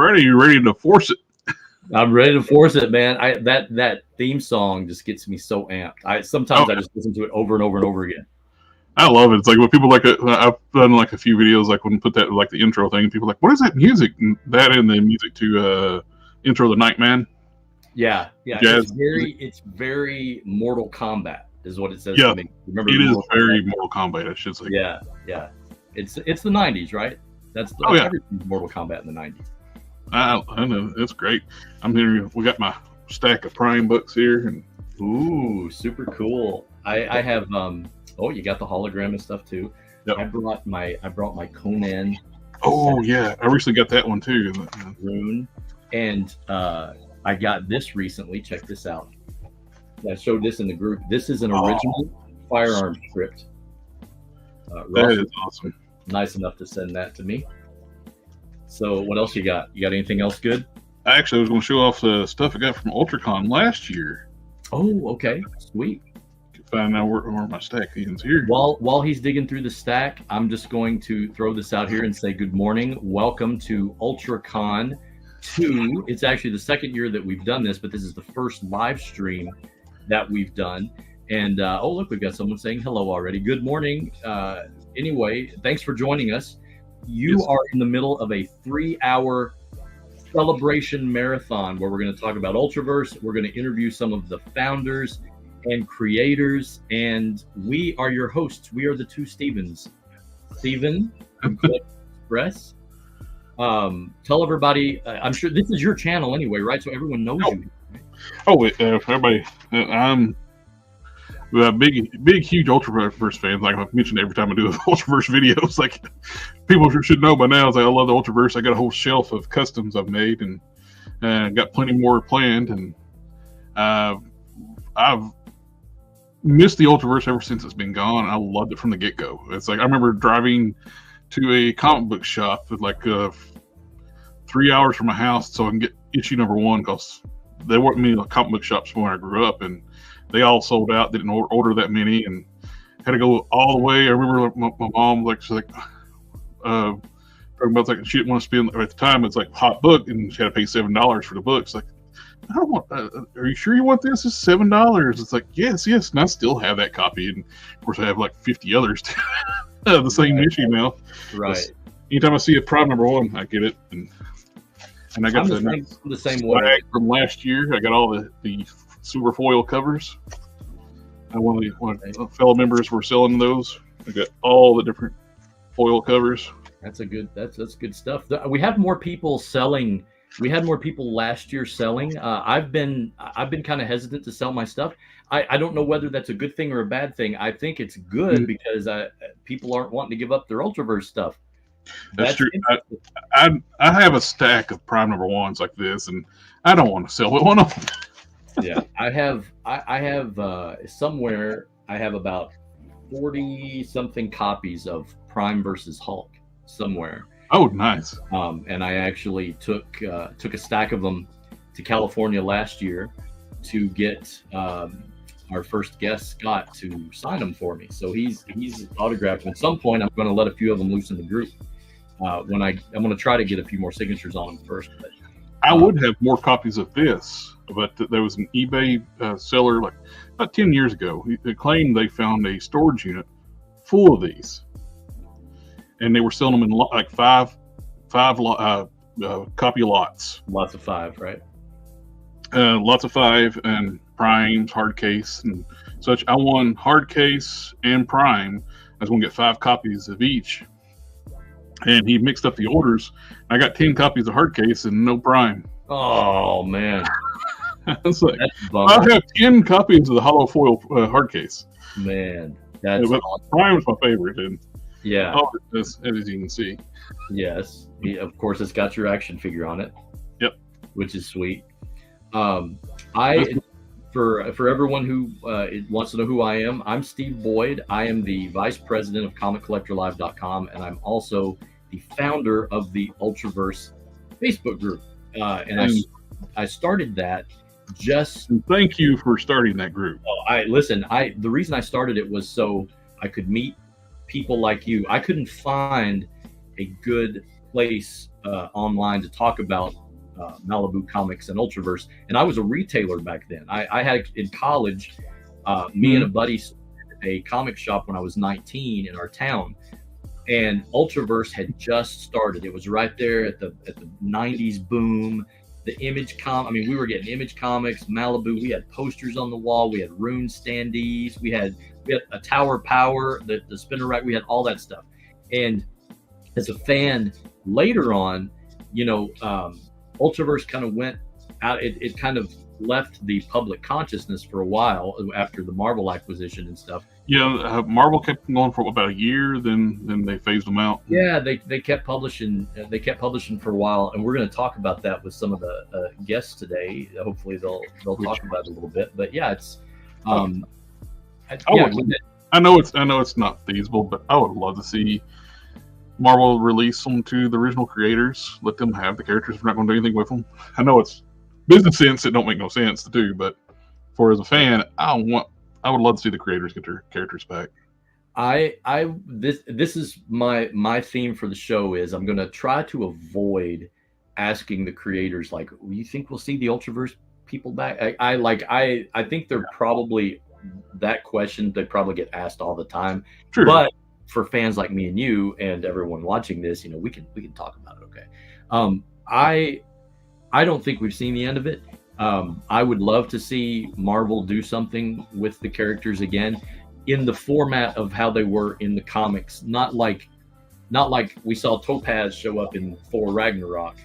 ready. You ready to force it? I'm ready to force it, man. That theme song just gets me so amped. I just listen to it over and over and over again. I love it. It's like when people like I've done like a few videos like when we put that like the intro thing. People are like, what is that music? And that and the music to intro the Nightman. Yeah. Jazz. It's very Mortal Kombat is what it says Yeah, to me. Remember, it is very Mortal Kombat. I should say. Yeah. It's the 90s, right? That's everything's Mortal Kombat in the 90s. I know, it's great. I'm here. We got my stack of Prime books here, and ooh, super cool. I have you got the hologram and stuff too. Yep. I brought my Conan. Oh yeah, I recently got that one too. Rune, and I got this recently. Check this out. I showed this in the group. This is an original firearm script. That is awesome. Nice enough to send that to me. So what else you got? You got anything else good? I was going to show off the stuff I got from ULTRACON last year. Oh, okay. Sweet. Find out where my stack is here. While he's digging through the stack, I'm just going to throw this out here and say good morning. Welcome to ULTRACON 2. It's actually the second year that we've done this, but this is the first live stream that we've done. And look, we've got someone saying hello already. Good morning. Anyway, thanks for joining us. You are in the middle of a 3-hour celebration marathon where we're going to talk about Ultraverse. We're going to interview some of the founders and creators, and we are your hosts. We are the two Stevens. Steven from Express. Tell everybody, I'm sure this is your channel anyway, right? So everyone knows you. Everybody, I'm a big, huge Ultraverse fan. Like I've mentioned every time I do Ultraverse videos, like people should know by now. Is like I love the Ultraverse. I got a whole shelf of customs I've made, and got plenty more planned. And I've missed the Ultraverse ever since it's been gone. I loved it from the get-go. It's like I remember driving to a comic book shop at like 3 hours from my house so I can get issue number 1 because there weren't many comic book shops when I grew up, and they all sold out. Didn't order that many, and had to go all the way. I remember my mom talking about like she didn't want to spend at the time. It's like hot book, and she had to pay $7 for the books. Like, I don't want. Are you sure you want this? It's $7. It's like yes, and I still have that copy, and of course I have like 50 others the same issue now. Right. Anytime I see a Prime number 1, I get it, and I got the same way from last year. I got all the silver foil covers. One of the fellow members were selling those. I got all the different foil covers. That's good stuff. We have more people selling. We had more people last year selling. I've been kind of hesitant to sell my stuff. I don't know whether that's a good thing or a bad thing. I think it's good because people aren't wanting to give up their Ultraverse stuff. That's true. I have a stack of Prime number 1s like this, and I don't want to sell it one of them. Yeah, I have somewhere I have about 40 something copies of Prime versus Hulk somewhere. Oh, nice. And I actually took a stack of them to California last year to get our first guest Scott to sign them for me. So he's autographed them. At some point, I'm going to let a few of them loose in the group. I'm going to try to get a few more signatures on them first. But I would have more copies of this, but there was an eBay seller like about 10 years ago. He claimed they found a storage unit full of these, and they were selling them in like five copy lots. Lots of 5, right? Lots of 5 and Primes, hard case, and such. I won hard case and Prime. I was going to get 5 copies of each. And he mixed up the orders. I got 10 copies of hard case and no Prime. Oh man! It's like I have 10 copies of the hollow foil hard case. Man, that's awesome. Prime's my favorite, and yeah, as you can see. Yes, of course, it's got your action figure on it. Yep, which is sweet. For everyone who wants to know who I am, I'm Steve Boyd. I am the vice president of ComicCollectorLive.com, and I'm also the founder of the Ultraverse Facebook group. And I started that just. And thank you for starting that group. The reason I started it was so I could meet people like you. I couldn't find a good place online to talk about Malibu Comics and Ultraverse. And I was a retailer back then. I had in college, me and a buddy started a comic shop when I was 19 in our town, and Ultraverse had just started. It was right there at the 90s boom. The I mean, we were getting Image Comics, Malibu. We had posters on the wall. We had rune standees. We had a Tower Power, the spinner rack. We had all that stuff. And as a fan, later on, Ultraverse kind of went out. It kind of left the public consciousness for a while after the Marvel acquisition and stuff. Yeah, Marvel kept them going for about a year, then they phased them out. Yeah, they kept publishing. They kept publishing for a while, and we're going to talk about that with some of the guests today. Hopefully, they'll talk about it a little bit. But yeah, it's. I know it's not feasible, but I would love to see Marvel release them to the original creators. Let them have the characters. We're not going to do anything with them. I know it's business sense. It don't make no sense to do, but as a fan, I would love to see the creators get their characters back. This is my theme for the show is I'm going to try to avoid asking the creators like, you think we'll see the Ultraverse people back? I think they're probably that question. They probably get asked all the time. True. But for fans like me and you and everyone watching this, we can talk about it. Okay. I don't think we've seen the end of it. I would love to see Marvel do something with the characters again in the format of how they were in the comics. Not like we saw Topaz show up in Thor Ragnarok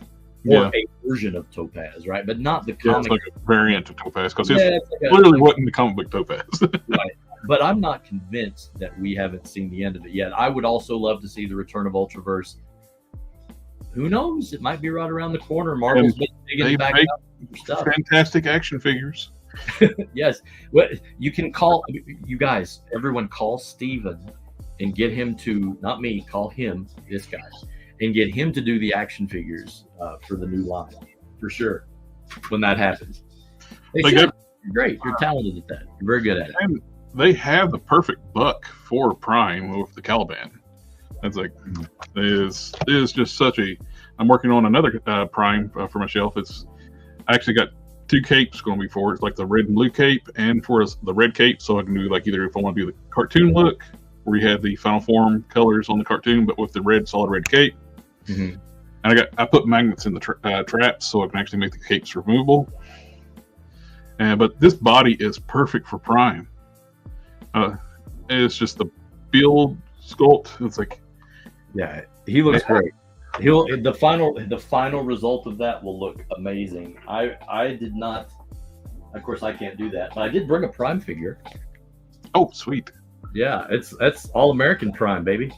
or a version of Topaz, right? But not the comic. It's like a variant of Topaz because it literally wasn't the comic book Topaz. Right. But I'm not convinced that we haven't seen the end of it yet. I would also love to see the return of Ultraverse. Who knows? It might be right around the corner. Marvel's been digging back up stuff. Fantastic action figures. Yes. Well, you can call, you guys, everyone call Steven and get him to, not me, call him, this guy, and get him to do the action figures for the new line. For sure. When that happens. You're great. You're talented at that. You're very good at it. And they have the perfect buck for Prime with the Caliban. It's like, it is just such a. I'm working on another Prime for my shelf. I actually got 2 capes going to be for it. It's like the red and blue cape, and for the red cape, so I can do like either if I want to do the cartoon look, where you have the Final Form colors on the cartoon, but with the solid red cape. Mm-hmm. And I put magnets in the traps, so I can actually make the capes removable. But this body is perfect for Prime. It's just the build sculpt. It's like, yeah, he looks great. The final result of that will look amazing. I did not, of course, I can't do that, but I did bring a Prime figure. Oh, sweet. Yeah, that's all American Prime, baby.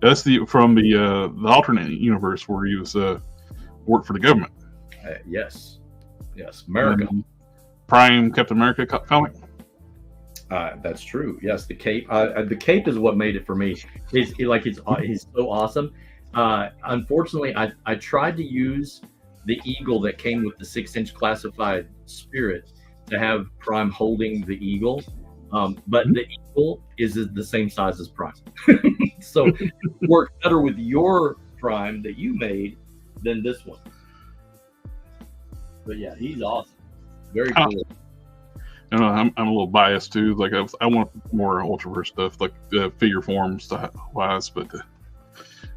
That's from the alternate universe where he was worked for the government. Yes, America. Prime Captain America comic. That's true. Yes, the cape. The cape is what made it for me. He's so awesome. Unfortunately, I tried to use the eagle that came with the 6-inch classified spirit to have Prime holding the eagle, but the eagle is the same size as Prime, so it worked better with your Prime that you made than this one. But yeah, he's awesome. Very cool. I'm a little biased too. Like I want more Ultraverse stuff, like figure forms wise, but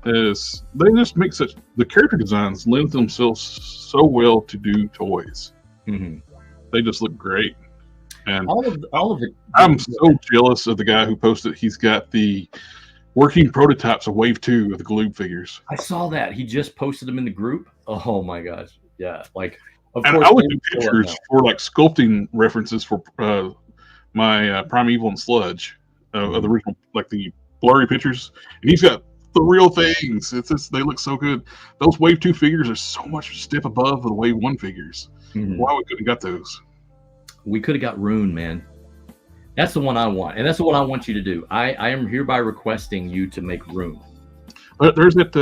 they just make the character designs lend themselves so well to do toys. Mm-hmm. They just look great, and all of it. I'm so jealous of the guy who posted. He's got the working prototypes of Wave 2 of the Gloob figures. I saw that he just posted them in the group. Oh my gosh, yeah, like. Of course, I looked at pictures for like sculpting references for my Primeval and Sludge of the original, like the blurry pictures, and he's got the real things. It's just, they look so good. Those Wave 2 figures are so much a step above the Wave 1 figures. Mm-hmm. Why we couldn't have got those? We could have got Rune, man. That's the one I want, and that's the one I want you to do. I am hereby requesting you to make Rune. There's that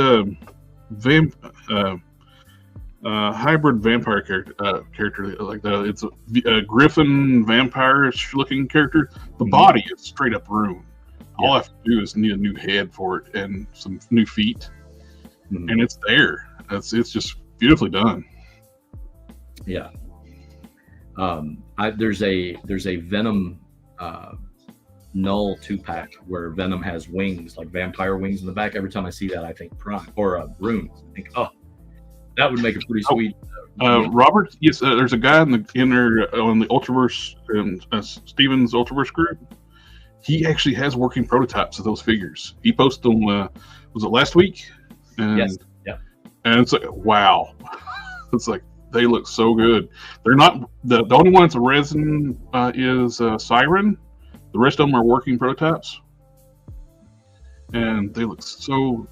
hybrid vampire character like that. It's a griffin vampire-ish looking character. The body is straight up Rune. All I have to do is need a new head for it and some new feet, and it's there. It's just beautifully done. Yeah. There's a Venom Null 2-pack where Venom has wings, like vampire wings in the back. Every time I see that, I think Prime or Rune. I think, oh, that would make a pretty sweet. Robert, yes, there's a guy in there on the Ultraverse and Steven's Ultraverse group. He actually has working prototypes of those figures. He posted them. Was it last week? And, yes. Yeah. And it's like, wow. It's like they look so good. They're not the only one that's a resin is Siren. The rest of them are working prototypes, and they look so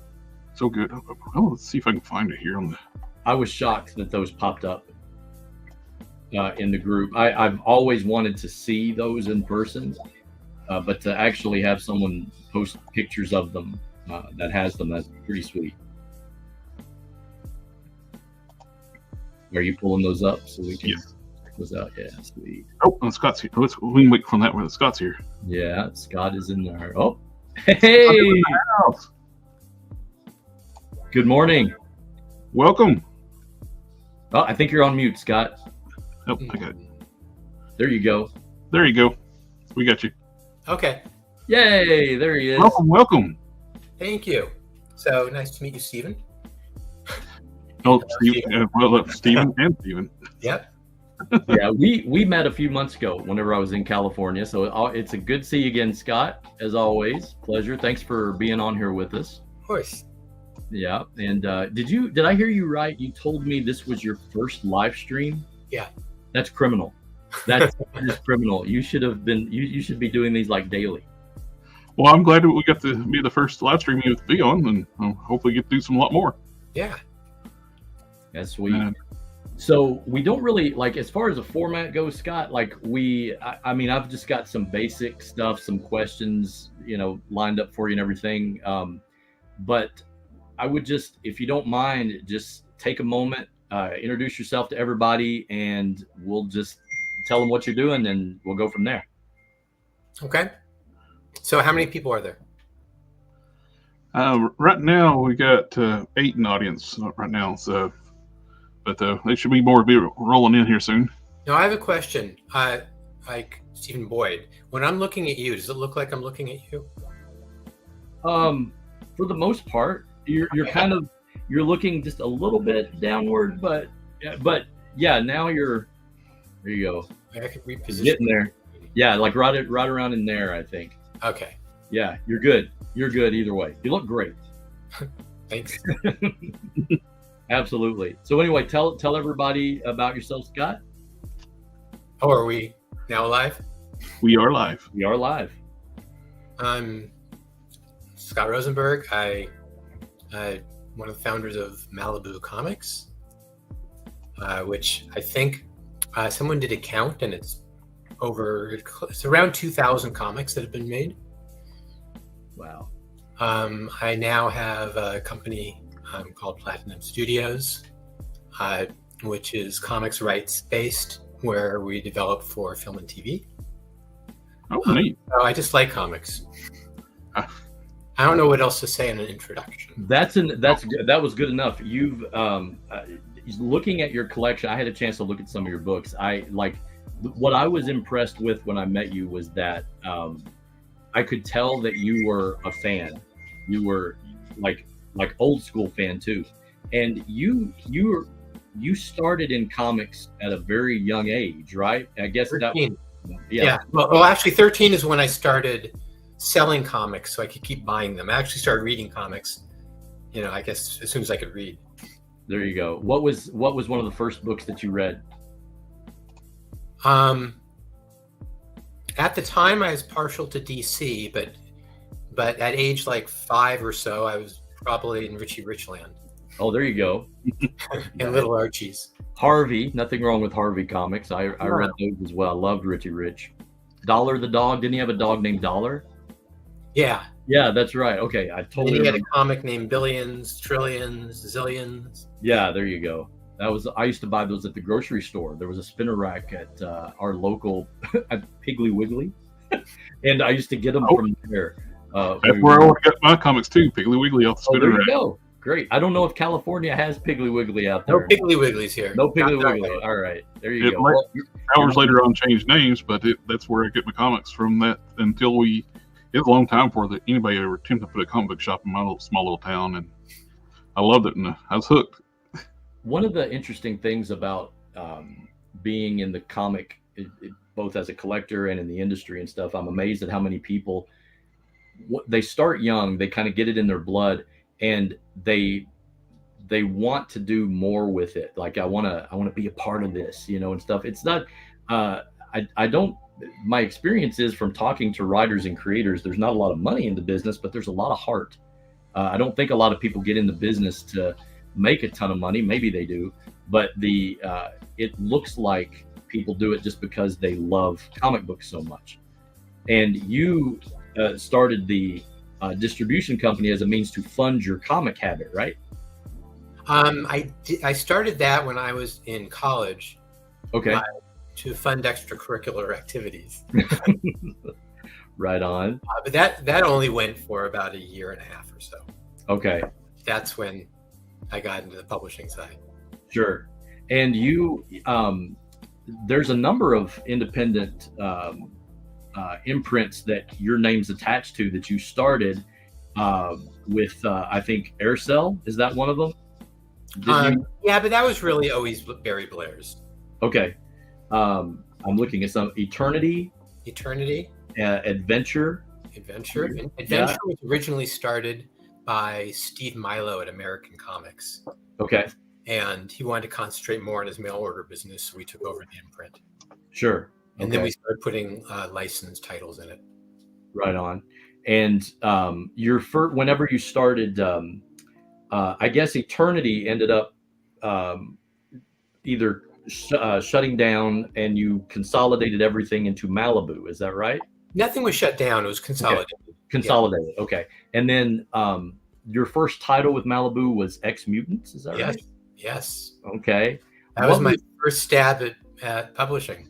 good. Oh, let's see if I can find it here on the. I was shocked that those popped up in the group. I've always wanted to see those in person, but to actually have someone post pictures of them that has them, that's pretty sweet. Are you pulling those up so we can check those out? Yeah, sweet. Oh, and Scott's here. We can wait from that one. Scott's here. Yeah, Scott is in there. Oh, hey! Good morning. Welcome. Oh, I think you're on mute, Scott. Oh, I got it. There you go. There you go. We got you. Okay. Yay! There he is. Welcome. Thank you. So nice to meet you, Stephen. Oh, Stephen and Stephen. Yep. Yeah, we met a few months ago whenever I was in California. So it's a good to see you again, Scott. As always, pleasure. Thanks for being on here with us. Of course. Yeah, and did I hear you right? You told me this was your first live stream. Yeah. That's criminal. That is criminal. You should have been. You should be doing these like daily. Well, I'm glad that we got to be the first live stream you be on, and hopefully get to do some a lot more. Yeah. That's sweet. So we don't really like, as far as the format goes, Scott, like I mean, I've just got some basic stuff, some questions, lined up for you and everything. But I would just, if you don't mind, just take a moment, introduce yourself to everybody, and we'll just tell them what you're doing, and we'll go from there. Okay. So how many people are there? Right now we got 8 in audience right now. So, but they should be more rolling in here soon. Now I have a question. Like Stephen Boyd, when I'm looking at you, does it look like I'm looking at you? For the most part, you're kind of, you're looking just a little bit downward, but yeah, now there you go. I could reposition. Getting there. Yeah, like right around in there, I think. Okay. Yeah, you're good. You're good either way. You look great. Thanks. Absolutely. So anyway, tell everybody about yourself, Scott. Oh, are we now live? We are live. We are live. I'm Scott Rosenberg. I'm one of the founders of Malibu Comics, which I think someone did a count, and it's around 2,000 comics that have been made. Wow. I now have a company called Platinum Studios, which is comics rights based, where we develop for film and TV. Oh, neat. So I just like comics. I don't know what else to say in an introduction. That's good. That was good enough. You've looking at your collection. I had a chance to look at some of your books. What I was impressed with when I met you was that I could tell that you were a fan. You were like old school fan too, and you started in comics at a very young age, right? I guess 13. Yeah. Well, actually, 13 is when I started selling comics, so I could keep buying them. I actually started reading comics, I guess as soon as I could read. There you go. What was one of the first books that you read? At the time, I was partial to DC, but at age like 5 or so, I was probably in Richie Richland. Oh, there you go. And Little Archies. Harvey, nothing wrong with Harvey comics. I read those as well. I loved Richie Rich. Dollar the dog. Didn't he have a dog named Dollar? Yeah. Yeah, that's right. Okay, I totally. And he had a comic named Billions, Trillions, Zillions. Yeah, there you go. I used to buy those at the grocery store. There was a spinner rack at our local at Piggly Wiggly, and I used to get them from there. That's where I got my comics too, Piggly Wiggly off the spinner rack. There you go. Great. I don't know if California has Piggly Wiggly out No there. Piggly Wigglies here. No Piggly Not that I Wiggly. know. All right. There you It go. might- Well, Hours later on, changed names, but that's where I get my comics from. That until we, it was a long time before that anybody ever attempted to put a comic book shop in my small little town, and I loved it, and I was hooked. one of the interesting things about being in the comic, both as a collector and in the industry and stuff, I'm amazed at how many people, they start young, they kind of get it in their blood, and they want to do more with it. Like I want to be a part of this, and stuff. It's not. I don't. My experience is from talking to writers and creators. There's not a lot of money in the business, but there's a lot of heart. I don't think a lot of people get in the business to make a ton of money. Maybe they do, but it looks like people do it just because they love comic books so much. And you started the distribution company as a means to fund your comic habit, right? I started that when I was in college. Okay. To fund extracurricular activities. Right on. But that only went for about a year and a half or so. Okay. That's when I got into the publishing side. Sure. And you, there's a number of independent imprints that your name's attached to that you started with, I think, Aircell. Is that one of them? Yeah, but that was really always Barry Blair's. Okay. I'm looking at some Eternity, Adventure. Adventure was originally started by Steve Milo at American Comics. Okay. And he wanted to concentrate more on his mail order business, so we took over the imprint. Sure. And then we started putting licensed titles in it. Right on. And your first, whenever you started, I guess Eternity ended up either shutting down, and you consolidated everything into Malibu. Is that right? Nothing was shut down. It was consolidated. Okay. Consolidated. Yeah. Okay. And then your first title with Malibu was X Mutants. Is that right? Yes. Okay. That was my first stab at publishing.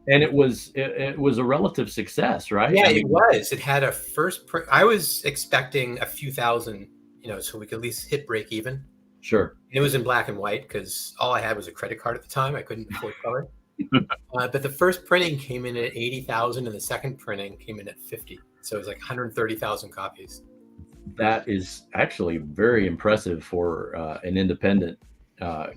And it was a relative success, right? Yeah, it was. It had a first print. I was expecting a few thousand, so we could at least hit break even. Sure. And it was in black and white because all I had was a credit card at the time. I couldn't afford color. But the first printing came in at 80,000, and the second printing came in at 50. So it was like 130,000 copies. That is actually very impressive for an independent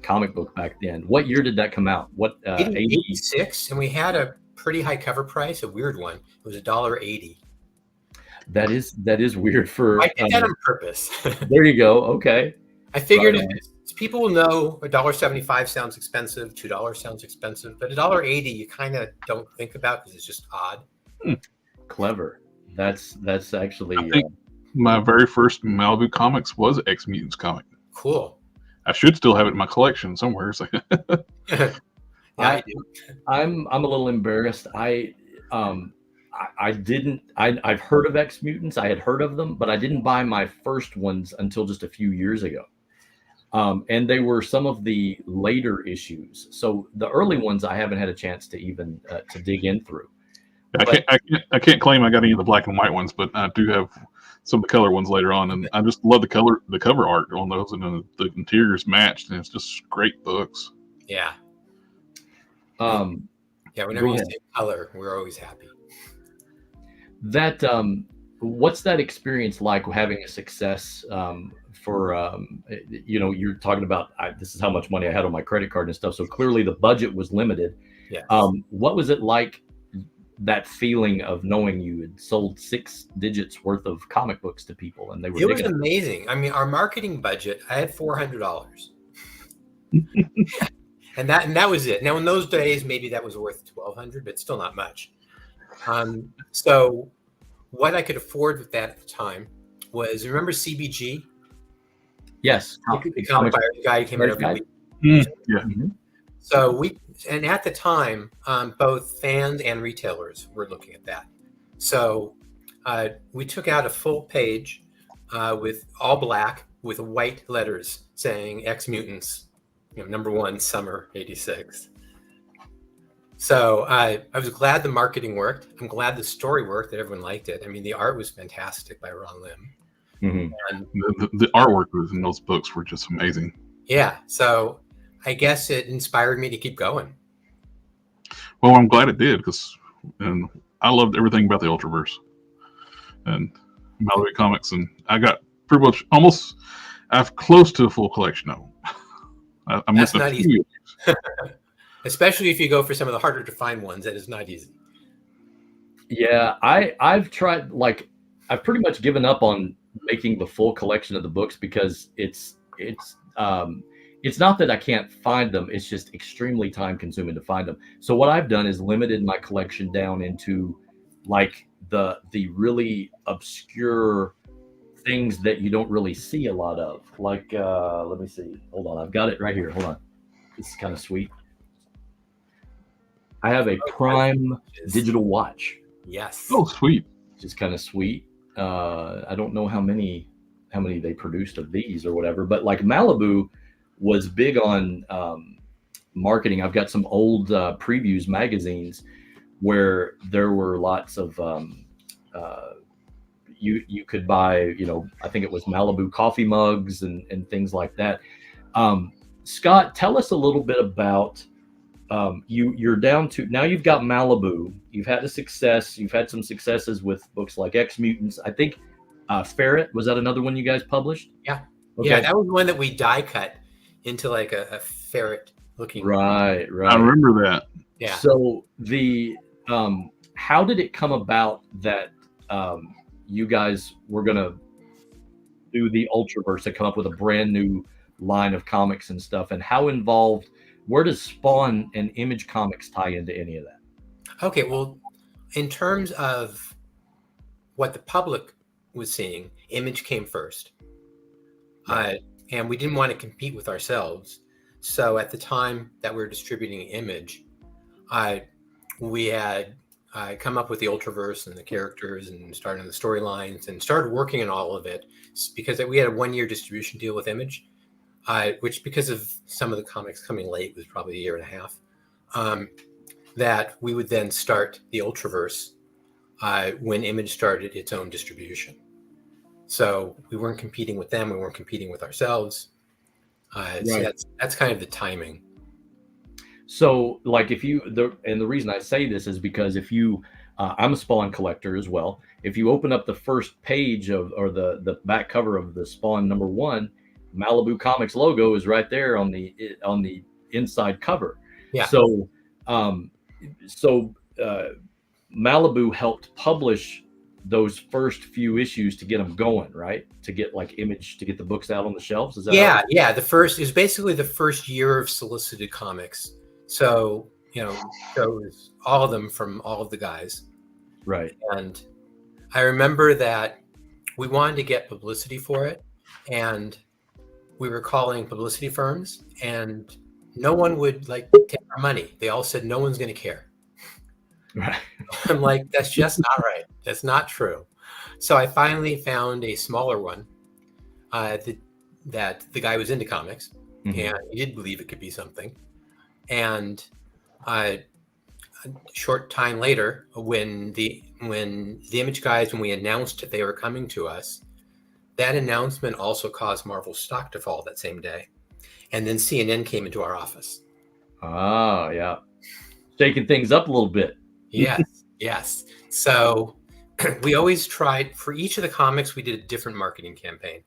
comic book back then. What year did that come out? 86, and we had a pretty high cover price, a weird one. It was $1.80. That is weird for. I did that on purpose. There you go. Okay. I figured people will know $1.75 sounds expensive, $2 sounds expensive, but $1.80 you kind of don't think about because it's just odd. Clever. That's actually. I think my very first Malibu comics was an X Mutants comic. Cool. I should still have it in my collection somewhere. So. Yeah, I do. I'm a little embarrassed. I've heard of X Mutants. I had heard of them, but I didn't buy my first ones until just a few years ago. And they were some of the later issues. So the early ones I haven't had a chance to even to dig in through. I can't claim I got any of the black and white ones, but I do have some of the color ones later on, and I just love the cover art on those, and the interiors matched, and it's just great books. Yeah. Yeah. Whenever you say color, we're always happy. That what's that experience like having a success for you're talking about this is how much money I had on my credit card and stuff, so clearly the budget was limited. Yeah. What was it like, that feeling of knowing you had sold 6 digits worth of comic books to people and they were? It was amazing. I mean, our marketing budget, I had $400. and that was it. Now in those days maybe that was worth $1,200, but still not much. So what I could afford with that at the time was, remember CBG? Yes. The comic guy who came out every week. Yeah. Mm-hmm. So at the time, both fans and retailers were looking at that. So we took out a full page with all black with white letters saying X Mutants, #1 summer '86. So I was glad the marketing worked. I'm glad the story worked, that everyone liked it. I mean, the art was fantastic by Ron Lim. Mhm. And The artwork in those books were just amazing. yeah, so I guess it inspired me to keep going. Well, I'm glad it did because I loved everything about the Ultraverse and Malibu comics, and I got pretty much almost I have close to a full collection of them. I missed That's a not few. easy. Especially if you go for some of the harder to find ones, that is not easy. Yeah, I've tried, like, I've pretty much given up on making the full collection of the books because it's not that I can't find them, it's just extremely time consuming to find them. So what I've done is limited my collection down into like the really obscure things that you don't really see a lot of. Like let me see. Hold on, I've got it right here. Hold on. This is kind of sweet. I have a Prime digital watch. Yes. Oh, sweet. Which is kind of sweet. I don't know how many they produced of these or whatever, but like Malibu was big on marketing. I've got some old previews magazines where there were lots of you could buy, you know, I think it was Malibu coffee mugs and things like that. Scott, tell us a little bit about you're down to now. You've got Malibu. You've had a success. You've had some successes with books like X Mutants. I think Ferret, was that another one you guys published? Yeah. Okay. Yeah, that was one that we die cut into like a ferret looking. Right. I remember that. Yeah. So the how did it come about that you guys were gonna do the Ultraverse to come up with a brand new line of comics and stuff, and how involved? Where does Spawn and Image Comics tie into any of that? Okay, well, in terms of what the public was seeing, Image came first. And we didn't want to compete with ourselves. So at the time that we were distributing Image, we had come up with the Ultraverse and the characters and started the storylines and started working on all of it because we had a 1-year distribution deal with Image. Which, because of some of the comics coming late, was probably 1.5 years, that we would then start the Ultraverse when Image started its own distribution. So we weren't competing with them, we weren't competing with ourselves. Right. So that's kind of the timing. So, like, the reason I say this is because if you, I'm a Spawn collector as well. If you open up the first page or the back cover of the Spawn #1, Malibu Comics logo is right there on the inside cover. Yeah. So Malibu helped publish those first few issues to get them going, right? To get like Image to get the books out on the shelves. Is that Yeah. The first is basically the first year of solicited comics. So shows all of them from all of the guys. Right. And I remember that we wanted to get publicity for it, and we were calling publicity firms, and no one would like take our money. They all said no one's going to care. Right. I'm like, that's just not right. That's not true. So I finally found a smaller one that the guy was into comics, and he did believe it could be something. And a short time later, when the Image guys, when we announced that they were coming to us, that announcement also caused Marvel's stock to fall that same day. And then CNN came into our office. Oh, yeah. Shaking things up a little bit. Yes. So we always tried, for each of the comics, we did a different marketing campaign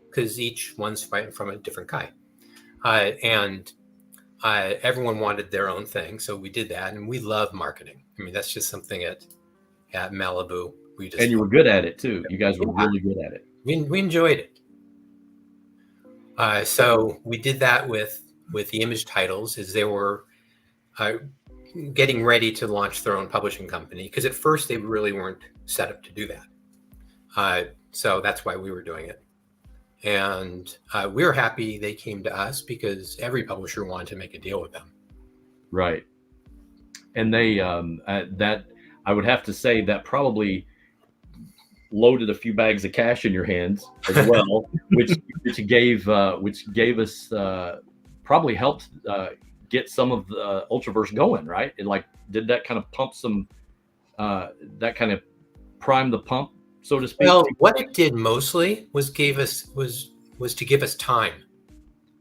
because each one's from a different guy. And everyone wanted their own thing. So we did that. And we love marketing. I mean, that's just something at Malibu. And you were good at it, too. You guys were really good at it. We enjoyed it. So we did that with the Image titles as they were getting ready to launch their own publishing company, because at first they really weren't set up to do that. So that's why we were doing it. And we were happy they came to us because every publisher wanted to make a deal with them. Right. And they that I would have to say that probably loaded a few bags of cash in your hands as well, which gave us probably helped get some of the Ultraverse going, right? It like did that kind of pump some that kind of prime the pump so to speak? Well, what it did mostly was to give us time.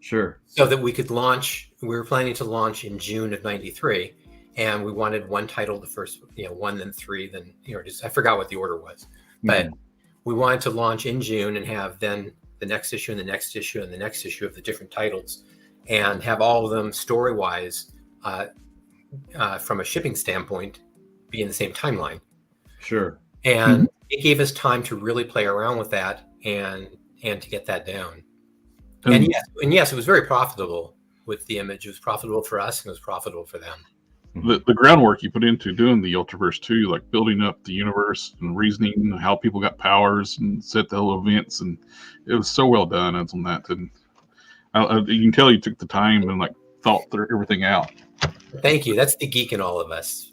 Sure. So that we could launch. We were planning to launch in June of '93, and we wanted one title, the first, one, then three, then I forgot what the order was, but we wanted to launch in June and have then the next issue and the next issue and the next issue of the different titles, and have all of them story-wise, from a shipping standpoint, be in the same timeline. Sure. And it gave us time to really play around with that and to get that down. And yes, it was very profitable with the Image. It was profitable for us, and it was profitable for them. The groundwork you put into doing the Ultraverse too, like building up the universe and reasoning how people got powers and set the whole events, and it was so well done on that. And you can tell you took the time and like thought everything out. Thank you. That's the geek in all of us.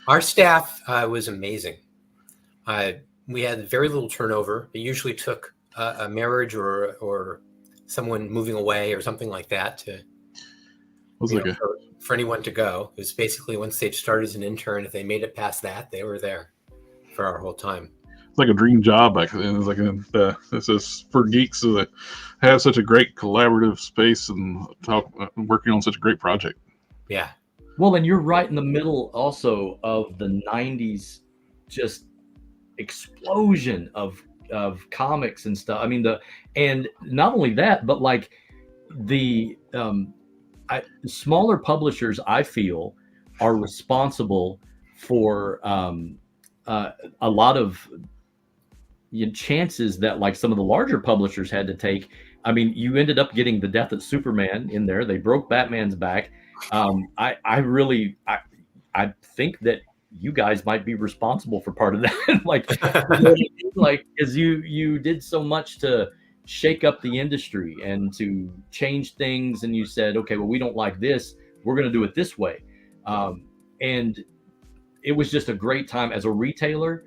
Our staff was amazing. We had very little turnover. It usually took a marriage or someone moving away or something like that to for anyone to go. It was basically once they started as an intern, if they made it past that, they were there for our whole time. It's like a dream job back then. It's like this is for geeks that have such a great collaborative space and working on such a great project. Yeah. Well, and you're right in the middle also of the 90s, just explosion of comics and stuff. I mean, and not only that, but like the smaller publishers, I feel, are responsible for a lot of chances that like some of the larger publishers had to take. I mean, you ended up getting the death of Superman in there. They broke Batman's back. I think that you guys might be responsible for part of that. like as you did so much to shake up the industry and to change things, and you said, okay, well, we don't like this, we're going to do it this way. And it was just a great time as a retailer.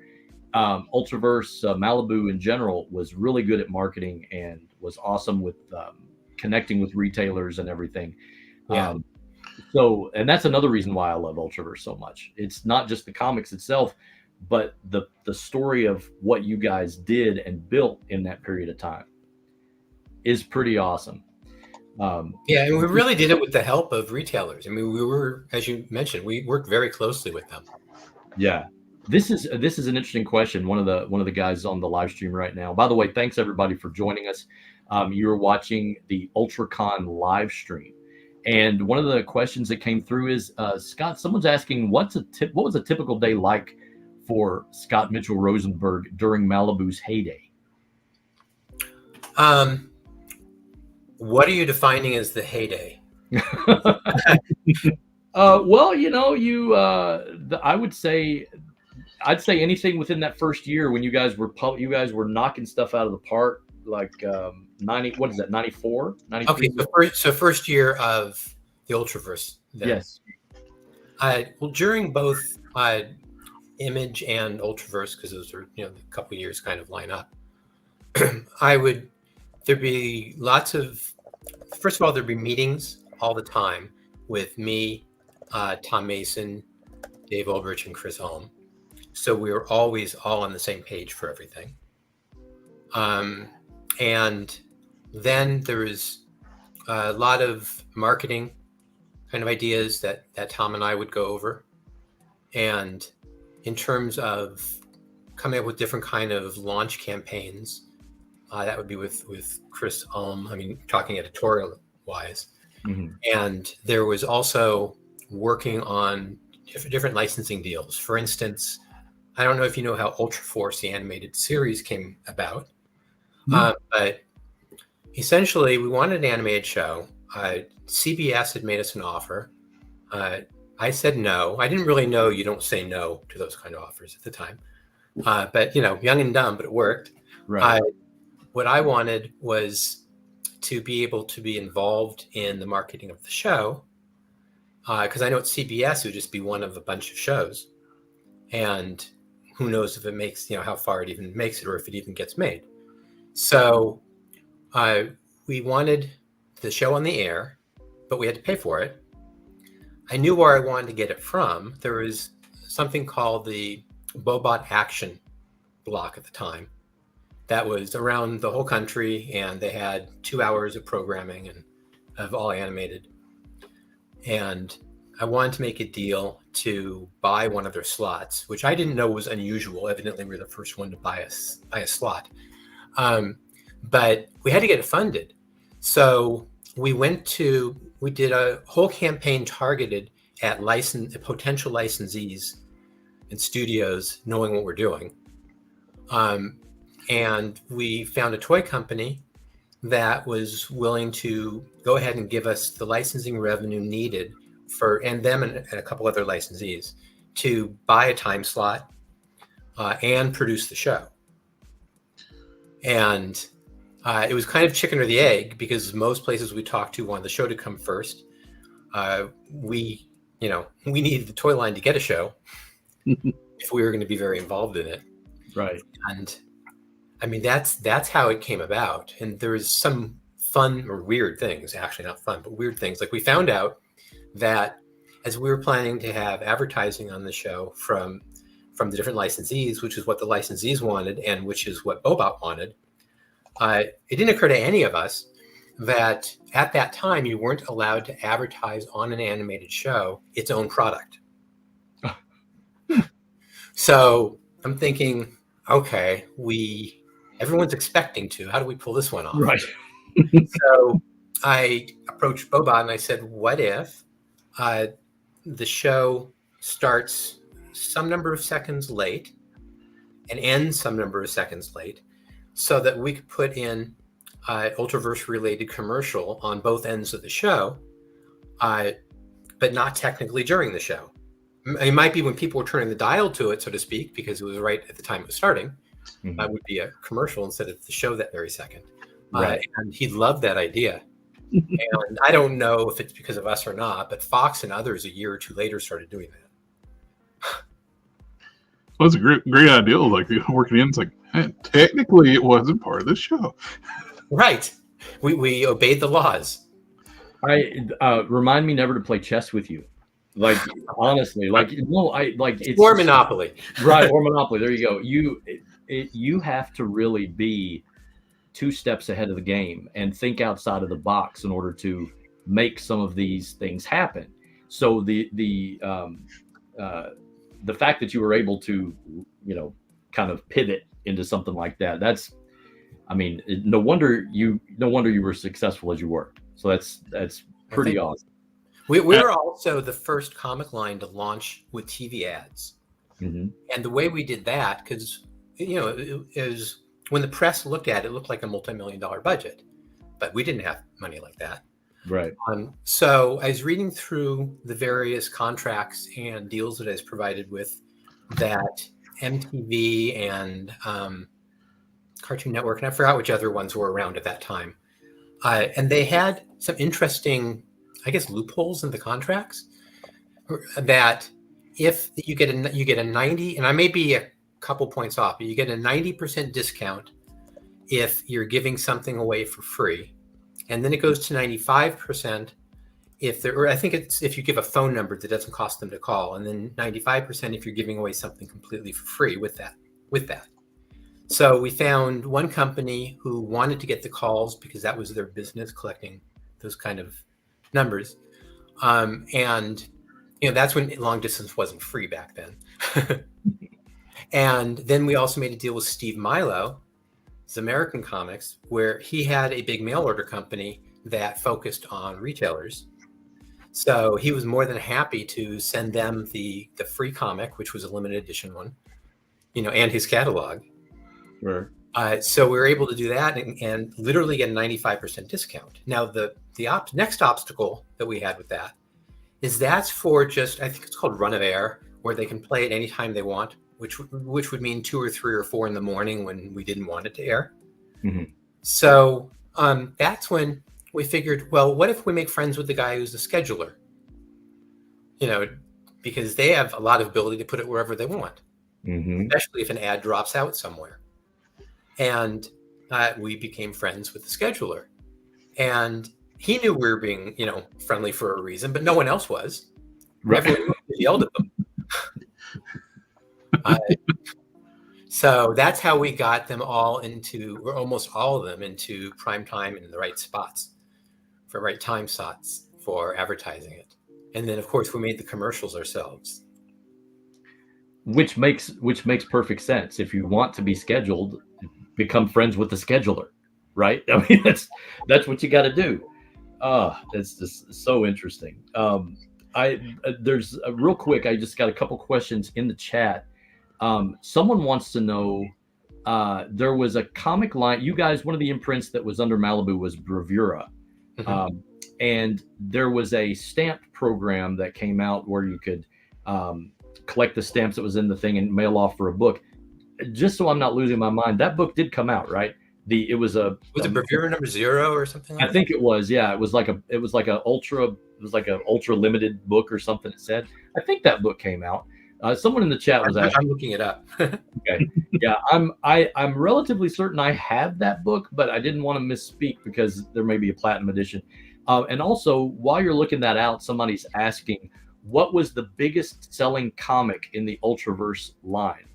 Ultraverse, Malibu in general, was really good at marketing and was awesome with connecting with retailers and everything. Yeah. So, and that's another reason why I love Ultraverse so much. It's not just the comics itself, but the story of what you guys did and built in that period of time is pretty awesome. Yeah, and we really did it with the help of retailers. I mean, we were, as you mentioned, we worked very closely with them. Yeah. This is an interesting question. One of the guys on the live stream right now. By the way, thanks everybody for joining us. You're watching the ULTRACON live stream. And one of the questions that came through is, Scott, someone's asking, what was a typical day like for Scott Mitchell Rosenberg during Malibu's heyday? What are you defining as the heyday? Well, I would say, I'd say anything within that first year when you guys were knocking stuff out of the park, like 90. What is that? 94, 93? Okay, so first year of the Ultraverse. Then. Yes. Well, during both Image and Ultraverse, because those are a couple of years kind of line up. There'd be lots of. First of all, there'd be meetings all the time with me, Tom Mason, Dave Olbrich, and Chris Ulm. So we were always all on the same page for everything. And then there was a lot of marketing kind of ideas that Tom and I would go over. And in terms of coming up with different kind of launch campaigns, that would be with Chris Ulm, talking editorial wise. Mm-hmm. And there was also working on different licensing deals. For instance, I don't know if you know how Ultraforce, the animated series, came about. Mm-hmm. But essentially, we wanted an animated show. CBS had made us an offer. I said no. I didn't really know you don't say no to those kind of offers at the time. But, young and dumb, but it worked. Right. What I wanted was to be able to be involved in the marketing of the show. Because I know at CBS, it would just be one of a bunch of shows. And who knows if it makes, how far it even makes it or if it even gets made. So we wanted the show on the air, but we had to pay for it. I knew where I wanted to get it from. There was something called the Bobot Action block at the time that was around the whole country, and they had 2 hours of programming and of all animated. And I wanted to make a deal to buy one of their slots, which I didn't know was unusual. Evidently, we were the first one to buy a slot. But we had to get it funded. So we did a whole campaign targeted at potential licensees and studios knowing what we're doing. And we found a toy company that was willing to go ahead and give us the licensing revenue needed and them and a couple other licensees to buy a time slot and produce the show. And it was kind of chicken or the egg, because most places we talked to wanted the show to come first. We needed the toy line to get a show if we were going to be very involved in it. Right. And I mean, that's how it came about. And there was some fun or weird things, actually not fun, but weird things. Like, we found out that as we were planning to have advertising on the show from the different licensees, which is what the licensees wanted and which is what Bobot wanted, it didn't occur to any of us that at that time you weren't allowed to advertise on an animated show its own product. So I'm thinking, okay, everyone's expecting to. How do we pull this one off? Right. So I approached Bobot and I said, what if the show starts some number of seconds late and ends some number of seconds late, so that we could put in Ultraverse related commercial on both ends of the show, but not technically during the show. It might be when people were turning the dial to it, so to speak, because it was right at the time it was starting. That would be a commercial instead of the show that very second. Right. And he loved that idea. And I don't know if it's because of us or not, but Fox and others a year or two later started doing that. Well, it's a great idea. Like, working in, it's like, hey, technically it wasn't part of the show. Right. We obeyed the laws. Remind me never to play chess with you. Like, honestly, it's Or Monopoly. Right, or Monopoly. There you go. You have to really be 2 steps ahead of the game and think outside of the box in order to make some of these things happen. So the fact that you were able to, kind of pivot into something like that, no wonder you were successful as you were. So that's pretty awesome. We were also the first comic line to launch with TV ads. Mm-hmm. And the way we did that, because, it is when the press looked at it, it looked like a multi-million-dollar budget, but we didn't have money like that. Right. So I was reading through the various contracts and deals that I was provided with that MTV and Cartoon Network, and I forgot which other ones were around at that time. And they had some interesting, I guess, loopholes in the contracts that if you get a 90, and I may be a couple points off, but you get a 90% discount if you're giving something away for free. And then it goes to 95% if you give a phone number that doesn't cost them to call, and then 95% if you're giving away something completely for free with that. So we found one company who wanted to get the calls because that was their business, collecting those kind of numbers. And that's when long distance wasn't free back then. And then we also made a deal with Steve Milo, his American Comics, where he had a big mail order company that focused on retailers. So he was more than happy to send them the free comic, which was a limited edition one, and his catalog. Sure. So we were able to do that and literally get a 95% discount. Now, the next obstacle that we had with that is that's for just, I think it's called run of air, where they can play it anytime they want, which would mean 2 or 3 or 4 in the morning when we didn't want it to air. Mm-hmm. So that's when we figured, well, what if we make friends with the guy who's the scheduler? Because they have a lot of ability to put it wherever they want, especially if an ad drops out somewhere. And we became friends with the scheduler. And he knew we were being, friendly for a reason, but no one else was. Right. Everyone yelled at them. So that's how we got them all into, or almost all of them, into prime time and in the right spots, for right time slots for advertising it. And then, of course, we made the commercials ourselves. Which makes perfect sense. If you want to be scheduled, become friends with the scheduler, right? I mean, that's what you got to do. It's just so interesting. There's real quick. I just got a couple questions in the chat. Someone wants to know. There was a comic line. You guys, one of the imprints that was under Malibu was Bravura, and there was a stamp program that came out where you could collect the stamps that was in the thing and mail off for a book. Just so I'm not losing my mind, that book did come out, right? Was it Bravura number 0 or something like that? I think it was, yeah. It was like an ultra limited book or something, it said. I think that book came out. Someone in the chat was asking. I'm looking it up. Okay. Yeah, I'm relatively certain I have that book, but I didn't want to misspeak because there may be a platinum edition. And also, while you're looking that out, somebody's asking, what was the biggest selling comic in the Ultraverse line?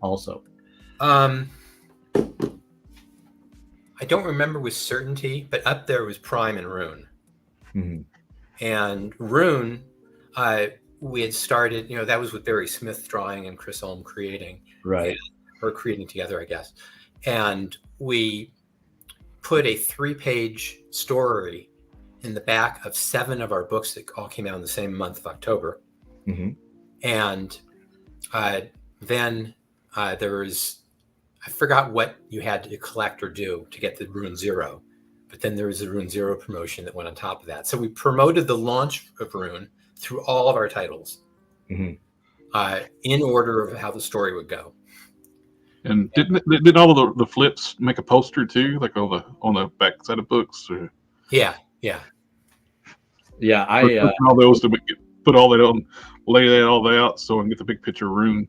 Also, I don't remember with certainty, but up there was Prime and Rune. And Rune, we had started, that was with Barry Smith drawing and Chris Ulm creating, right? Or creating together, I guess. And we put a 3-page story in the back of 7 of our books that all came out in the same month of October. And then there was, I forgot what you had to collect or do to get the Rune 0, but then there was a Rune 0 promotion that went on top of that. So we promoted the launch of Rune through all of our titles in order of how the story would go. And did all of the flips make a poster too, like on the back side of books? Or? Yeah. All those to put all that on, lay that all out, so I can get the big picture Rune.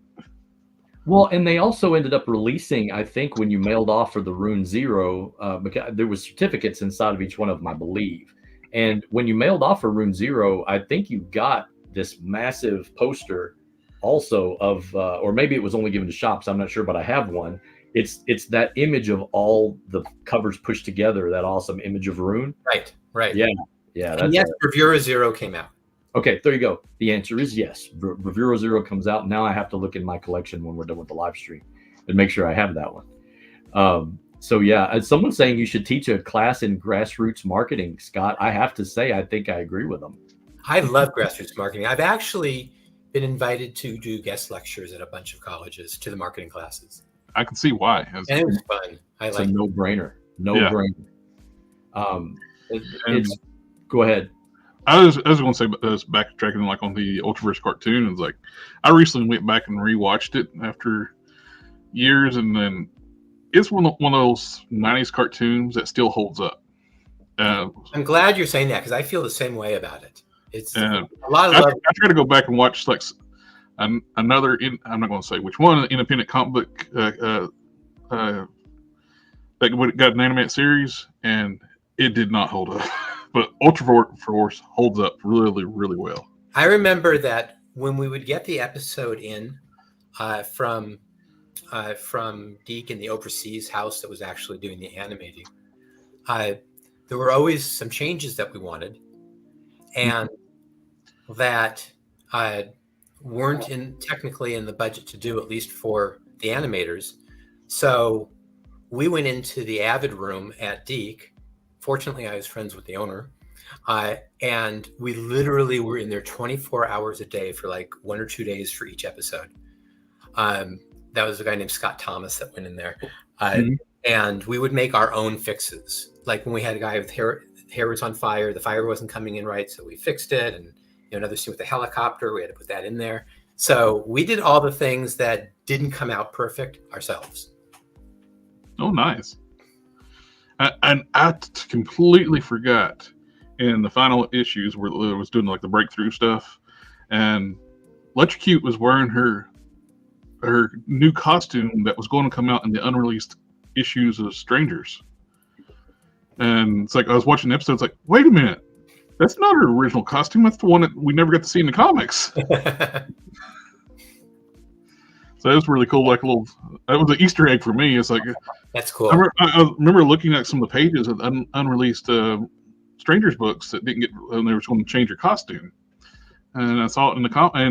Well, and they also ended up releasing, I think, when you mailed off for the Rune 0, because there was certificates inside of each one of them, I believe. And when you mailed off for Rune 0, I think you got this massive poster also of, or maybe it was only given to shops, I'm not sure, but I have one. It's that image of all the covers pushed together, that awesome image of Rune. Right. Yeah. And yes, Bravura 0 came out. Okay, there you go. The answer is yes. Bravura 0 comes out. Now I have to look in my collection when we're done with the live stream and make sure I have that one. So yeah, as someone's saying you should teach a class in grassroots marketing, Scott, I have to say, I think I agree with them. I love grassroots marketing. I've actually been invited to do guest lectures at a bunch of colleges to the marketing classes. I can see why. And it was fun. It's a no-brainer. No-brainer. Go ahead. I was going to say, backtracking like on the Ultraverse cartoon, it's like I recently went back and rewatched it after years, and then it's one of those 90s cartoons that still holds up. I'm glad you're saying that because I feel the same way about it. It's a lot of love. I try to go back and watch like another. I'm not going to say which one, independent comic book that got an animated series, and it did not hold up. But Ultraforce holds up really, really well. I remember that when we would get the episode in from Deke in the overseas house that was actually doing the animating, there were always some changes that we wanted, and that weren't technically in the budget to do, at least for the animators. So we went into the Avid room at Deke. Fortunately, I was friends with the owner, and we literally were in there 24 hours a day for like 1 or 2 days for each episode. That was a guy named Scott Thomas that went in there, and we would make our own fixes. Like when we had a guy with hair was on fire, the fire wasn't coming in right, so we fixed it. And another scene with the helicopter, we had to put that in there. So we did all the things that didn't come out perfect ourselves. Oh, nice. And I completely forgot in the final issues where it was doing like the breakthrough stuff, and Electrocute was wearing her new costume that was going to come out in the unreleased issues of Strangers. And it's like I was watching the episode, it's like, wait a minute, that's not her original costume. That's the one that we never got to see in the comics. So it was really cool. Like that was an Easter egg for me. It's like That's cool. I remember looking at some of the pages of unreleased Strangers books that didn't get when they were going to change your costume, and I saw it in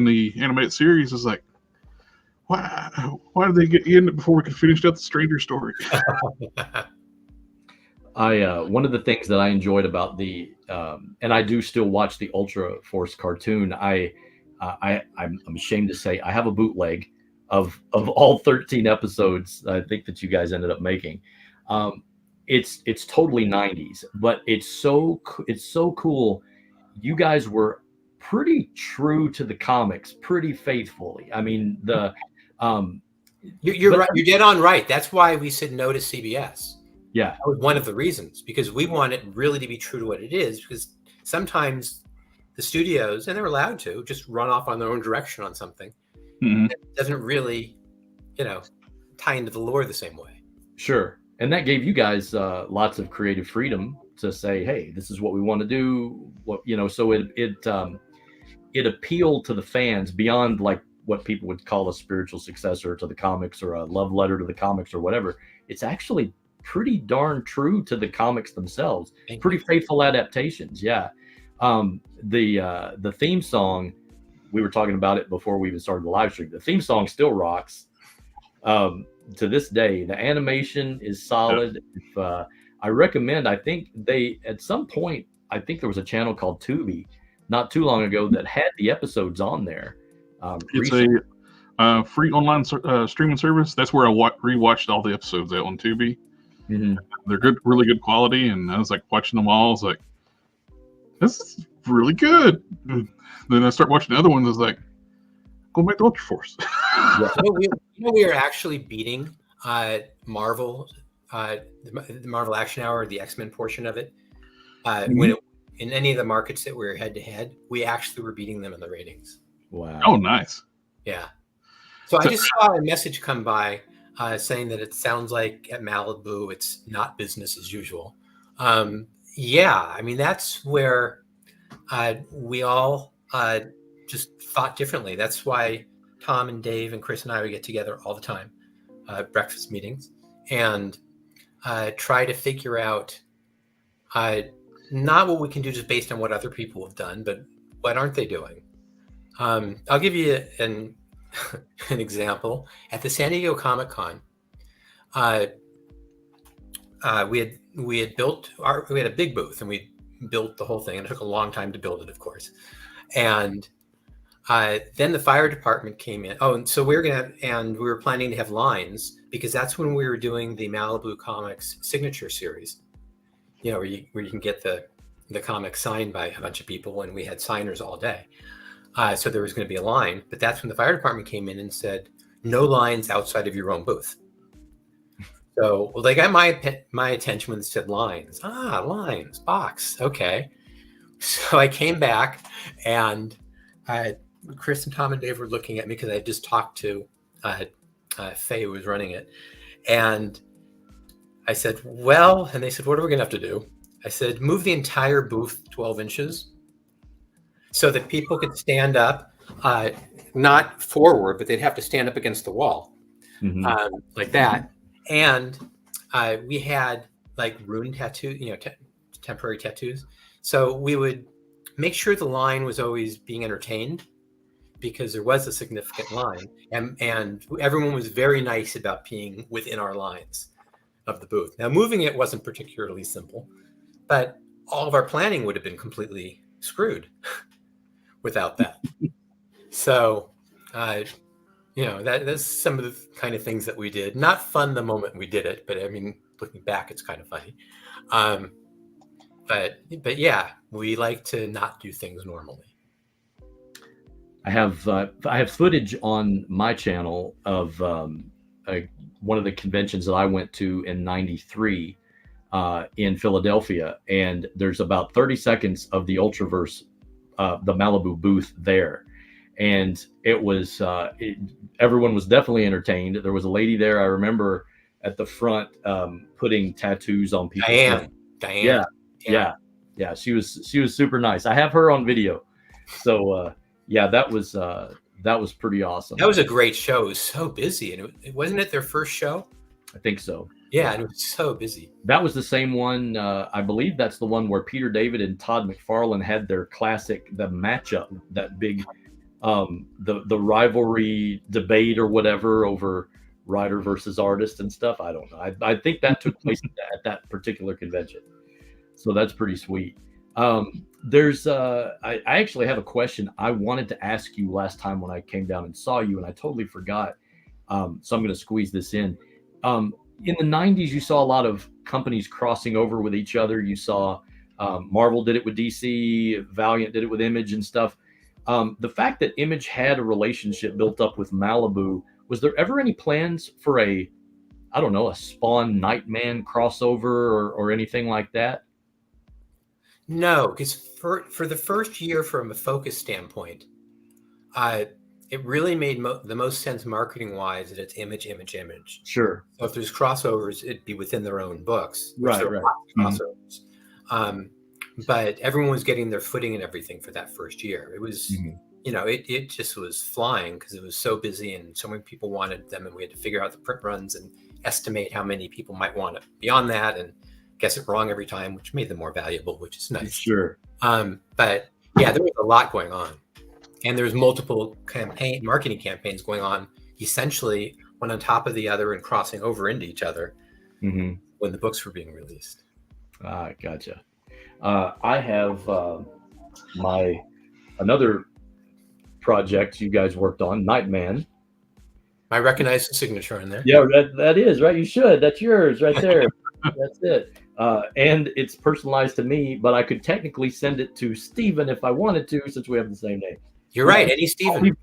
the animated series. It's like, why did they get in it before we could finish up the Stranger story? One of the things that I enjoyed about and I do still watch the Ultraforce cartoon. I'm ashamed to say I have a bootleg of all 13 episodes. I think that you guys ended up making. It's totally 90s, but it's so cool. You guys were pretty true to the comics, pretty faithfully. I mean, you're right. You're dead on right. That's why we said no to CBS. Yeah, that was one of the reasons, because we want it really to be true to what it is. Because sometimes the studios, and they're allowed to, just run off on their own direction on something. Mm-hmm. It doesn't really, tie into the lore the same way. Sure. And that gave you guys lots of creative freedom to say, hey, this is what we want to do. So it appealed to the fans beyond like what people would call a spiritual successor to the comics or a love letter to the comics or whatever. It's actually pretty darn true to the comics themselves. Pretty faithful adaptations. Yeah. The theme song, we were talking about it before we even started the live stream. The theme song still rocks. To this day, the animation is solid. If, I recommend, I think at some point, I think there was a channel called Tubi not too long ago that had the episodes on there. It's a free online streaming service. That's where I rewatched all the episodes on Tubi. Mm-hmm. They're good, really good quality. And I was like watching them all. I was like, this is really good. Then I start watching the other ones. I was like, go back to Ultraforce. We are actually beating Marvel, the Marvel Action Hour, the X-Men portion of it. When in any of the markets that we were head to head, we actually were beating them in the ratings. Wow! Oh, nice. Yeah. So I just saw a message come by saying that it sounds like at Malibu it's not business as usual. Yeah, I mean that's where we all just thought differently. That's why Tom and Dave and Chris and I would get together all the time, breakfast meetings, and try to figure out not what we can do just based on what other people have done, but what aren't they doing? I'll give you an example. At the San Diego Comic-Con, we had a big booth, and we built the whole thing, and it took a long time to build it, of course. And then the fire department came in. Oh, and so we were planning to have lines, because that's when we were doing the Malibu Comics signature series, where you can get the comic signed by a bunch of people, and we had signers all day. So there was going to be a line, but that's when the fire department came in and said, no lines outside of your own booth. So they got my attention when they said lines. Lines, box. Okay. So I came back, and Chris and Tom and Dave were looking at me because I had just talked to Faye, who was running it. And I said, well, and they said, what are we going to have to do? I said, move the entire booth 12 inches so that people could stand up, not forward, but they'd have to stand up against the wall, like that. And we had like rune tattoo, temporary tattoos. So we would make sure the line was always being entertained, because there was a significant line, and everyone was very nice about being within our lines of the booth. Now, moving it wasn't particularly simple, but all of our planning would have been completely screwed without that. So, that's some of the kind of things that we did. Not fun the moment we did it, but I mean, looking back, it's kind of funny. But yeah, we like to not do things normally. I have footage on my channel of one of the conventions that I went to in '93 in Philadelphia, and there's about 30 seconds of the Ultraverse, the Malibu booth there, and it was everyone was definitely entertained. There was a lady there, I remember, at the front putting tattoos on people. Diane. Yeah. She was super nice. I have her on video, so. Yeah, that was That was pretty awesome. That was a great show. It was so busy, and it wasn't it their first show? I think so. Yeah, and it was so busy. That was the same one. I believe that's the one where Peter David and Todd McFarlane had their classic, the matchup, that big, the rivalry debate or whatever over writer versus artist and stuff. I don't know. I think that took place at that particular convention. So that's pretty sweet. I actually have a question I wanted to ask you last time when I came down and saw you, and I totally forgot. So I'm going to squeeze this in. In the 90s, you saw a lot of companies crossing over with each other. You saw Marvel did it with DC, Valiant did it with Image and stuff. The fact that Image had a relationship built up with Malibu, was there ever any plans for a Spawn Nightman crossover or anything like that? No, because for the first year, from a focus standpoint, it really made the most sense marketing-wise that it's image. Sure. So if there's crossovers, it'd be within their own books. Right. Crossovers. But everyone was getting their footing and everything for that first year. It was, it just was flying because it was so busy and so many people wanted them, and we had to figure out the print runs and estimate how many people might want it beyond that and guess it wrong every time, which made them more valuable, which is nice. Sure. But yeah, there was a lot going on. And there's multiple marketing campaigns going on, essentially one on top of the other and crossing over into each other when the books were being released. Gotcha. I have another project you guys worked on, Nightman. I recognize the signature in there. Yeah, that is right. You should. That's yours right there. That's it. And it's personalized to me, but I could technically send it to Steven if I wanted to, since we have the same name. You're right, Eddie Steven.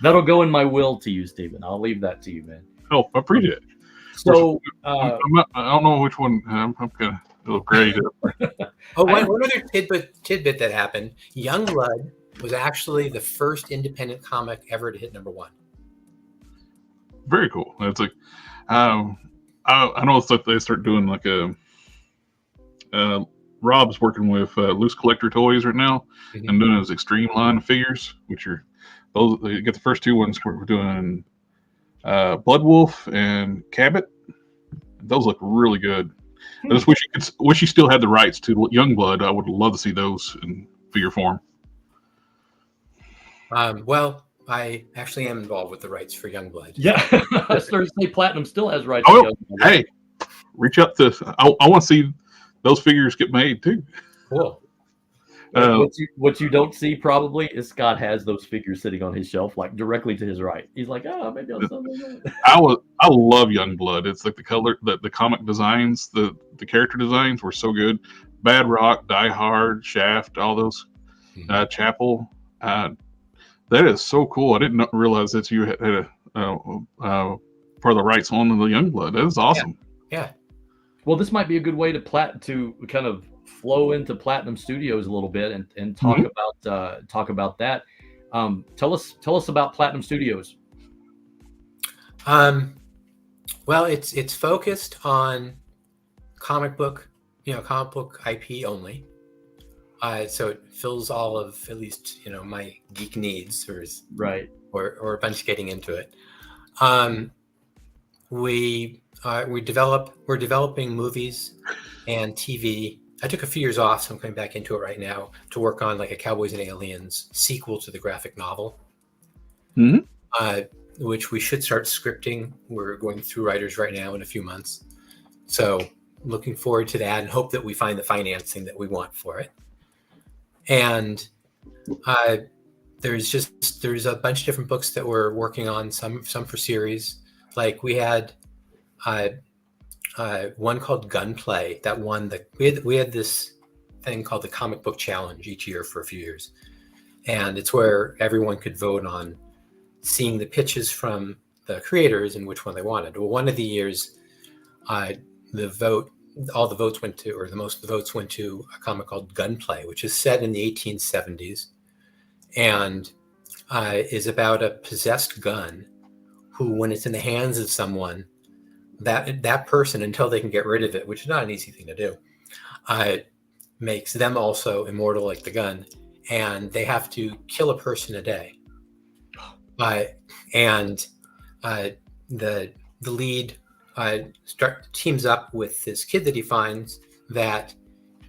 That'll go in my will to you, Steven. I'll leave that to you, man. Oh, I appreciate it. So I don't know which one. I'm kind of a little gray here. One other tidbit that happened. Youngblood was actually the first independent comic ever to hit #1. Very cool. It's like, I know it's like they start doing like Rob's working with Loose Collector Toys right now and doing his Extreme line of figures, which are those. You get the first two ones we're doing Blood Wolf and Cabot. Those look really good. I just wish you still had the rights to Youngblood. I would love to see those in figure form. Well, I actually am involved with the rights for Youngblood. Yeah, Thursday Platinum still has rights. Oh, hey, reach out to. I want to see those figures get made too. Cool. What you don't see probably is Scott has those figures sitting on his shelf, like directly to his right. He's like, maybe I'll sell them. I love Youngblood. It's like the color, the comic designs, the character designs were so good. Bad Rock, Die Hard, Shaft, all those, Chapel. That is so cool. I didn't realize that you had a part of the rights on the Youngblood. That is awesome. Yeah. Well, this might be a good way to kind of flow into Platinum Studios a little bit and talk about that. Tell us about Platinum Studios. Well, it's focused on comic book IP only. So it fills all of at least my geek needs, or a bunch getting into it. We're developing movies and TV. I took a few years off, so I'm coming back into it right now to work on like a Cowboys and Aliens sequel to the graphic novel, which we should start scripting. We're going through writers right now in a few months. So looking forward to that and hope that we find the financing that we want for it. And there's a bunch of different books that we're working on, some for series. Like we had one called Gunplay that won we had this thing called the Comic Book Challenge each year for a few years. And it's where everyone could vote on seeing the pitches from the creators and which one they wanted. Well, one of the years, most of the votes went to a comic called Gunplay, which is set in the 1870s and is about a possessed gun who, when it's in the hands of someone, that person, until they can get rid of it, which is not an easy thing to do, makes them also immortal like the gun, and they have to kill a person a day. And the lead teams up with this kid that he finds that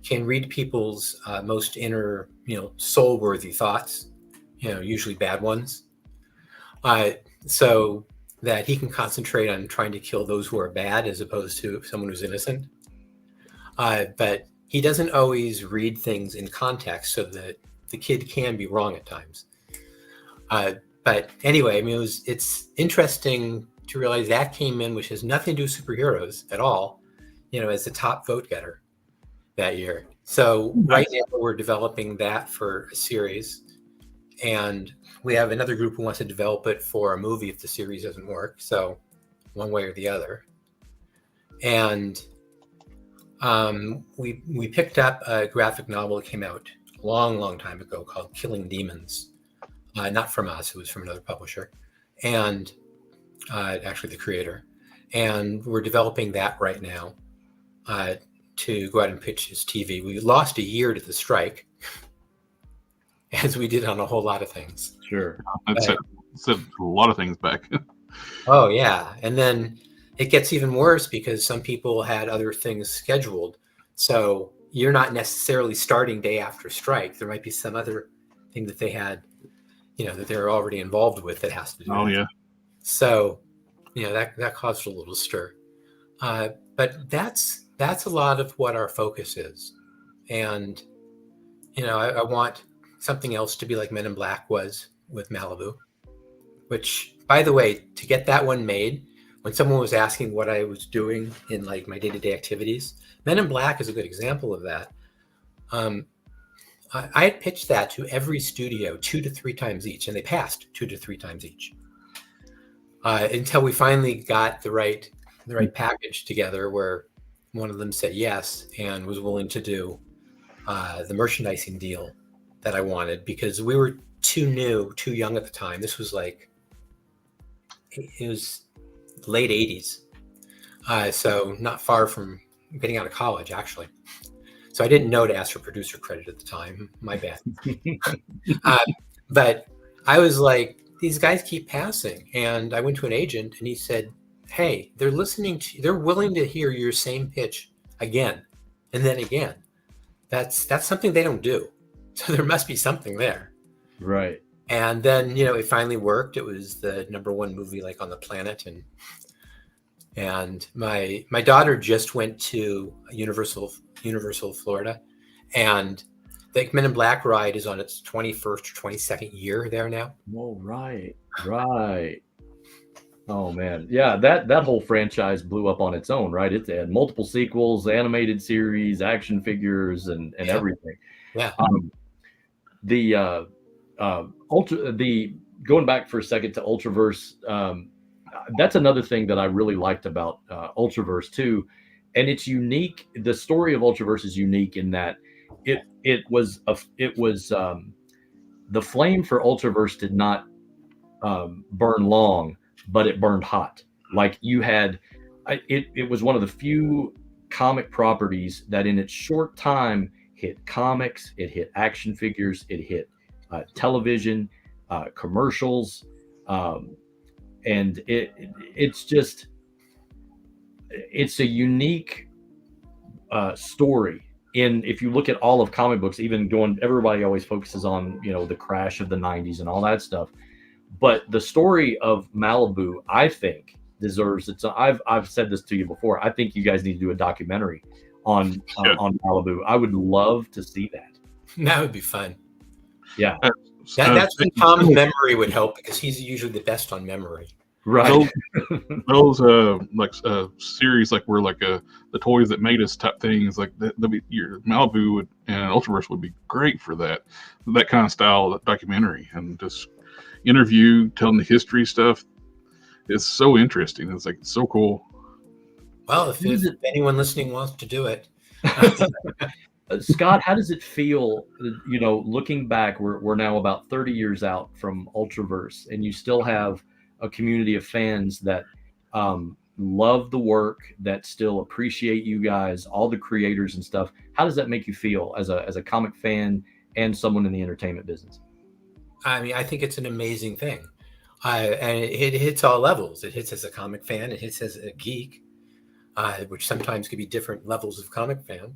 can read people's most inner, soul-worthy thoughts, usually bad ones, so that he can concentrate on trying to kill those who are bad as opposed to someone who's innocent. But he doesn't always read things in context, so that the kid can be wrong at times. But anyway, I mean, it's interesting to realize that came in, which has nothing to do with superheroes at all, as the top vote getter that year. So right now we're developing that for a series, and we have another group who wants to develop it for a movie if the series doesn't work. So one way or the other. And we picked up a graphic novel that came out a long time ago called Killing Demons. Not from us, it was from another publisher, and actually the creator. And we're developing that right now to go out and pitch his TV. We lost a year to the strike, as we did on a whole lot of things. Sure. That set a lot of things back. Oh, yeah. And then it gets even worse because some people had other things scheduled. So you're not necessarily starting day after strike. There might be some other thing that they had, that they're already involved with that has to do. Oh, yeah. So, that caused a little stir. But that's a lot of what our focus is. And, I want something else to be like Men in Black was with Malibu, which, by the way, to get that one made, when someone was asking what I was doing in like my day-to-day activities, Men in Black is a good example of that. I had pitched that to every studio 2 to 3 times each, and they passed 2 to 3 times each until we finally got the right package together where one of them said yes and was willing to do the merchandising deal that I wanted, because we were too young at the time. This was it was late 80s. So not far from getting out of college, actually. So I didn't know to ask for producer credit at the time. My bad. But I was like, these guys keep passing. And I went to an agent and he said, hey, they're willing to hear your same pitch again and then again. That's something they don't do. So there must be something there. Right. And then, it finally worked. It was the #1 movie on the planet. And my daughter just went to Universal Florida, and the Men in Black ride is on its 21st or 22nd year there now. Oh, right. Oh man, yeah, that whole franchise blew up on its own, right? It had multiple sequels, animated series, action figures, and everything. Yeah. Going back for a second to Ultraverse, that's another thing that I really liked about Ultraverse too, and it's unique. The story of Ultraverse is unique in that it was the flame for Ultraverse did not burn long, but it burned hot. Like you had, it was one of the few comic properties that in its short time hit comics, it hit action figures, it hit television, commercials, and it's a unique story. If you look at all of comic books, everybody always focuses on the crash of the 90s and all that stuff, but the story of Malibu, I think, deserves its. I've said this to you before. I think you guys need to do a documentary on Malibu. I would love to see that. That would be fun. Yeah, that's when Tom's memory would help, because he's usually the best on memory. Right. Those series where the toys that made us type things your Malibu and Ultraverse would be great for that kind of style, that documentary, and just interview, telling the history stuff. It's so interesting. It's so cool. Well, if anyone listening wants to do it. Scott, how does it feel, looking back, we're now about 30 years out from Ultraverse, and you still have a community of fans that love the work, that still appreciate you guys, all the creators and stuff. How does that make you feel as a comic fan and someone in the entertainment business? I mean, I think it's an amazing thing. And it hits all levels. It hits as a comic fan. It hits as a geek, which sometimes could be different levels of comic fan.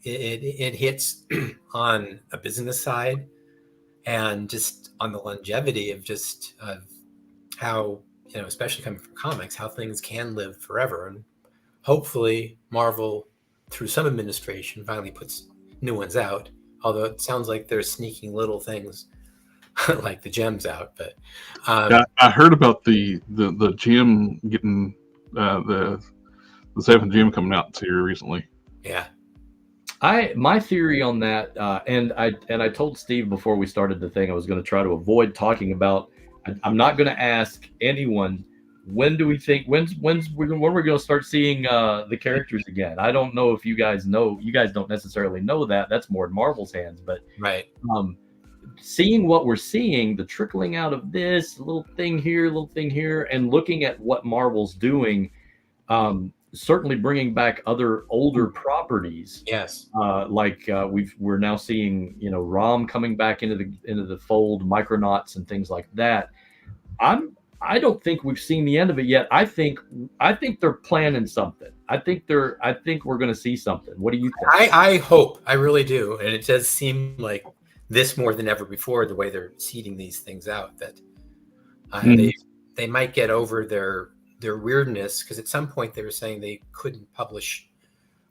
It hits on a business side and just on the longevity of just how, especially coming from comics, how things can live forever. And hopefully Marvel, through some administration, finally puts new ones out. Although it sounds like they're sneaking little things like the gems out. But I heard about the gem getting the 7th gem coming out here recently. Yeah. My theory on that, and I told Steve before we started the thing, I was going to try to avoid talking about. I'm not going to ask anyone when do we think when we're going to start seeing the characters again. I don't know if you guys know. You guys don't necessarily know that. That's more in Marvel's hands. But right. Seeing what we're seeing, the trickling out of this little thing here, and looking at what Marvel's doing. Certainly bringing back other older properties. Yes. We're now seeing, ROM coming back into the fold, Micronauts and things like that. I don't think we've seen the end of it yet. I think they're planning something. I think we're going to see something. What do you think? I hope, I really do. And it does seem like this more than ever before, the way they're seeding these things out, that they might get over their weirdness, because at some point they were saying they couldn't publish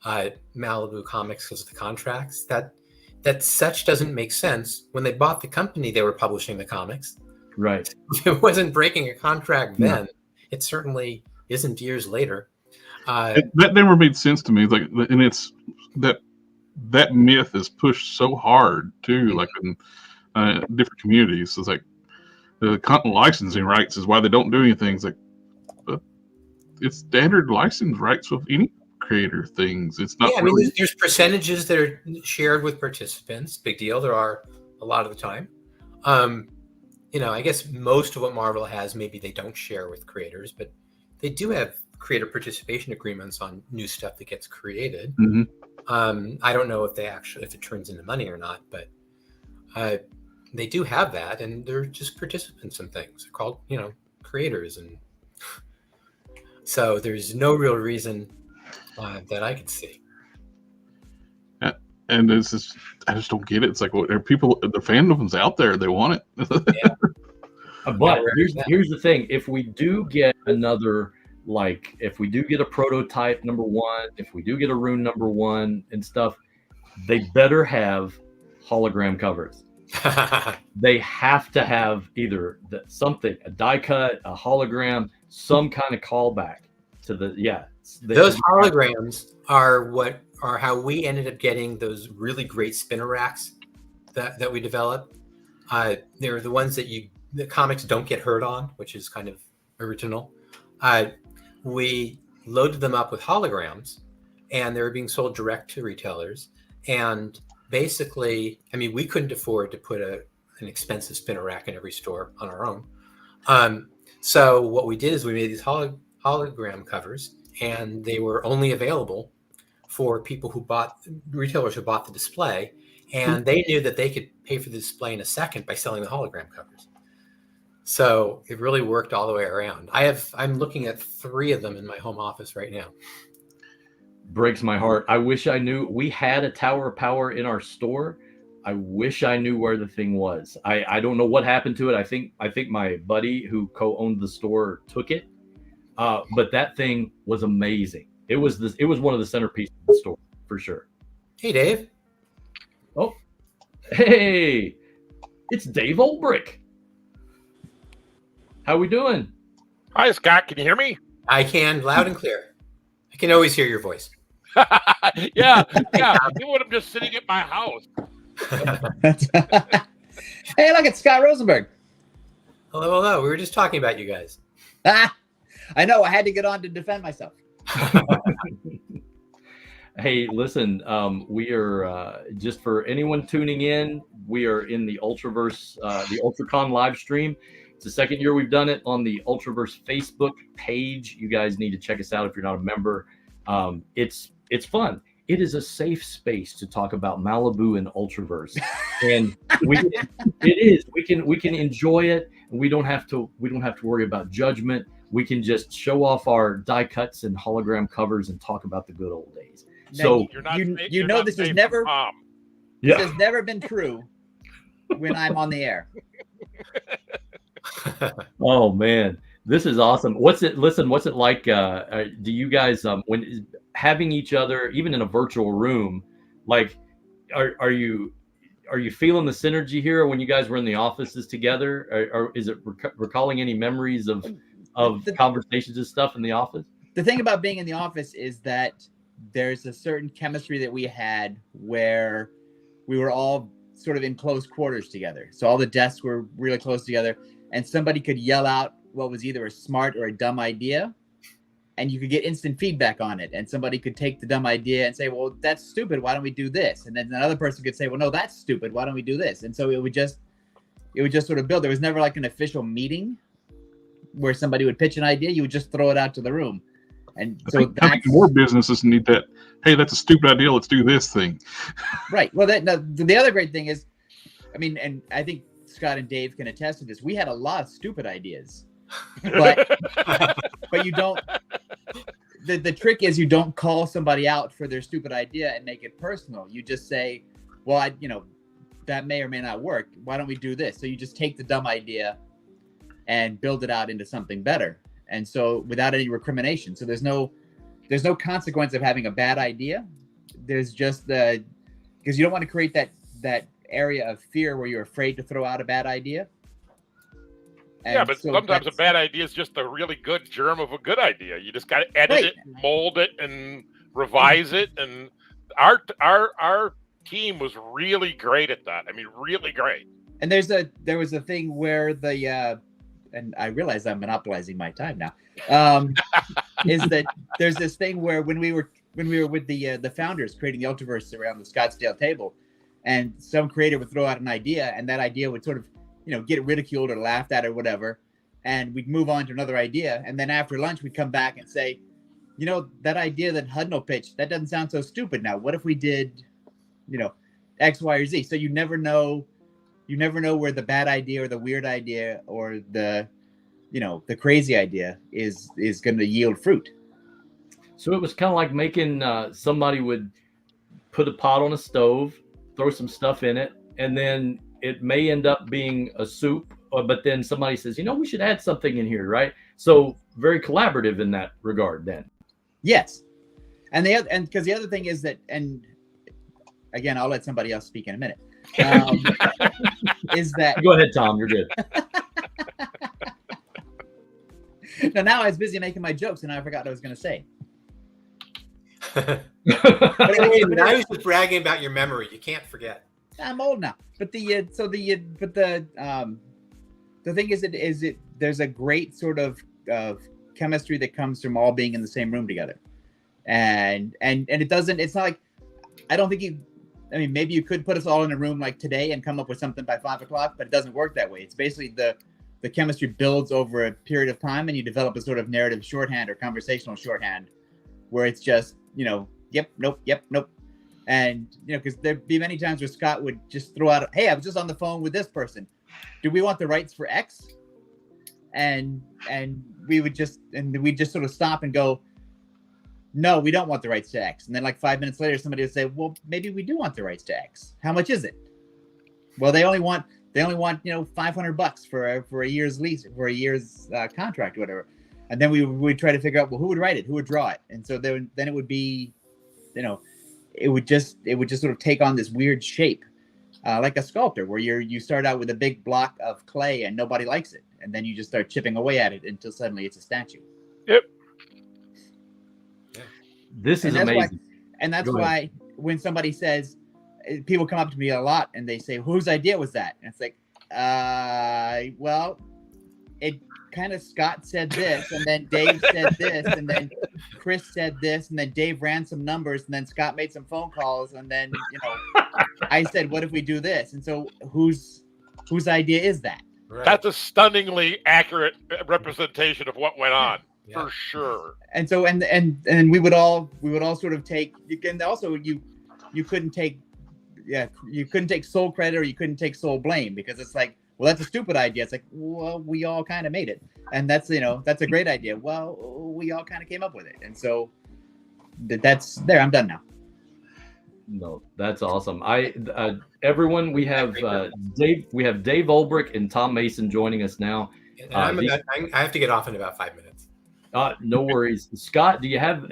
Malibu comics because of the contracts. That such doesn't make sense. When they bought the company, they were publishing the comics. Right. It wasn't breaking a contract then. No. It certainly isn't years later. That never made sense to me. And it's that myth is pushed so hard too, like in different communities. It's like the content licensing rights is why they don't do anything. It's like, it's standard license rights with any creator things. It's not. Yeah, there's percentages that are shared with participants. Big deal. There are a lot of the time. I guess most of what Marvel has, maybe they don't share with creators, but they do have creator participation agreements on new stuff that gets created. Mm-hmm. I don't know if it turns into money or not, but they do have that, and they're just participants in things. They're called, creators, and so there's no real reason that I could see. And it's just, I just don't get it. It's like, people, the fandom's out there. They want it. Yeah. But here's the thing. If we do get another, if we do get a prototype number 1, if we do get a rune number 1 and stuff, they better have hologram covers. They have to have either something, a die cut, a hologram, some kind of callback to those holograms are how we ended up getting those really great spinner racks that we developed. They're the ones that the comics don't get hurt on, which is kind of original. We loaded them up with holograms, and they were being sold direct to retailers. And basically, we couldn't afford to put an expensive spinner rack in every store on our own. So what we did is we made these hologram covers, and they were only available for retailers who bought the display, and they knew that they could pay for the display in a second by selling the hologram covers. So it really worked all the way around. I'm looking at 3 of them in my home office right now. Breaks my heart. I wish I knew. We had a Tower of Power in our store. I wish I knew where the thing was. I don't know what happened to it. I think my buddy who co-owned the store took it. But that thing was amazing. It was one of the centerpieces of the store for sure. Hey, Dave. Oh, hey, it's Dave Olbrich. How we doing? Hi, Scott. Can you hear me? I can, loud and clear. I can always hear your voice. yeah. Even when I'm just sitting at my house. Hey, look, it's Scott Rosenberg. Hello. We were just talking about you guys. I know. I had to get on to defend myself. Hey, listen, we are, just for anyone tuning in, we are in the Ultraverse, the ULTRACON live stream. It's the second year we've done it on the Ultraverse Facebook page. You guys need to check us out if you're not a member. It's fun. it is a safe space to talk about Malibu and Ultraverse, and we can enjoy it, and we don't have to worry about judgment. We can just show off our die cuts and hologram covers and talk about the good old days. Now, So this has never yeah. this has never been true when I'm on the air. Oh man, this is awesome. What's it like? Do you guys when having each other, even in a virtual room, like are you feeling the synergy here when you guys were in the offices together? Or is it recalling any memories of conversations and stuff in the office? The thing about being in the office is that there's a certain chemistry that we had where we were all sort of in close quarters together. So all the desks were really close together, and somebody could yell out what was either a smart or a dumb idea, and you could get instant feedback on it. And somebody could take the dumb idea and say, well, that's stupid. Why don't we do this? And then another person could say, well, no, that's stupid. Why don't we do this? And so it would just sort of build. There was never like an official meeting where somebody would pitch an idea. You would just throw it out to the room. And so I think more businesses need that. Hey, that's a stupid idea. Let's do this thing. Right. Well, the other great thing is, I mean, and I think Scott and Dave can attest to this. We had a lot of stupid ideas, but you don't. The trick is you don't call somebody out for their stupid idea and make it personal. You just say, well, that may or may not work. Why don't we do this? So you just take the dumb idea and build it out into something better. And so without any recrimination. So there's no consequence of having a bad idea. There's just because you don't want to create that area of fear where you're afraid to throw out a bad idea. And yeah, but so sometimes a bad idea is just a really good germ of a good idea. You just got to edit it, mold it, and revise it. And our team was really great at that. I mean, really great. And there was a thing where and I realize I'm monopolizing my time now. Is that there's this thing where when we were with the founders creating the Ultraverse around the Scottsdale table, and some creator would throw out an idea, and that idea would sort of get ridiculed or laughed at or whatever, and we'd move on to another idea, and then after lunch we'd come back and say, that idea that Hudnall pitched, that doesn't sound so stupid now. What if we did, X, Y, or Z? So you never know where the bad idea or the weird idea or the crazy idea is going to yield fruit. So it was kind of like making somebody would put a pot on a stove, throw some stuff in it, and then it may end up being a soup, but then somebody says, we should add something in here, right? So very collaborative in that regard then. Yes. And because the other thing is that, and again, I'll let somebody else speak in a minute. Is that go ahead, Tom, you're good. now I was busy making my jokes and I forgot what I was going to say. But now you're just bragging about your memory. You can't forget. I'm old now. But the thing is there's a great sort of chemistry that comes from all being in the same room together. And it's not like, I don't think maybe you could put us all in a room like today and come up with something by 5 o'clock, but it doesn't work that way. It's basically the chemistry builds over a period of time, and you develop a sort of narrative shorthand or conversational shorthand where it's just, yep, nope, yep, nope. And, because there'd be many times where Scott would just throw out, hey, I was just on the phone with this person. Do we want the rights for X? And we'd just sort of stop and go, no, we don't want the rights to X. And then like 5 minutes later, somebody would say, well, maybe we do want the rights to X. How much is it? Well, they only want $500 for a year's lease, for a year's contract or whatever. And then we would try to figure out, well, who would write it? Who would draw it? And so then it would be, it would just sort of take on this weird shape, like a sculptor, where you start out with a big block of clay and nobody likes it. And then you just start chipping away at it until suddenly it's a statue. Yep. This is amazing. That's why when somebody says, people come up to me a lot and they say, whose idea was that? And it's like, well, it kind of Scott said this, and then Dave said this, and then Chris said this, and then Dave ran some numbers, and then Scott made some phone calls, and then, I said, what if we do this? And so whose idea is that? Right. That's a stunningly accurate representation of what went on. for sure. And so and we would all sort of take. You can also you couldn't take soul credit or you couldn't take soul blame, because it's like, well, that's a stupid idea. It's like, well, we all kind of made it, and that's a great idea. Well, we all kind of came up with it, and so that's there. I'm done now. No, that's awesome. Everyone, we have Dave Olbrich and Tom Mason joining us now. I have to get off in about 5 minutes. No worries. Scott, do you have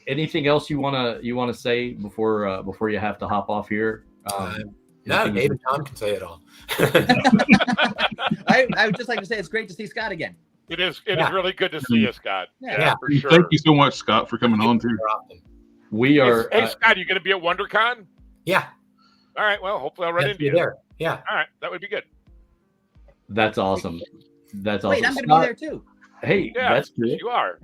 anything else you wanna say before you have to hop off here? No, Dave and Tom can say it all. I would just like to say it's great to see Scott again. It is really good to see you, Scott. Yeah. For sure. Thank you so much, Scott, for coming on too. We are. Hey, Scott, you going to be at WonderCon? Yeah. All right. Well, hopefully I'll run into you there. Yeah. All right. That would be good. That's awesome. That's awesome. Wait, I'm going to be there too. Hey, yeah, that's cool. You are.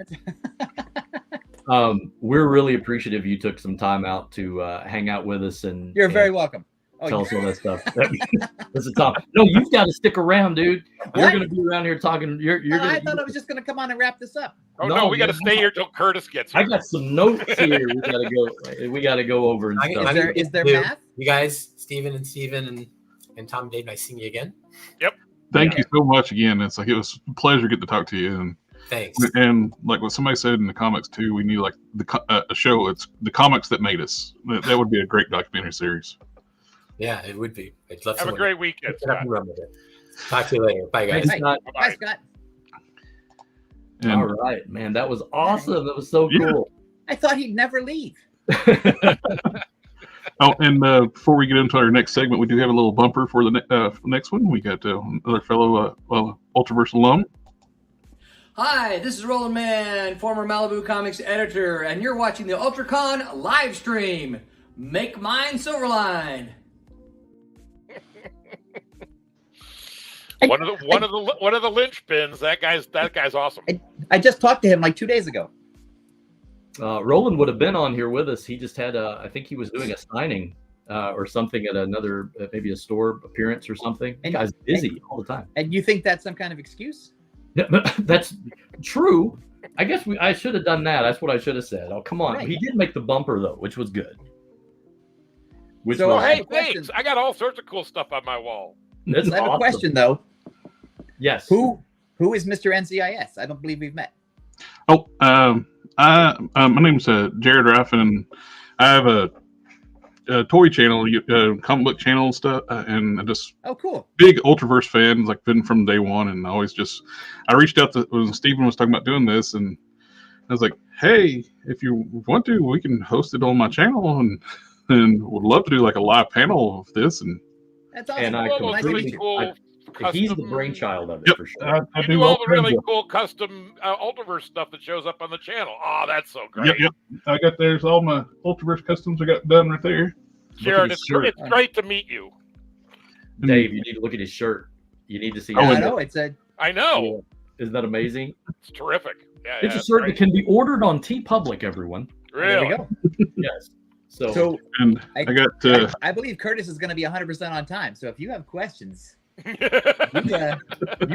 We're really appreciative you took some time out to hang out with us, and you're very welcome. Tell us all that stuff. Listen, Tom. No, you've got to stick around, dude. You're going to be around here talking. I thought I was just going to come on and wrap this up. Oh no, we got to stay here till Kurtis gets here. I got some notes here. We got to go over and stuff. Is there math? You guys, Steven and Tom, Dave, nice seeing you again. Yep. Thank you so much again. It's like it was a pleasure to get to talk to you. And thanks. And like what somebody said in the comics too, we need like a show. It's the comics that made us. That would be a great documentary series. Yeah, it would be. I'd love to have a great weekend. Talk to you later. Bye, guys. Bye, Scott. And, all right, man. That was awesome. That was so cool. I thought he'd never leave. Oh, and before we get into our next segment, we do have a little bumper for the next one. We got another fellow Ultraverse alum. Hi, this is Roland Mann, former Malibu Comics editor, and you're watching the ULTRACON live stream. Make mine Silverline. One of the linchpins. That guy's awesome. I just talked to him like 2 days ago. Roland would have been on here with us. He just had I think he was doing a signing or something at another, maybe a store appearance or something. The guy's busy all the time. And you think that's some kind of excuse? That's true. I guess I should have done that. That's what I should have said. Oh, come on. Right. He did make the bumper though, which was good. Hey, thanks. I got all sorts of cool stuff on my wall. That's I have a question though. Yes. Who is Mr. NCIS? I don't believe we've met. Oh, my name's Jarrod Raffin, and I have a toy channel, comic book channel and stuff, and I just cool, big Ultraverse fan, like been from day one, and I reached out when Steven was talking about doing this, and I was like, hey, if you want to, we can host it on my channel, and would love to do like a live panel of this, and that's awesome. And I completely cool. He's the brainchild of it, for sure. I do all the really cool custom Ultraverse stuff that shows up on the channel. Oh, that's so great. Yep. There's all my Ultraverse customs I got done right there. Jarrod, it's great to meet you. Dave, you need to look at his shirt. You need to see. I know. I know. Isn't that amazing? It's terrific. Yeah, it's a shirt that can be ordered on TeePublic, everyone. Really? There we go. Yes. So and I got. I believe Kurtis is going to be 100% on time. So if you have questions, you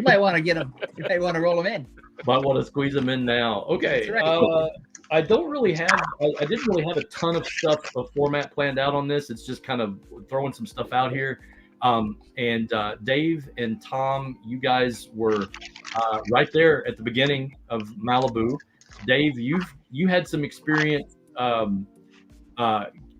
might want to get them. You might want to roll them in. Might want to squeeze them in now. Okay. Right. I didn't really have a ton of stuff, a format planned out on this. It's just kind of throwing some stuff out here. And Dave and Tom, you guys were right there at the beginning of Malibu. Dave, you had some experience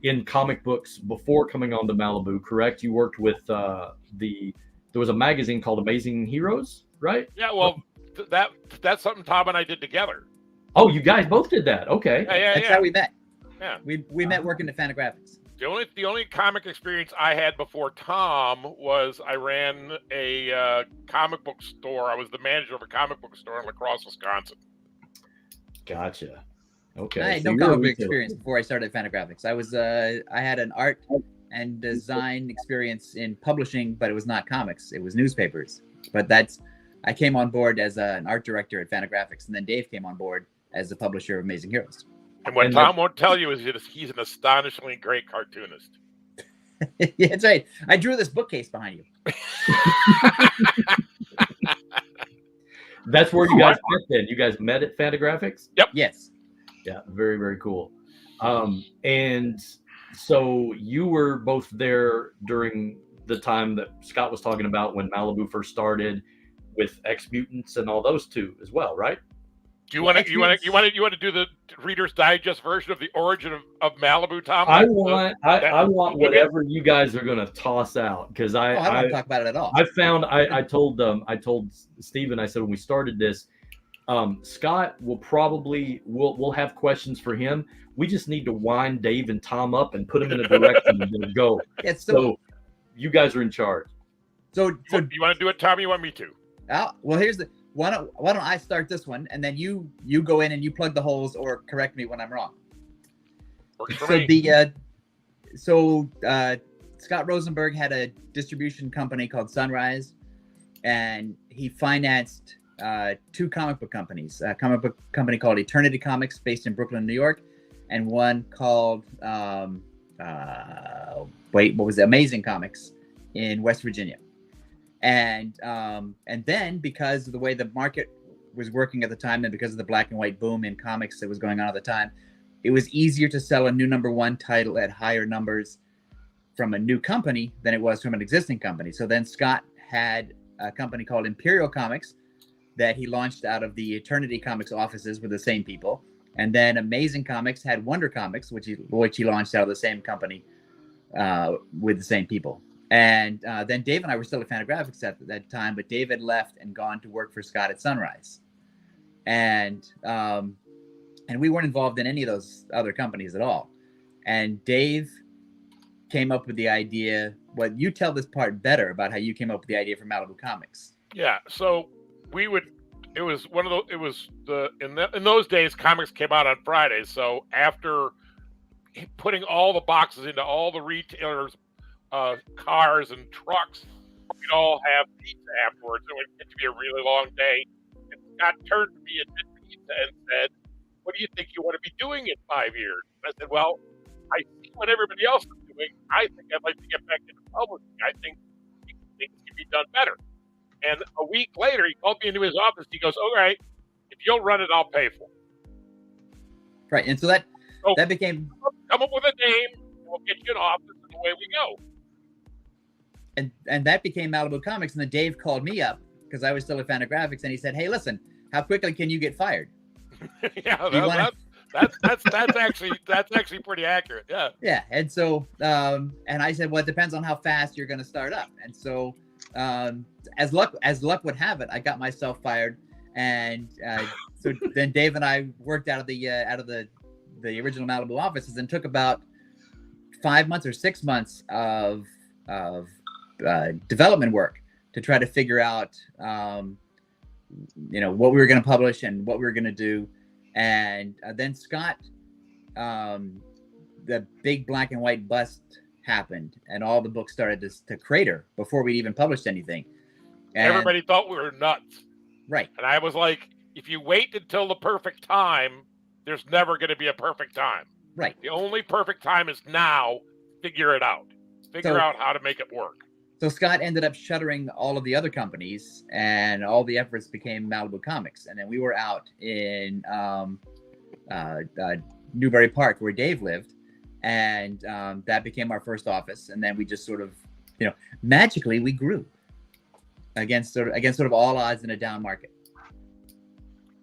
in comic books before coming on to Malibu, correct? You worked with there was a magazine called Amazing Heroes, right? Yeah, well, that's something Tom and I did together. Oh, you guys both did that. Okay. That's how we met. Yeah. We met working at Fantagraphics. The only comic experience I had before Tom was I ran a comic book store. I was the manager of a comic book store in La Crosse, Wisconsin. Gotcha. Okay. I had no comic book experience before I started at Fantagraphics. I had an art and design experience in publishing, but it was not comics. It was newspapers. But I came on board as an art director at Fantagraphics, and then Dave came on board as the publisher of Amazing Heroes. And what Tom won't tell you is he's an astonishingly great cartoonist. Yeah, that's right. I drew this bookcase behind you. That's where you guys met then. You guys met at Fantagraphics? Yes. Yeah, very, very cool. And so you were both there during the time that Scott was talking about when Malibu first started with X Mutants and all those two as well, right? Do you want to do the Reader's Digest version of the origin of Malibu, Tom? I want whatever you guys are going to toss out, because I don't want to talk about it at all. I told Steven, I said when we started this, Scott will probably we'll have questions for him. We just need to wind Dave and Tom up and put them in a direction and go. Yeah, so you guys are in charge. So you want to do it, Tom? You want me to? Well, here's the why don't I start this one, and then you go in and you plug the holes or correct me when I'm wrong. Works for me. Scott Rosenberg had a distribution company called Sunrise, and he financed two comic book companies. A comic book company called Eternity Comics, based in Brooklyn, New York, and one called Amazing Comics in West Virginia. And then, because of the way the market was working at the time, and because of the black and white boom in comics that was going on at the time, it was easier to sell a new #1 title at higher numbers from a new company than it was from an existing company. So then Scott had a company called Imperial Comics that he launched out of the Eternity Comics offices with the same people. And then Amazing Comics had Wonder Comics, which he launched out of the same company with the same people. And then Dave and I were still at Fantagraphics at that time, but Dave had left and gone to work for Scott at Sunrise. And we weren't involved in any of those other companies at all. And Dave came up with the idea. Well, you tell this part better about how you came up with the idea for Malibu Comics. Yeah, so in those days, comics came out on Fridays. So after putting all the boxes into all the retailers' cars and trucks, we'd all have pizza afterwards. It would get to be a really long day. And Scott turned to me and did pizza and said, "What do you think you want to be doing in 5 years?" And I said, "Well, I see what everybody else is doing. I think I'd like to get back into publishing. I think things can be done better." And a week later, he called me into his office. He goes, "All right, if you'll run it, I'll pay for it." Right, and so that became... Come up with a name, and we'll get you an office, and away we go. And that became Malibu Comics. And then Dave called me up because I was still at Fantagraphics, and he said, "Hey, listen, how quickly can you get fired?" Yeah, that's actually pretty accurate. Yeah. Yeah, and so and I said, "Well, it depends on how fast you're going to start up." And so as luck would have it, I got myself fired, and so then Dave and I worked out of the original Malibu offices, and took about 5 months or 6 months of development work to try to figure out what we were going to publish and what we were going to do. And then Scott, the big black and white bust happened, and all the books started to crater before we'd even published anything. And everybody thought we were nuts. Right. And I was like, if you wait until the perfect time, there's never going to be a perfect time. Right. The only perfect time is now. Figure it out. Figure out how to make it work. So Scott ended up shuttering all of the other companies, and all the efforts became Malibu Comics. And then we were out in Newbury Park, where Dave lived, and that became our first office. And then we just sort of, magically we grew against sort of all odds in a down market.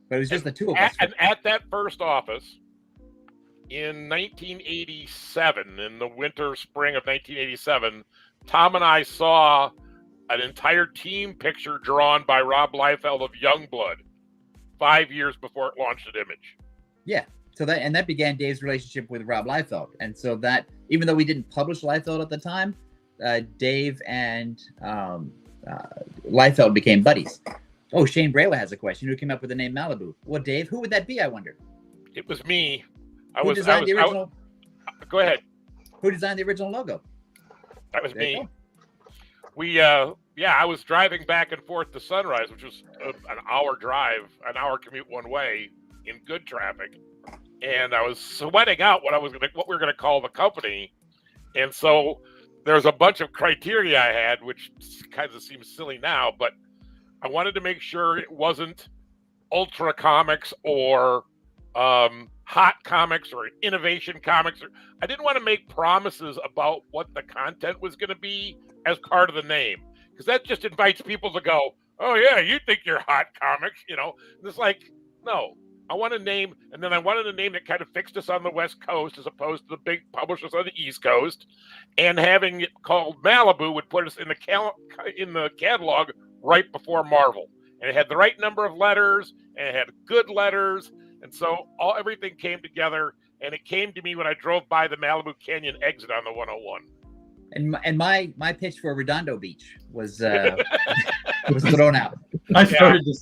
But it was just the two of us. And at that first office, in 1987, in the spring of 1987, Tom and I saw an entire team picture drawn by Rob Liefeld of Youngblood 5 years before it launched at Image. Yeah. So that began Dave's relationship with Rob Liefeld. And so that, even though we didn't publish Liefeld at the time, Dave and Liefeld became buddies. Oh, Shane Brayla has a question. Who came up with the name Malibu? Well, Dave, who would that be, I wonder? It was me. Who designed the original? Go ahead. Who designed the original logo? That was me. I was driving back and forth to Sunrise, which was an hour commute one way in good traffic, and I was sweating out what we were going to call the company. And so there's a bunch of criteria I had, which kind of seems silly now, but I wanted to make sure it wasn't Ultra Comics or Hot Comics or Innovation Comics. I didn't want to make promises about what the content was going to be as part of the name, because that just invites people to go, oh yeah, you think you're Hot Comics, you know? And it's like, no. I want a name, and then I wanted a name that kind of fixed us on the West Coast as opposed to the big publishers on the East Coast. And having it called Malibu would put us in the catalog right before Marvel. And it had the right number of letters, and it had good letters, and so everything came together. And it came to me when I drove by the Malibu Canyon exit on the 101. And my pitch for Redondo Beach was was thrown out. I started to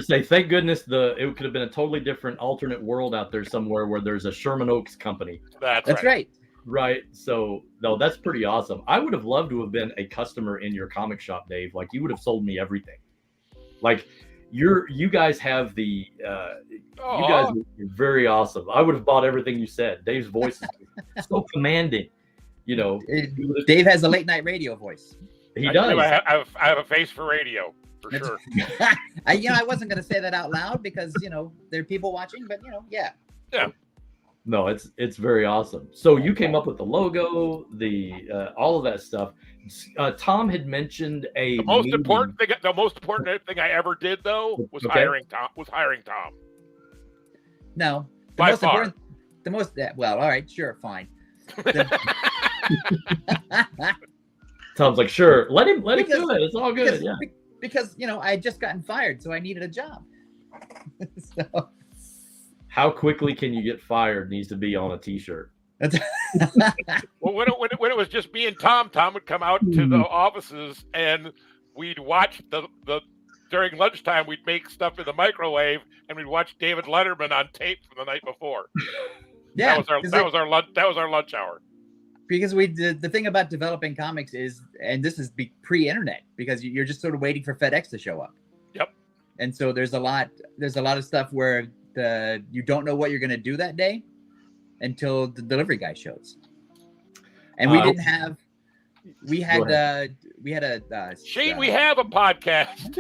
say, thank goodness it could have been a totally different alternate world out there somewhere where there's a Sherman Oaks company. That's right. Right. So no, that's pretty awesome. I would have loved to have been a customer in your comic shop, Dave. Like, you would have sold me everything. Like, you guys have the you guys are very awesome. I would have bought everything you said. Dave's voice is so commanding. You know, Dave has a late night radio voice. He does. I have a face for radio, for sure. I wasn't going to say that out loud because, there are people watching, but, yeah. Yeah. No, it's very awesome. So you came up with the logo, the all of that stuff. Tom had mentioned the most important thing I ever did, though, was hiring Tom. No, by far. Well, all right, sure, fine. Tom's like, sure, let him do it. It's all good. Because I had just gotten fired, so I needed a job. So. How quickly can you get fired needs to be on a T-shirt. Well, when it was just me and Tom would come out to the offices and we'd watch the during lunchtime. We'd make stuff in the microwave and we'd watch David Letterman on tape from the night before. Yeah, that was our lunch hour. Because the thing about developing comics is, and this is pre-internet, because you're just sort of waiting for FedEx to show up. Yep. And so there's a lot of stuff where you don't know what you're going to do that day until the delivery guy shows. And we had a Shane, we have a podcast.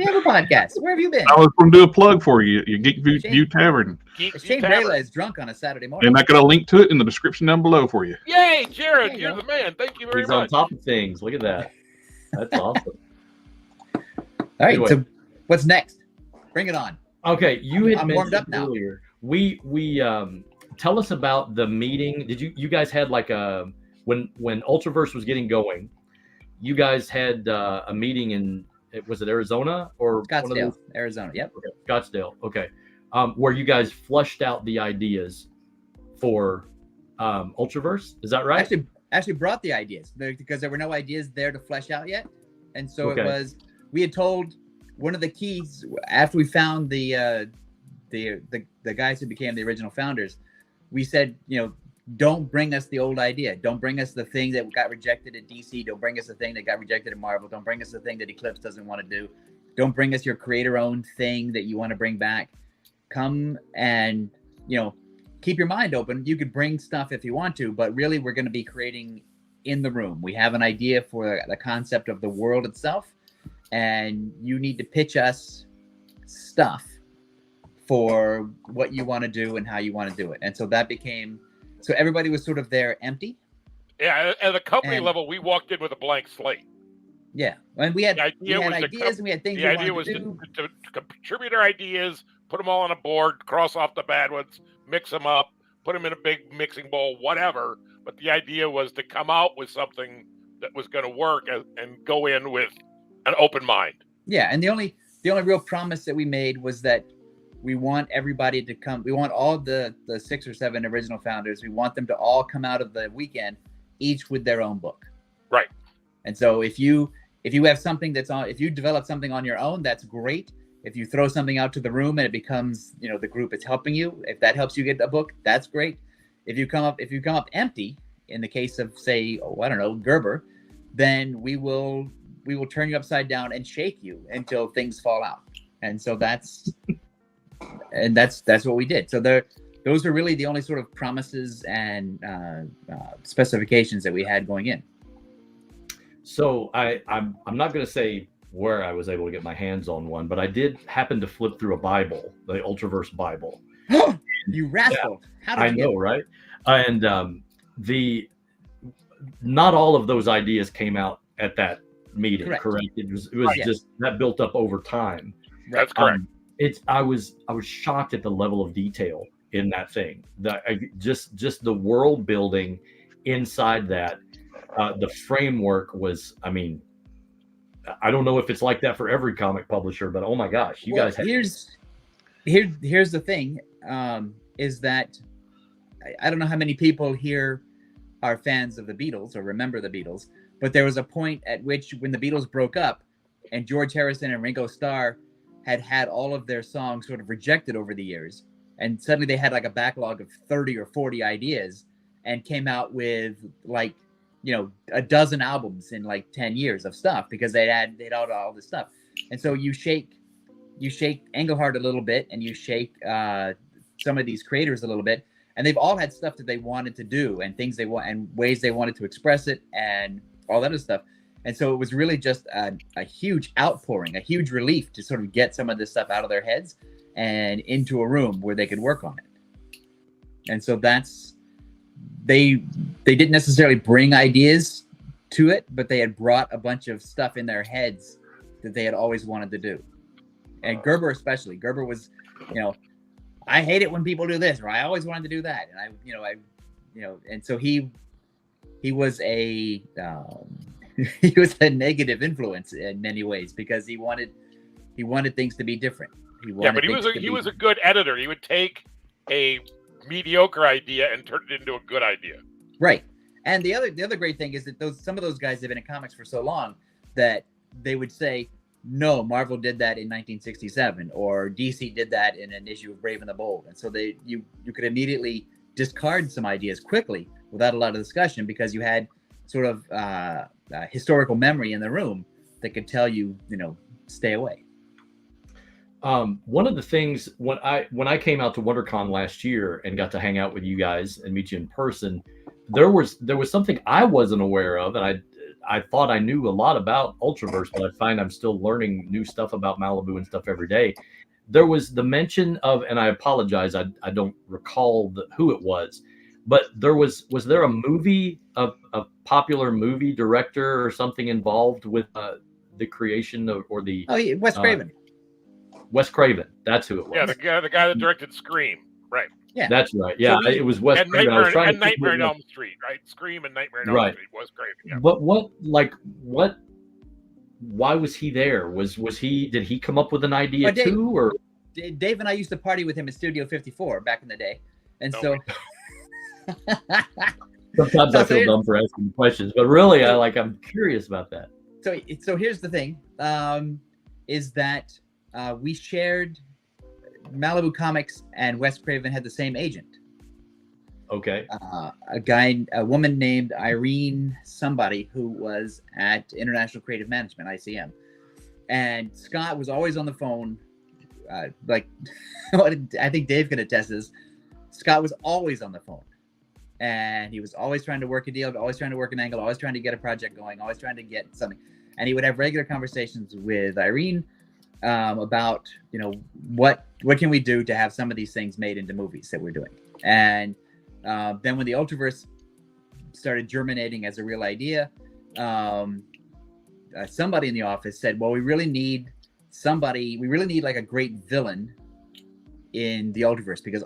Where have you been? I was going to do a plug for you. Your Geekview Tavern. Shane Brayla is drunk on a Saturday morning. And I got a link to it in the description down below for you. Yay, Jarrod, you're the man. Thank you very much. He's on top of things. Look at that. That's awesome. All right, anyway. So what's next? Bring it on. Okay, you had mentioned now. earlier. We tell us about the meeting. Did you guys had like when Ultraverse was getting going? You guys had a meeting in, was it Arizona or Scottsdale, Arizona? Yep. Okay. Scottsdale. Okay. Where you guys flushed out the ideas for Ultraverse. Is that right? Actually brought the ideas because there were no ideas there to flesh out yet. And so we had told one of the keys after we found the guys who became the original founders, we said, don't bring us the old idea. Don't bring us the thing that got rejected at DC. Don't bring us the thing that got rejected at Marvel. Don't bring us the thing that Eclipse doesn't want to do. Don't bring us your creator-owned thing that you want to bring back. Come and, keep your mind open. You could bring stuff if you want to, but really we're going to be creating in the room. We have an idea for the concept of the world itself, and you need to pitch us stuff for what you want to do and how you want to do it. And so that became... So everybody was sort of there empty. Yeah, at the company level, we walked in with a blank slate. Yeah, and we had ideas and we had things. The idea was to contribute our ideas, put them all on a board, cross off the bad ones, mix them up, put them in a big mixing bowl, whatever. But the idea was to come out with something that was going to work and go in with an open mind. Yeah, and the only real promise that we made was that we want everybody to come. We want all the 6 or 7 original founders. We want them to all come out of the weekend, each with their own book. Right. And so if you have something if you develop something on your own, that's great. If you throw something out to the room and it becomes, the group is helping you, if that helps you get a book, that's great. If you come up empty, in the case of say, Gerber, then we will turn you upside down and shake you until things fall out. And so that's what we did. So those are really the only sort of promises and specifications that we had going in. So I'm not going to say where I was able to get my hands on one, but I did happen to flip through a Bible, the Ultraverse Bible. You rascal! How did I you know, get right? And not all of those ideas came out at that meeting. Correct. It was just that built up over time. That's correct. I was shocked at the level of detail in that thing. Just the world building inside that. The framework was, I mean, I don't know if it's like that for every comic publisher, but oh my gosh, you guys. Here's the thing, is that I don't know how many people here are fans of the Beatles or remember the Beatles, but there was a point at which when the Beatles broke up and George Harrison and Ringo Starr had all of their songs sort of rejected over the years, and suddenly they had like a backlog of 30 or 40 ideas and came out with like, you know, a dozen albums in like 10 years of stuff because they'd had all this stuff. And so you shake Engelhardt a little bit and you shake some of these creators a little bit, and they've all had stuff that they wanted to do and things they want and ways they wanted to express it and all that other stuff. And so it was really just a huge outpouring, a huge relief to sort of get some of this stuff out of their heads and into a room where they could work on it. And so they didn't necessarily bring ideas to it, but they had brought a bunch of stuff in their heads that they had always wanted to do. And Gerber especially. Gerber was, you know, I hate it when people do this, or I always wanted to do that. And and so he was a he was a negative influence in many ways because he wanted things to be different. He was a good editor. He would take a mediocre idea and turn it into a good idea. Right. And the other great thing is that some of those guys have been in comics for so long that they would say, no, Marvel did that in 1967, or DC did that in an issue of Brave and the Bold. And so you could immediately discard some ideas quickly without a lot of discussion because you had sort of historical memory in the room that could tell you, stay away. One of the things when I came out to WonderCon last year and got to hang out with you guys and meet you in person, there was something I wasn't aware of, and I thought I knew a lot about Ultraverse, but I find I'm still learning new stuff about Malibu and stuff every day. There was the mention of, and I apologize, I don't recall who it was, but was there a movie, a popular movie director or something involved with the creation or the? Oh, yeah, Wes Craven. Wes Craven, that's who it was. Yeah, the guy that directed Scream, right? Yeah, that's right. Yeah, so it was Wes Craven. Nightmare on Elm Street, right? Scream and Nightmare on Elm Street was Craven. Yeah. But why was he there? Did he come up with an idea too, or? Dave and I used to party with him at Studio 54 back in the day, and so. Sometimes I feel dumb for asking questions, but really, I'm curious about that. So here's the thing, is that we shared Malibu Comics, and Wes Craven had the same agent. Okay. A woman named Irene somebody who was at International Creative Management, ICM, and Scott was always on the phone. I think Dave can attest this. Scott was always on the phone. And he was always trying to work a deal, always trying to work an angle, always trying to get a project going, always trying to get something. And he would have regular conversations with Irene about, what can we do to have some of these things made into movies that we're doing. And then when the Ultraverse started germinating as a real idea, somebody in the office said, well, we really need like a great villain in the Ultraverse because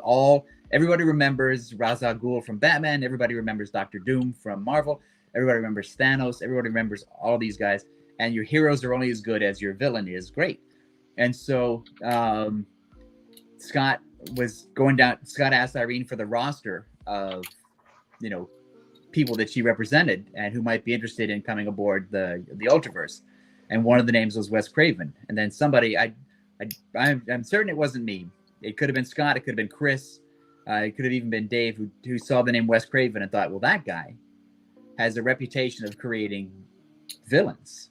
everybody remembers Ra's al Ghul from Batman. Everybody remembers Dr. Doom from Marvel. Everybody remembers Thanos. Everybody remembers all these guys. And your heroes are only as good as your villain is great. And so Scott was going down. Scott asked Irene for the roster of, people that she represented and who might be interested in coming aboard the Ultraverse. And one of the names was Wes Craven. And then somebody, I'm certain it wasn't me. It could have been Scott. It could have been Chris. It could have even been Dave who saw the name Wes Craven and thought, well, that guy has a reputation of creating villains.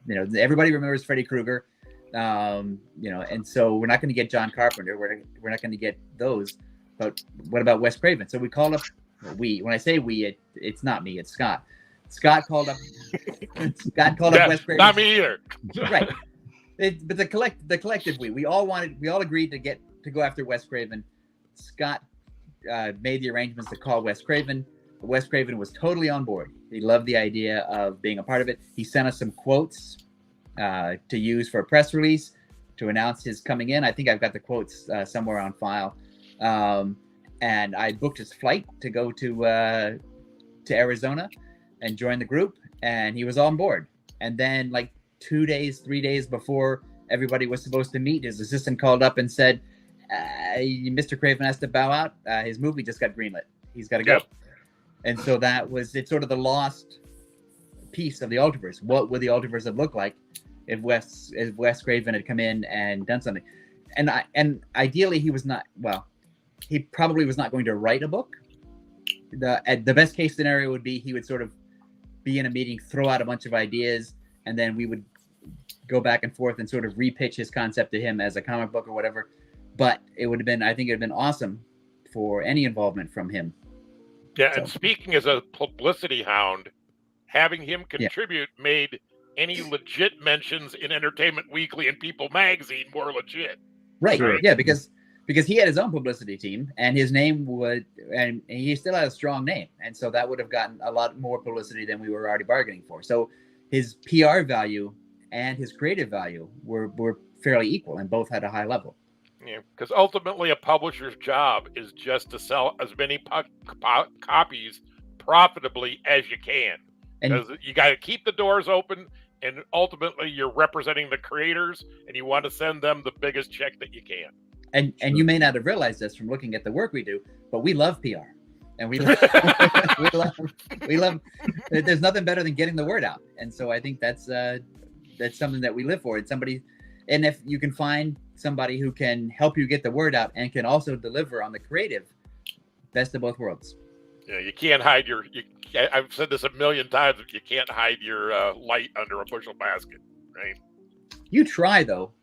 Everybody remembers Freddy Krueger, and so we're not going to get John Carpenter. We're not going to get those. But what about Wes Craven? So we called up, when I say we, it's not me, it's Scott. Scott called up Scott called up Wes Craven. Not me either. Right. But the collective we all agreed to go after Wes Craven. Scott made the arrangements to call Wes Craven. Wes Craven was totally on board. He loved the idea of being a part of it. He sent us some quotes to use for a press release to announce his coming in. I think I've got the quotes somewhere on file. And I booked his flight to go to Arizona and join the group, and he was on board. And then like 3 days before everybody was supposed to meet, his assistant called up and said, Mr. Craven has to bow out. His movie just got greenlit. He's got to go. Yep. And so it's sort of the lost piece of the Ultraverse. What would the Ultraverse have looked like if Wes Craven had come in and done something? And ideally he probably was not going to write a book. The best case scenario would be he would sort of be in a meeting, throw out a bunch of ideas, and then we would go back and forth and sort of repitch his concept to him as a comic book or whatever. But I think it would have been awesome for any involvement from him. Yeah, and speaking as a publicity hound, having him contribute made any legit mentions in Entertainment Weekly and People Magazine more legit. Right. Sure. Yeah, because he had his own publicity team, and his name and he still had a strong name, and so that would have gotten a lot more publicity than we were already bargaining for. So his PR value and his creative value were fairly equal, and both had a high level. Yeah, because ultimately a publisher's job is just to sell as many copies profitably as you can. Because you got to keep the doors open, and ultimately you're representing the creators, and you want to send them the biggest check that you can. And you may not have realized this from looking at the work we do, but we love PR, and we love. There's nothing better than getting the word out, and so I think that's something that we live for. And if you can find somebody who can help you get the word out and can also deliver on the creative, best of both worlds. Yeah, you can't hide I've said this a million times, but you can't hide your light under a bushel basket, right? You try, though.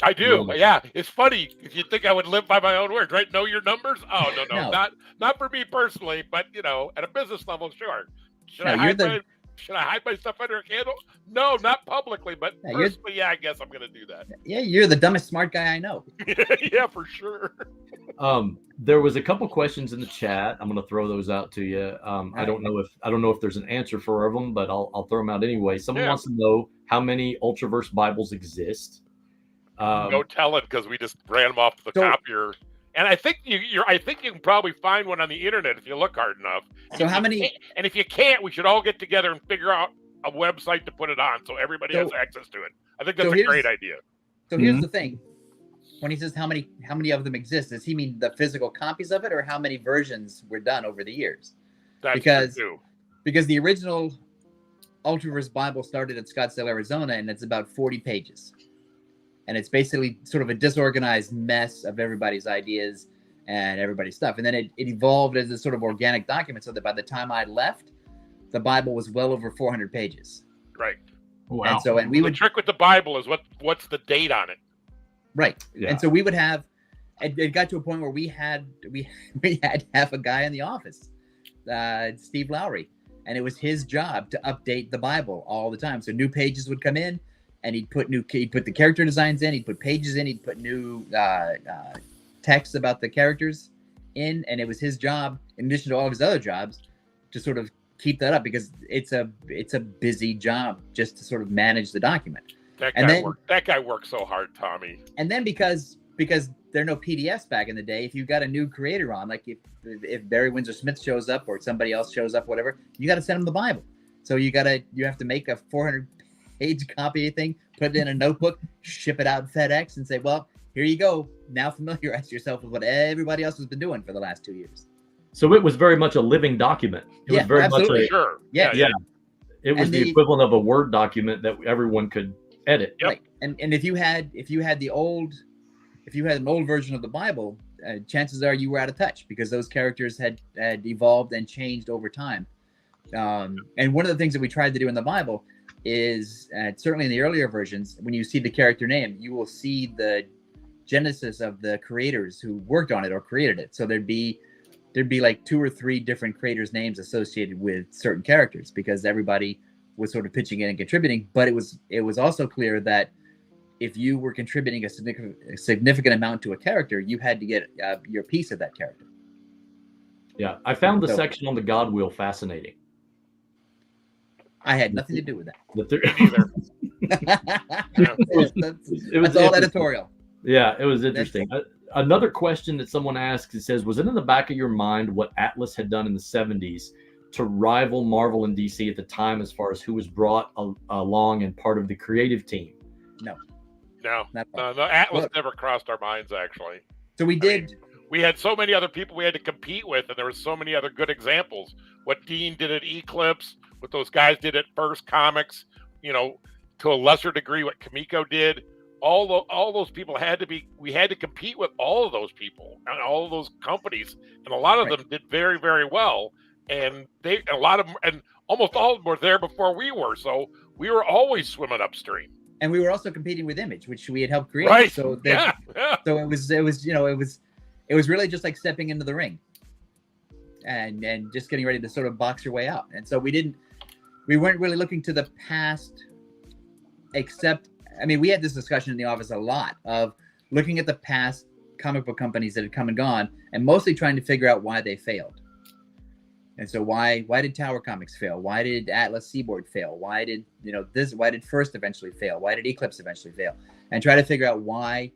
I do. Yeah, it's funny if you think I would live by my own words, right? Know your numbers? Oh, no. Not for me personally, but at a business level, sure. Should I hide my stuff under a candle? No, not publicly, but personally, I guess I'm going to do that. Yeah, you're the dumbest smart guy I know. Yeah, for sure. There was a couple questions in the chat. I'm going to throw those out to you. I don't know if there's an answer for them, but I'll throw them out anyway. Someone wants to know how many Ultraverse Bibles exist. Go tell it, because we just ran them off the copier. And I think you can probably find one on the internet if you look hard enough. So how many? And if you can't, we should all get together and figure out a website to put it on, so everybody has access to it. I think that's a great idea. So here's the thing: when he says how many of them exist, does he mean the physical copies of it, or how many versions were done over the years? That's true. Because the original Ultraverse Bible started at Scottsdale, Arizona, and it's about 40 pages. And it's basically sort of a disorganized mess of everybody's ideas and everybody's stuff. And then it evolved as a sort of organic document, so that by the time I left, the Bible was well over 400 pages. Right. Wow. And the trick with the Bible is what's the date on it? Right. Yeah. And so we would have, it got to a point where we had half a guy in the office, Steve Lowry, and it was his job to update the Bible all the time. So new pages would come in, and he'd put the character designs in, he'd put pages in, he'd put new text about the characters in, and it was his job, in addition to all of his other jobs, to sort of keep that up, because it's a busy job just to sort of manage the document. That guy worked so hard, Tommy. And then because there are no PDFs back in the day, if you've got a new creator on, like if Barry Windsor Smith shows up or somebody else shows up, whatever, you got to send them the Bible. So you have to make a 400-page copy thing, put it in a notebook, ship it out in FedEx, and say, well, here you go. Now familiarize yourself with what everybody else has been doing for the last 2 years. So it was very much a living document. It was very absolutely. much sure. Yeah. It was the equivalent of a Word document that everyone could edit. Yep. Right. And if you had an old version of the Bible, chances are you were out of touch, because those characters had evolved and changed over time. And one of the things that we tried to do in the Bible is, certainly in the earlier versions, when you see the character name, you will see the genesis of the creators who worked on it or created it. So there'd be like 2 or 3 different creators' names associated with certain characters, because everybody was sort of pitching in and contributing, but it was also clear that if you were contributing a significant amount to a character, you had to get your piece of that character. Yeah, I found the section on the God Wheel fascinating. I had nothing to do with that. Either. That's all editorial. Yeah, it was interesting. Another question that someone asked, it says, was it in the back of your mind what Atlas had done in the 70s to rival Marvel and DC at the time as far as who was brought along and part of the creative team? No. Atlas never crossed our minds, actually. So we did. We had so many other people we had to compete with, and there were so many other good examples. What Dean did at Eclipse, what those guys did at First Comics, to a lesser degree, what Comico did. All those people we had to compete with all of those people and all of those companies, and a lot of them did very, very well. And and almost all of them were there before we were, so we were always swimming upstream. And we were also competing with Image, which we had helped create. Right. So So it was really just like stepping into the ring, and just getting ready to sort of box your way out. And so we weren't really looking to the past, except. I mean, we had this discussion in the office a lot of looking at the past comic book companies that had come and gone, and mostly trying to figure out why they failed. And so why did Tower Comics fail? Why did Atlas Seaboard fail? Why did why did First eventually fail? Why did Eclipse eventually fail? And try to figure out why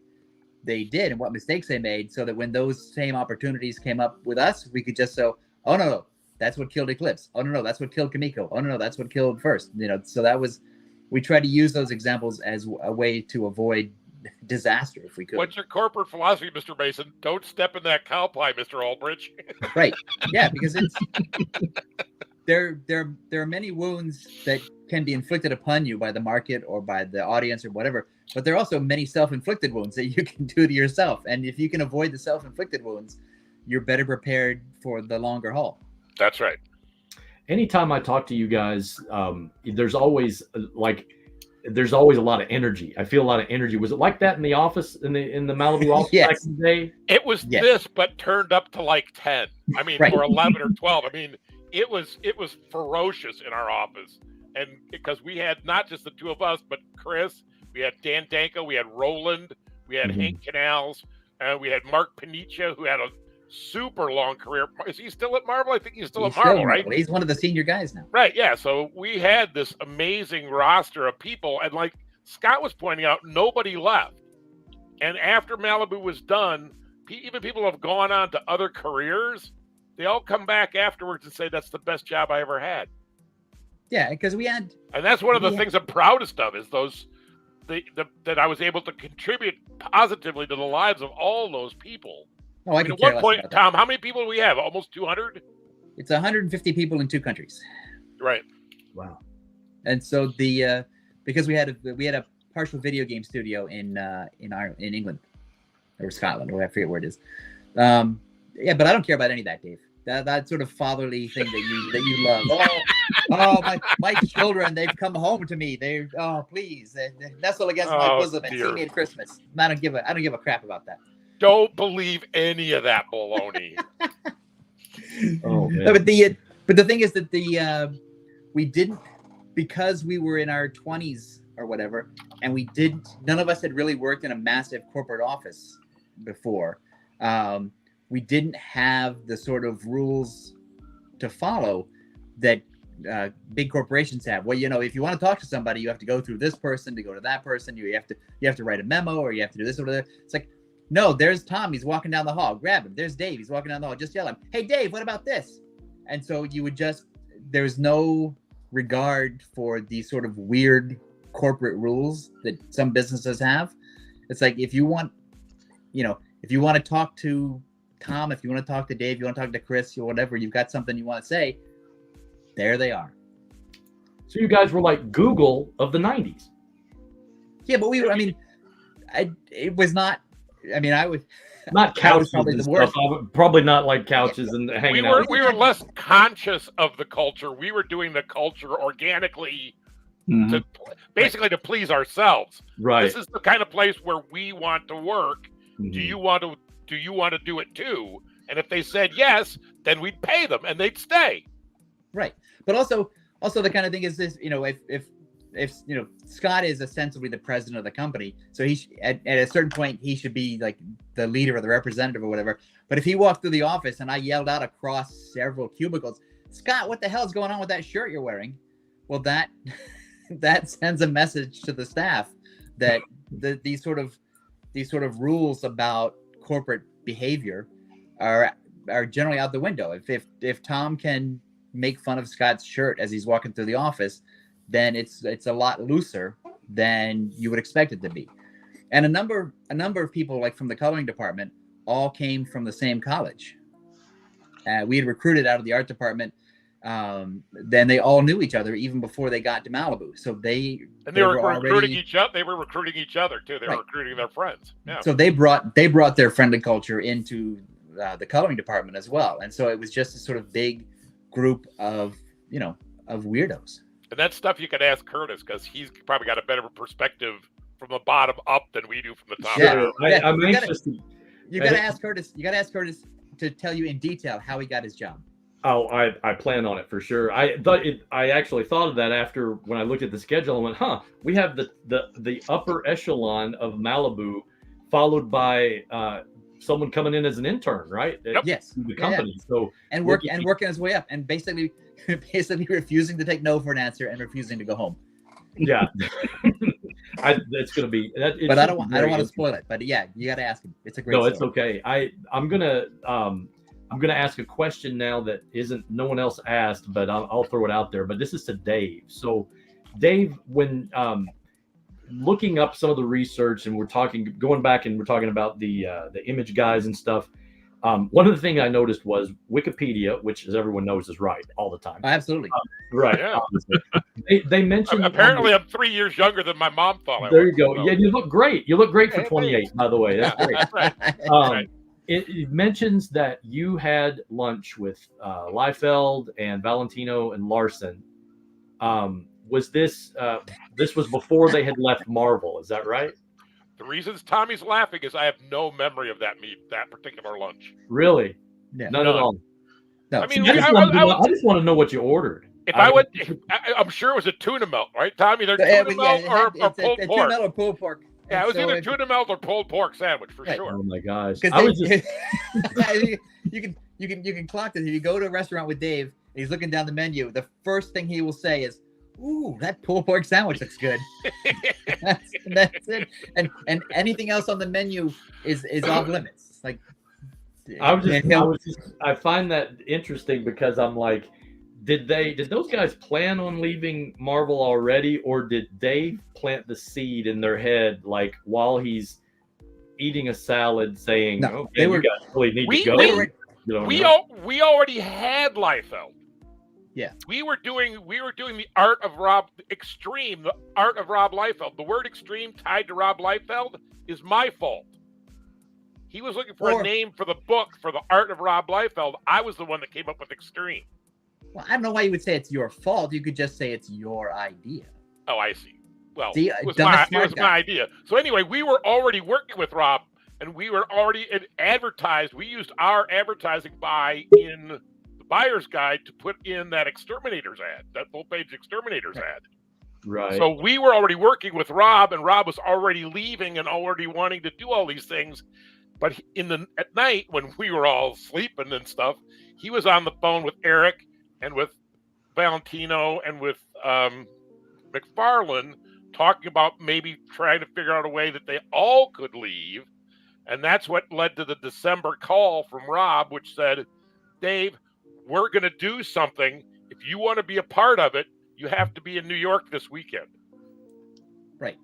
they did and what mistakes they made, so that when those same opportunities came up with us, we could just say, oh no, that's what killed Eclipse. Oh no, that's what killed Comico. Oh no, that's what killed First. So that was. We tried to use those examples as a way to avoid disaster if we could. What's your corporate philosophy, Mr. Mason? Don't step in that cow pie, Mr. Olbrich. Right. Yeah, because there are many wounds that can be inflicted upon you by the market or by the audience or whatever, but there are also many self-inflicted wounds that you can do to yourself. And if you can avoid the self-inflicted wounds, you're better prepared for the longer haul. That's right. Anytime I talk to you guys, there's always a lot of energy. I feel a lot of energy. Was it like that in the office, in the Malibu office back in the day? It was this, but turned up to like 10. I mean, or 11 or 12. I mean, it was ferocious in our office, and because we had not just the two of us, but Chris, we had Dan Danko, we had Roland, we had Hank Canals, and we had Mark Panicia, who had a super long career. Is he still at Marvel? I think he's still at Marvel, right? He's one of the senior guys now. Right, yeah. So we had this amazing roster of people, and like Scott was pointing out, nobody left. And after Malibu was done, even people who have gone on to other careers, they all come back afterwards and say, that's the best job I ever had. Yeah, because we had... And that's one of the things I'm proudest of, is that I was able to contribute positively to the lives of all those people. Oh, at one point, Tom, how many people do we have? Almost 200? It's 150 people in 2 countries. Right. Wow. And so because we had a partial video game studio in England or Scotland, or I forget where it is. Yeah, but I don't care about any of that, Dave. That sort of fatherly thing that you love. My children, they've come home to me. They please, they nestle against my bosom and sing me at Christmas. I don't give a crap about that. Don't believe any of that baloney. Oh, man. No, but the thing is that we didn't, because we were in our 20s or whatever, and none of us had really worked in a massive corporate office before. We didn't have the sort of rules to follow that big corporations have. Well, if you want to talk to somebody, you have to go through this person to go to that person. You have to write a memo, or you have to do this or that. It's like, no, there's Tom. He's walking down the hall. Grab him. There's Dave. He's walking down the hall. Just yell at him. Hey, Dave, what about this? And so there's no regard for these sort of weird corporate rules that some businesses have. It's like, if you want to talk to Tom, if you want to talk to Dave, you want to talk to Chris, or whatever, you've got something you want to say, there they are. So you guys were like Google of the 90s. Yeah, but it was not. I mean, I would not couches. Probably the worst. Probably not like couches and hanging out. We were less conscious of the culture. We were doing the culture organically, to please ourselves. Right. This is the kind of place where we want to work. Mm-hmm. Do you want to do it too? And if they said yes, then we'd pay them and they'd stay. Right. But also, Also, the kind of thing is this, if Scott is ostensibly the president of the company, so at a certain point he should be like the leader or the representative or whatever. But if he walked through the office and I yelled out across several cubicles, "Scott, what the hell is going on with that shirt you're wearing?" Well, that sends a message to the staff that these sort of rules about corporate behavior are generally out the window. If Tom can make fun of Scott's shirt as he's walking through the office, then it's a lot looser than you would expect it to be. And a number of people, like from the coloring department, all came from the same college. We had recruited out of the art department. Then they all knew each other even before they got to Malibu. So they were recruiting each other. They were recruiting each other too. They were recruiting their friends. Yeah. So they brought their friendly culture into the coloring department as well. And so it was just a sort of big group of weirdos. And that's stuff you could ask Kurtis, because he's probably got a better perspective from the bottom up than we do from the top down. I'm anxious. You got to ask Kurtis. You got to ask Kurtis to tell you in detail how he got his job. Oh, I plan on it for sure. I actually thought of that after when I looked at the schedule and went, we have the upper echelon of Malibu, followed by someone coming in as an intern, right? Yep. Yes. The company. Yeah. So working his way up, and basically refusing to take no for an answer and refusing to go home. Yeah. It's going to be that. But I don't want to spoil it. But yeah, you got to ask him. It's a great story. It's okay. I'm gonna ask a question now that no one else asked, but I'll throw it out there. But this is to Dave. So, Dave, when looking up some of the research, and we're talking about the image guys and stuff. One of the things I noticed was Wikipedia, which, as everyone knows, is right all the time. Absolutely. Right. Yeah. They mentioned. Apparently, I'm 3 years younger than my mom thought I was. There you go. So. Yeah, you look great. You look great for 28, by the way. That's great. That's right. It mentions that you had lunch with Liefeld and Valentino and Larson. Was this was before they had left Marvel? Is that right? The reasons Tommy's laughing is I have no memory of that particular lunch. Really? Yeah. None at all. No. I mean, I just want to know what you ordered. I'm sure it was a tuna melt, right, Tommy? Either tuna melt or pulled pork. Tuna melt or pulled pork. Yeah, it was either tuna melt or pulled pork sandwich for sure. Oh my gosh! You can clock this. If you go to a restaurant with Dave and he's looking down the menu, the first thing he will say is, "Ooh, that pulled pork sandwich looks good." that's it. And anything else on the menu is off limits. Like I find that interesting because I'm like, did those guys plan on leaving Marvel already, or did Dave plant the seed in their head, like while he's eating a salad, saying, "No, okay, you guys really need to go"? We already had Liefeld. Yeah, we were doing the art of Rob Extreme, the art of Rob Liefeld. The word extreme tied to Rob Liefeld is my fault. He was looking for a name for the book for the art of Rob Liefeld. I was the one that came up with extreme. Well, I don't know why you would say it's your fault. You could just say it's your idea. Oh, I see. Well, it was my idea. So anyway, we were already working with Rob, and we were already advertised. We used our advertising buy in the buyer's guide to put in that Exterminators ad, that full-page Exterminators ad. Right. So we were already working with Rob, and Rob was already leaving and already wanting to do all these things. But at night, when we were all sleeping and stuff, he was on the phone with Eric and with Valentino and with McFarlane, talking about maybe trying to figure out a way that they all could leave. And that's what led to the December call from Rob, which said, "Dave, we're going to do something. If you want to be a part of it, you have to be in New York this weekend." Right.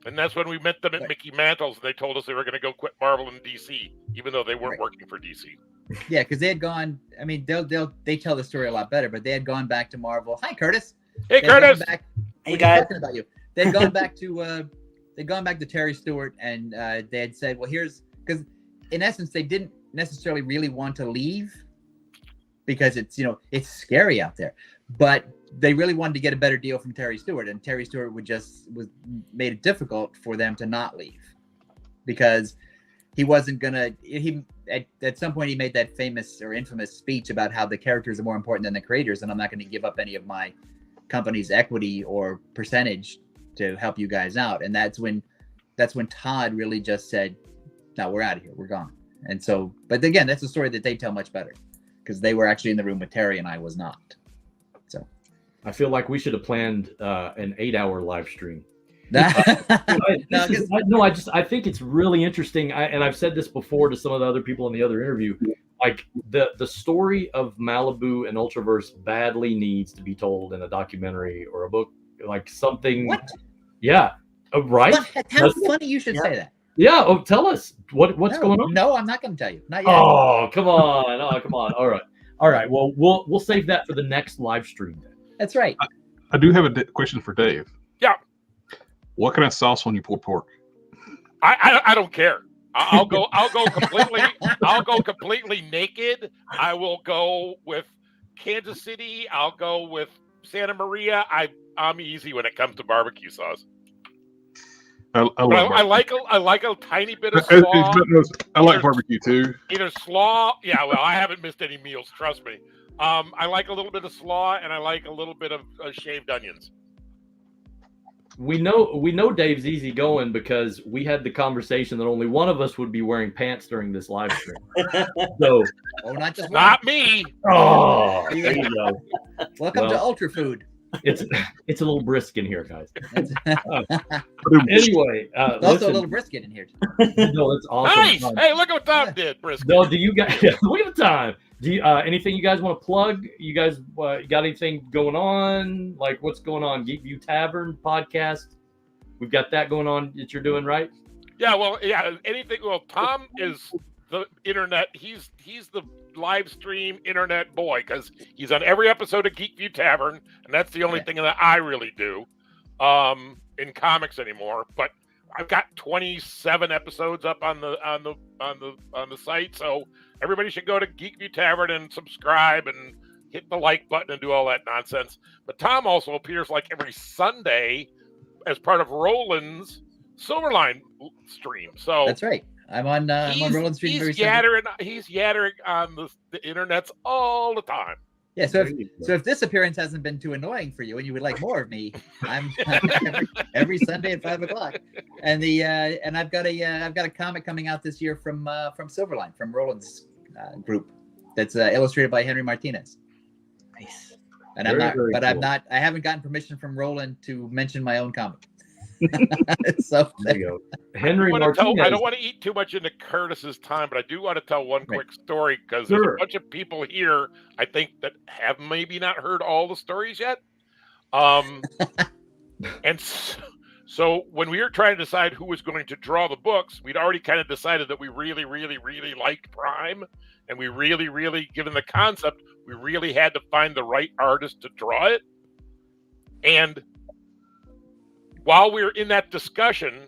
And that's when we met them at Mickey Mantle's, and they told us they were going to go quit Marvel in DC, even though they weren't working for DC. Yeah, because they had gone. I mean, they tell the story a lot better, but they had gone back to Marvel. Hi, Kurtis. Hey, Kurtis. Hey, guys. Talking about you. They'd gone back to Terry Stewart, and they had said, "Well, because in essence they didn't necessarily really want to leave because it's scary out there, but they really wanted to get a better deal from Terry Stewart, and Terry Stewart made it difficult for them to not leave because he wasn't gonna. He at some point he made that famous or infamous speech about how the characters are more important than the creators, and I'm not going to give up any of my company's equity or percentage to help you guys out. And that's when Todd really just said, "No, we're out of here. We're gone." And so, but again, that's a story that they tell much better because they were actually in the room with Terry and I was not. So I feel like we should have planned an 8-hour live stream. I think it's really interesting. And I've said this before to some of the other people in the other interview. Like the story of Malibu and Ultraverse badly needs to be told in a documentary or a book, like something. What? Yeah. Right. How funny you should say that. Yeah. Oh, tell us what's going on. No, I'm not going to tell you. Not yet. Oh, come on. Oh, come on. All right. Well, we'll save that for the next live stream. That's right. I do have a question for Dave. Yeah. What kind of sauce when you pull pork? I don't care. I'll go completely naked. I will go with Kansas City. I'll go with Santa Maria. I'm easy when it comes to barbecue sauce. I like a tiny bit of slaw. I like barbecue too. Either slaw. Yeah, well, I haven't missed any meals. Trust me. I like a little bit of slaw and I like a little bit of shaved onions. We know Dave's easy going because we had the conversation that only one of us would be wearing pants during this live stream. So, not me. Oh, there you go. Welcome to Ultra Food. It's a little brisk in here, guys. Anyway, also a little brisket in here. No, it's awesome. Nice. Hey, look at what Tom did, brisket. No, do you guys look at the time? Do you anything you guys want to plug? You guys got anything going on? Like what's going on? Geekview Tavern podcast. We've got that going on that you're doing, right? Yeah, well, yeah. Anything. Well, Tom is the internet. He's the live stream internet boy because he's on every episode of Geekview Tavern, and that's the only thing that I really do in comics anymore. But I've got 27 episodes up on the site, so everybody should go to Geekview Tavern and subscribe and hit the like button and do all that nonsense. But Tom also appears like every Sunday as part of Roland's Silverline stream. So that's right. I'm on Roland's stream. He's yattering on the internets all the time. Yeah. So if this appearance hasn't been too annoying for you and you would like more of me, I'm every Sunday at 5:00. And and I've got a comic coming out this year from Silverline, from Roland's group. That's illustrated by Henry Martinez. Nice. And I haven't gotten permission from Roland to mention my own comic. So there you go. Henry Martinez. I don't want to eat too much into Kurtis's time, but I do want to tell one quick story because there's a bunch of people here, I think, that have maybe not heard all the stories yet. And so when we were trying to decide who was going to draw the books, we'd already kind of decided that we really, really, really liked Prime, and we really, really, given the concept, we really had to find the right artist to draw it. And while we were in that discussion,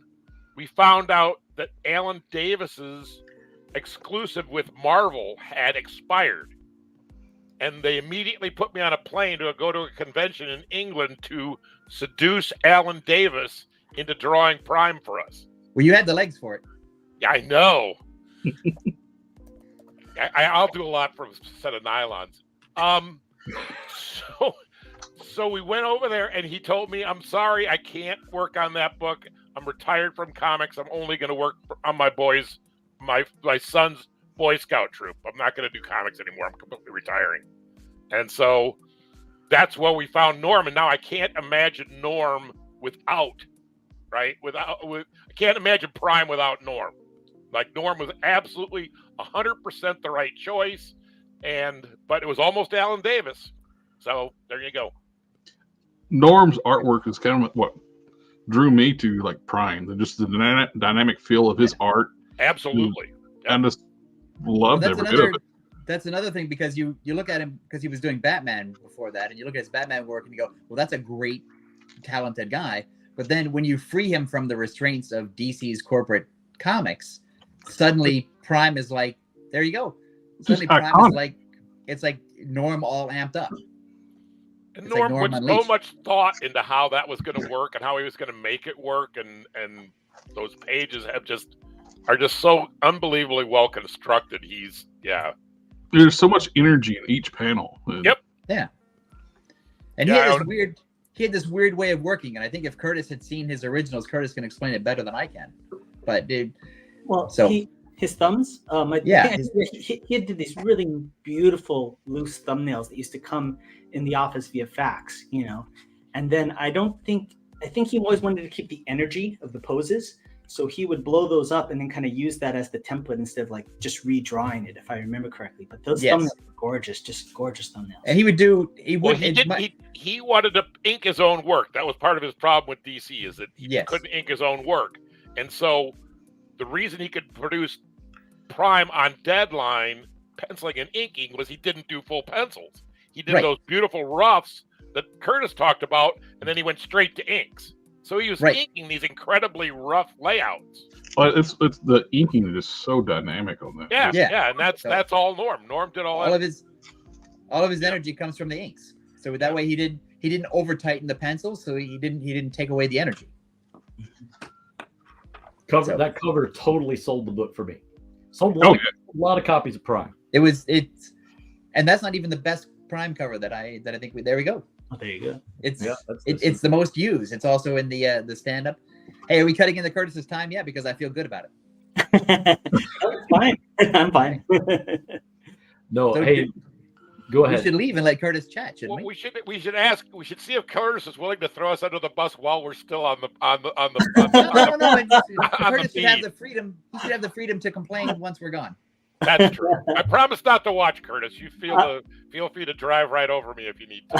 we found out that Alan Davis's exclusive with Marvel had expired. And they immediately put me on a plane to go to a convention in England to seduce Alan Davis into drawing Prime for us. Well, you had the legs for it. Yeah, I know. I'll do a lot from a set of nylons. So we went over there, and he told me, "I'm sorry, I can't work on that book. I'm retired from comics. I'm only going to work on my son's Boy Scout troop. I'm not going to do comics anymore. I'm completely retiring." And so that's when we found Norm, and now I can't imagine Norm without, right? I can't imagine Prime without Norm. Like, Norm was absolutely 100% the right choice, but it was almost Alan Davis. So there you go. Norm's artwork is kind of what drew me to like Prime, just the dynamic feel of his art. Absolutely. I just loved every bit of it. That's another thing, because you look at him, because he was doing Batman before that, and you look at his Batman work and you go, well, that's a great, talented guy. But then when you free him from the restraints of DC's corporate comics, suddenly Prime is like, there you go. Suddenly Prime is like, it's like Norm all amped up. And Norm put so much thought into how that was going to work and how he was going to make it work, and those pages have just are just so unbelievably well constructed. There's so much energy in each panel. Yep. Yeah. And he had this weird way of working, and I think if Kurtis had seen his originals, Kurtis can explain it better than I can. But dude, his thumbs, he did these really beautiful loose thumbnails that used to come in the office via fax, you know. And then I think he always wanted to keep the energy of the poses. So he would blow those up and then kind of use that as the template instead of like just redrawing it, if I remember correctly. But those thumbnails were gorgeous, just gorgeous thumbnails. And he wanted to ink his own work. That was part of his problem with DC, is that he couldn't ink his own work. And so the reason he could produce Prime on deadline, penciling and inking, was he didn't do full pencils. He did those beautiful roughs that Kurtis talked about, and then he went straight to inks. So he was inking these incredibly rough layouts. But it's the inking is just so dynamic on that. Yeah, and that's all Norm. Norm did all that. All of his energy comes from the inks. So that way he didn't over tighten the pencils, so he didn't take away the energy. That cover totally sold the book for me. Sold a lot of copies of Prime. And that's not even the best Prime cover that I think there we go. Oh, there you go. It's the most used. It's also in the stand up. Hey, are we cutting into Kurtis's time yet? Because I feel good about it. Fine. I'm fine. No, So hey, go ahead. We should leave and let Kurtis chat, shouldn't we? We should see if Kurtis is willing to throw us under the bus while we're still on the No. Kurtis should have the freedom. He should have the freedom to complain once we're gone. That's true. I promise not to watch, Kurtis. You feel free to drive right over me if you need to.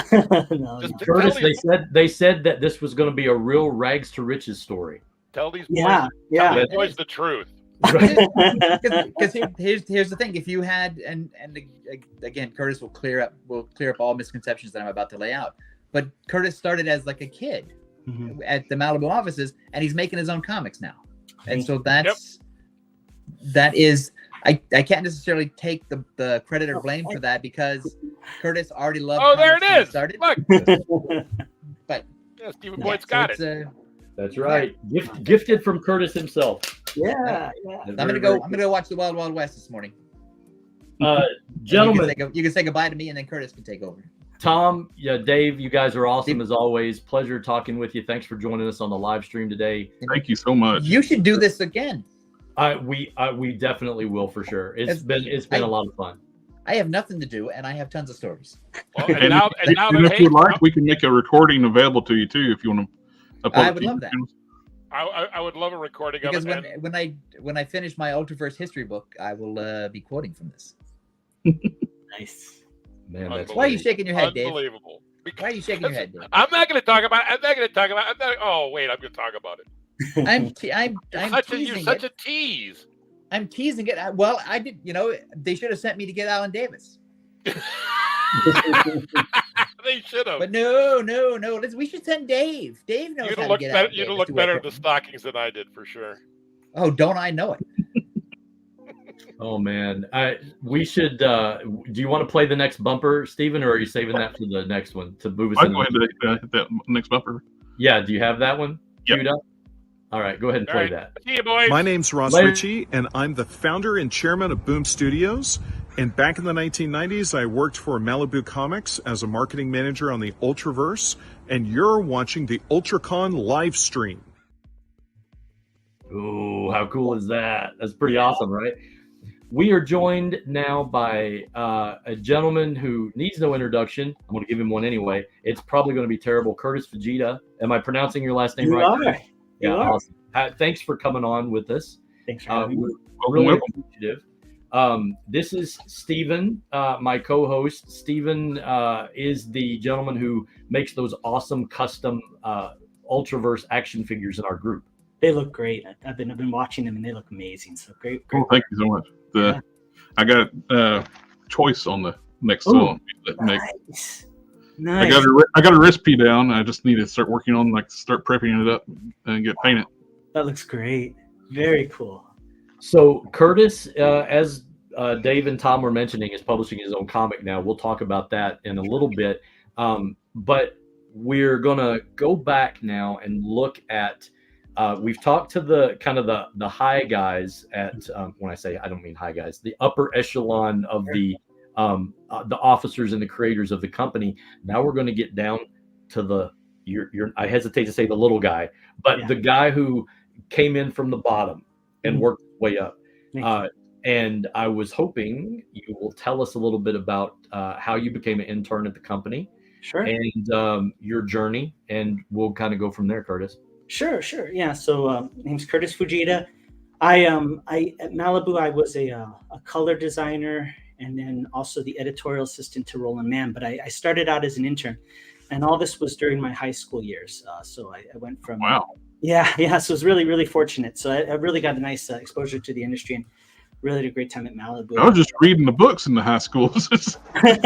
Kurtis, they said that this was going to be a real rags to riches story. Tell these boys the truth. Because here's the thing: if you had and again, Kurtis will clear up all misconceptions that I'm about to lay out. But Kurtis started as like a kid at the Malibu offices, and he's making his own comics now, and so that is. I can't necessarily take the credit or blame for that because Kurtis already loved. Oh, there it is. Started. Look. But Stephen Boyd's got it. That's right. Gifted from Kurtis himself. Yeah. I'm gonna go watch the Wild Wild West this morning. Gentlemen, you can say goodbye to me, and then Kurtis can take over. Tom, Dave, you guys are awesome as always. Pleasure talking with you. Thanks for joining us on the live stream today. Thank you so much. You should do this again. We definitely will for sure. It's been a lot of fun. I have nothing to do, and I have tons of stories. Well, and if you like, we can make a recording available to you too if you want to. I would love that. I would love a recording because of it. When I finish my Ultraverse history book, I will be quoting from this. Nice. Man, that's why are you shaking your head, Dave? Unbelievable. Why are you shaking your head, Dave? I'm not going to talk about it. Oh, wait, I'm going to talk about it. You're such a tease. I'm teasing it. Well, I did. They should have sent me to get Alan Davis. They should have. But no. Listen, we should send Dave. Dave knows how to get Alan Davis. You'd look better in the stockings than I did, for sure. Oh, don't I know it? Oh man, we should. Do you want to play the next bumper, Stephen, or are you saving that for the next one to move us? I'll go ahead and hit that next bumper. Yeah, do you have that one queued up? All right, go ahead and play that. See you, boys. My name's Ross Ritchie, and I'm the founder and chairman of Boom Studios. And back in the 1990s, I worked for Malibu Comics as a marketing manager on the Ultraverse, and you're watching the ULTRACON live stream. Ooh, how cool is that? That's pretty awesome, right? We are joined now by a gentleman who needs no introduction. I'm going to give him one anyway. It's probably going to be terrible. Kurtis Fujita. Am I pronouncing your last name right? Yeah, awesome. Thanks for coming on with us. Thanks for having me. We're really appreciative. This is Stephen, my co-host. Stephen is the gentleman who makes those awesome custom Ultraverse action figures in our group. They look great. I've been watching them and they look amazing. So great. Oh, thank you so much. I got choice on the next song. Nice. I got a recipe down. I just need to start working on start prepping it up and get painted. That looks great. Very cool. So Kurtis, as Dave and Tom were mentioning, is publishing his own comic now. We'll talk about that in a little bit. But we're gonna go back now and look at we've talked to the kind of the high guys at when I say I don't mean high guys, the upper echelon of the officers and the creators of the company. Now we're going to get down to the I hesitate to say the little guy, but the guy who came in from the bottom and worked his way up. And I was hoping you will tell us a little bit about how you became an intern at the company. Sure. And your journey, and we'll kind of go from there, Kurtis. Sure. Yeah. So my name's Kurtis Fujita. I at Malibu, I was a color designer and then also the editorial assistant to Roland Mann. But I started out as an intern, and all this was during my high school years. So I went from Yeah. So it was really, really fortunate. So I really got a nice exposure to the industry and really had a great time at Malibu. I was just reading the books in the high school. And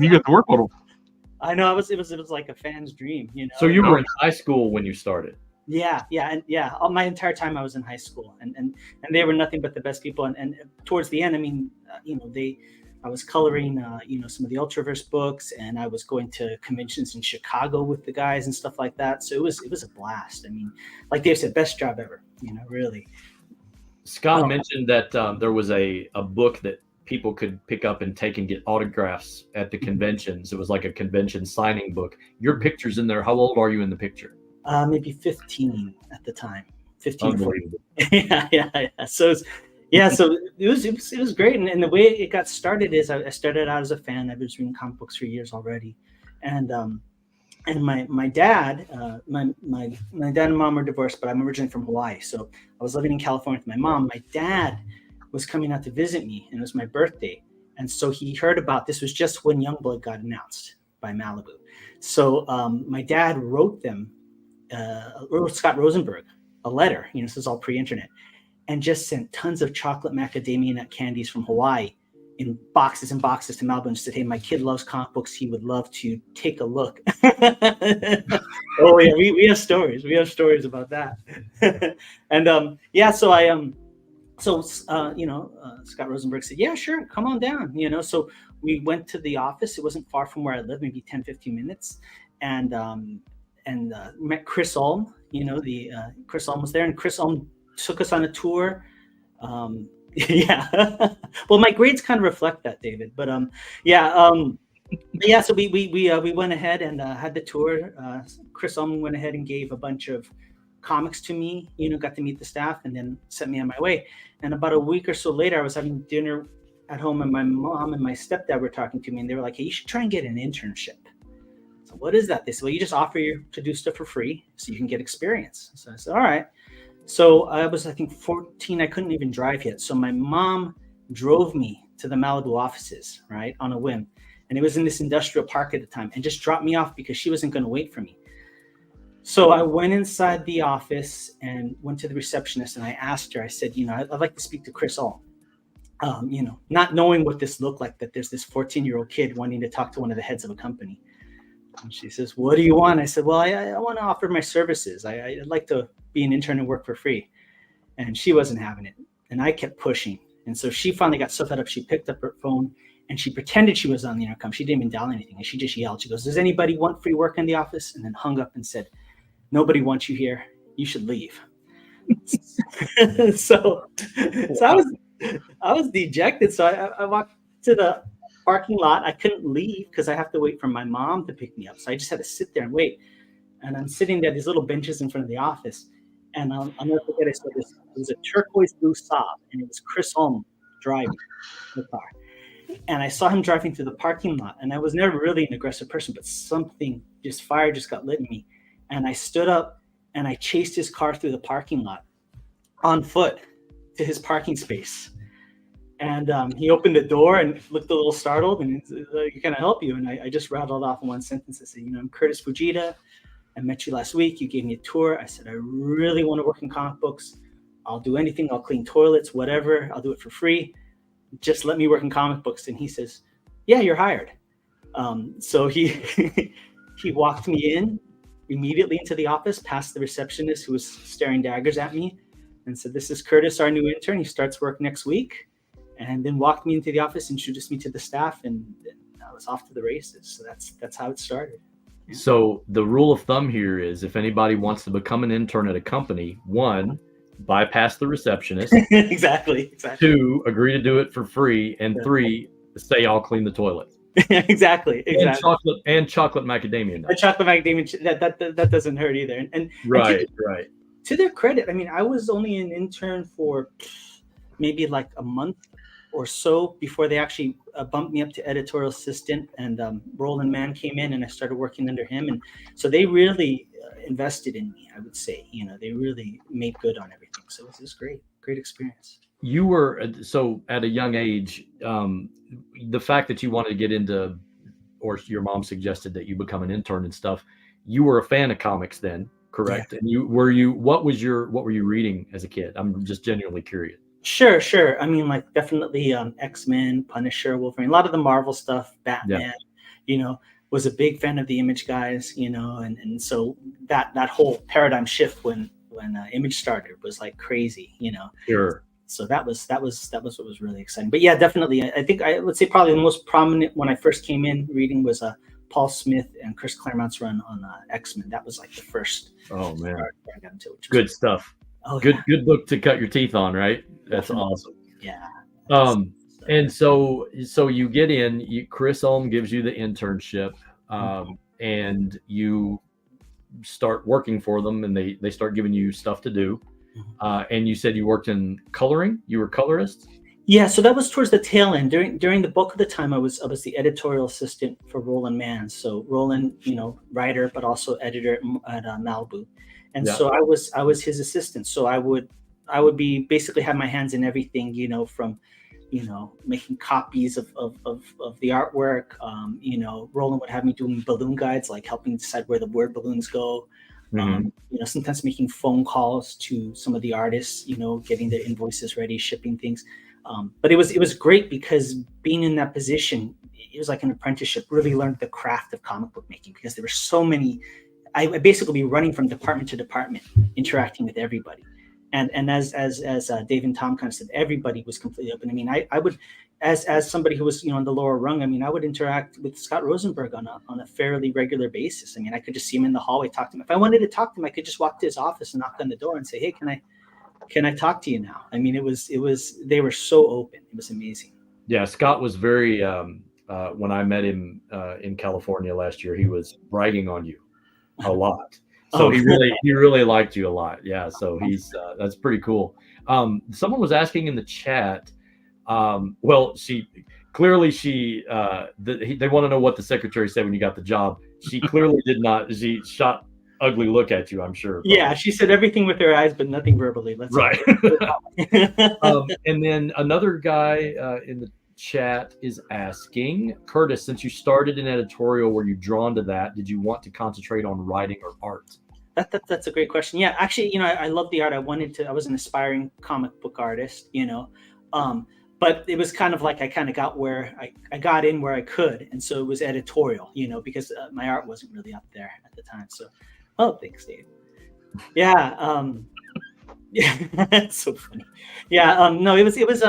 you got to work on them. I know it was like a fan's dream, you know. So you were in high school when you started. Yeah. All my entire time I was in high school, and they were nothing but the best people. And towards the end, I mean, I was coloring, some of the Ultraverse books, and I was going to conventions in Chicago with the guys and stuff like that. So it was a blast. I mean, like Dave said, best job ever. Really. Scott mentioned that there was a book that people could pick up and take and get autographs at the conventions. It was like a convention signing book. Your picture's in there. How old are you in the picture? Maybe 15 at the time. 15. Unbelievable. Yeah. So it was great. And the way it got started is I started out as a fan. I've been reading comic books for years already. And my dad, my dad and mom are divorced, but I'm originally from Hawaii. So I was living in California with my mom. My dad was coming out to visit me, and it was my birthday. And so he heard about this. Was just when Youngblood got announced by Malibu. So my dad wrote Scott Rosenberg a letter. This is all pre-internet, and just sent tons of chocolate macadamia nut candies from Hawaii in boxes and boxes to Malibu and said, "Hey, my kid loves comic books. He would love to take a look." Oh yeah, we have stories. We have stories about that. And Scott Rosenberg said, "Yeah, sure, come on down." So we went to the office. It wasn't far from where I live, maybe 10-15 minutes, and met Chris Ulm. Chris Ulm was there, and Chris Ulm took us on a tour. Yeah. Well, my grades kind of reflect that, David. But So we went ahead and had the tour. Chris Ulm went ahead and gave a bunch of comics to me. Got to meet the staff, and then sent me on my way. And about a week or so later, I was having dinner at home, and my mom and my stepdad were talking to me, and they were like, "Hey, you should try and get an internship." So what is that? They said, "Well, you just offer to do stuff for free so you can get experience." So I said, "All right." So I was, I think, 14. I couldn't even drive yet. So my mom drove me to the Malibu offices, right, on a whim. And it was in this industrial park at the time, and just dropped me off because she wasn't going to wait for me. So I went inside the office and went to the receptionist, and I asked her, I said, I'd like to speak to Chris Ulm. Not knowing what this looked like, that there's this 14-year-old kid wanting to talk to one of the heads of a company. And she says, "What do you want?" I said, "Well, I want to offer my services. I'd like to be an intern and work for free." And she wasn't having it. And I kept pushing. And so she finally got so fed up, she picked up her phone and she pretended she was on the intercom. She didn't even dial anything. And she just yelled. She goes, "Does anybody want free work in the office?" And then hung up and said, "Nobody wants you here. You should leave." So I was dejected. So I walked to the parking lot. I couldn't leave because I have to wait for my mom to pick me up. So I just had to sit there and wait. And I'm sitting there, these little benches in front of the office. And I'll never forget, I saw this. It was a turquoise blue Saab, and it was Chris Ulm driving the car. And I saw him driving through the parking lot. And I was never really an aggressive person, but fire just got lit in me. And I stood up and I chased his car through the parking lot on foot to his parking space. And he opened the door and looked a little startled, and he said, "Can I help you?" And I just rattled off in one sentence. I said, "I'm Kurtis Fujita. I met you last week. You gave me a tour." I said, "I really want to work in comic books. I'll do anything. I'll clean toilets, whatever. I'll do it for free. Just let me work in comic books." And he says, "Yeah, you're hired." So he walked me in immediately into the office, past the receptionist who was staring daggers at me, and said, "This is Kurtis, our new intern. He starts work next week." And then walked me into the office, introduced me to the staff, and I was off to the races. So that's how it started. So the rule of thumb here is if anybody wants to become an intern at a company, 1, bypass the receptionist. Exactly. 2, agree to do it for free, and 3, say I'll clean the toilet. Exactly. And chocolate macadamia nuts. A chocolate macadamia that doesn't hurt either. And right. To their credit, I mean, I was only an intern for maybe like a month or so before they actually bumped me up to editorial assistant, and Roland Mann came in and I started working under him. And so they really invested in me, I would say. They really made good on everything. So it was great experience. You were, so at a young age, the fact that you wanted to get into, or your mom suggested that you become an intern and stuff, you were a fan of comics then, correct? Yeah. And what were you reading as a kid? I'm just genuinely curious. Sure. I mean, like definitely X-Men, Punisher, Wolverine, a lot of the Marvel stuff, Batman, was a big fan of the Image guys, and so that whole paradigm shift when Image started was like crazy, Sure. So that was what was really exciting. But yeah, definitely. I think I would say probably the most prominent when I first came in reading was Paul Smith and Chris Claremont's run on X-Men. That was like the first. Oh man, I got into, which was good stuff. Oh, good book to cut your teeth on, right? That's awesome. Yeah. And so you get in. Chris Ulm gives you the internship, and you start working for them, and they start giving you stuff to do. And you said you worked in coloring. You were colorist. Yeah, so that was towards the tail end. During the bulk of the time, I was the editorial assistant for Roland Mann. So Roland, writer, but also editor at Malibu, and so I was his assistant. So I would be basically have my hands in everything, from making copies of the artwork. Roland would have me doing balloon guides, like helping decide where the word balloons go. Sometimes making phone calls to some of the artists, getting their invoices ready, shipping things. But it was great because being in that position, it was like an apprenticeship. Really learned the craft of comic book making because there were so many. I basically be running from department to department, interacting with everybody. And as Dave and Tom kind of said, everybody was completely open. I mean, I would, as somebody who was on the lower rung, I mean, I would interact with Scott Rosenberg on a fairly regular basis. I mean, I could just see him in the hallway, talk to him. If I wanted to talk to him, I could just walk to his office and knock on the door and say, "Hey, can I talk to you now?" I mean, it was they were so open. It was amazing. Yeah, Scott was very. When I met him in California last year, he was bragging on you a lot. So he really liked you a lot. Yeah. So he's that's pretty cool. Someone was asking in the chat. They want to know what the secretary said when you got the job. She clearly did not. She shot ugly look at you, I'm sure. Probably. Yeah, she said everything with her eyes, but nothing verbally. Right. And then another guy in the chat is asking, Kurtis, since you started in editorial, were you drawn to that? Did you want to concentrate on writing or art? That's a great question. Yeah, actually, I love the art. I was an aspiring comic book artist, but it was kind of like I kind of got where I got in where I could. And so it was editorial, because my art wasn't really up there at the time. So, thanks, Dave. Yeah. Yeah, that's so funny. Yeah. No, it was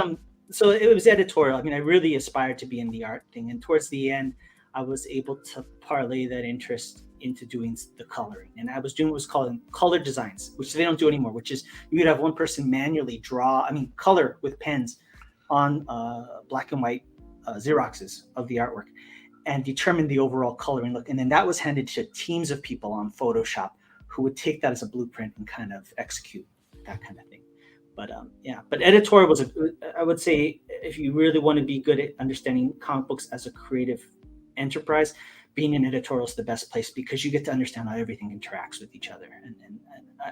so it was editorial. I mean, I really aspired to be in the art thing. And towards the end, I was able to parlay that interest into doing the coloring. And I was doing what was called color designs, which they don't do anymore, which is you would have one person manually color with pens on black and white Xeroxes of the artwork and determine the overall coloring look. And then that was handed to teams of people on Photoshop who would take that as a blueprint and kind of execute that kind of thing. But but editorial was I would say, if you really want to be good at understanding comic books as a creative enterprise, being in editorial is the best place because you get to understand how everything interacts with each other. And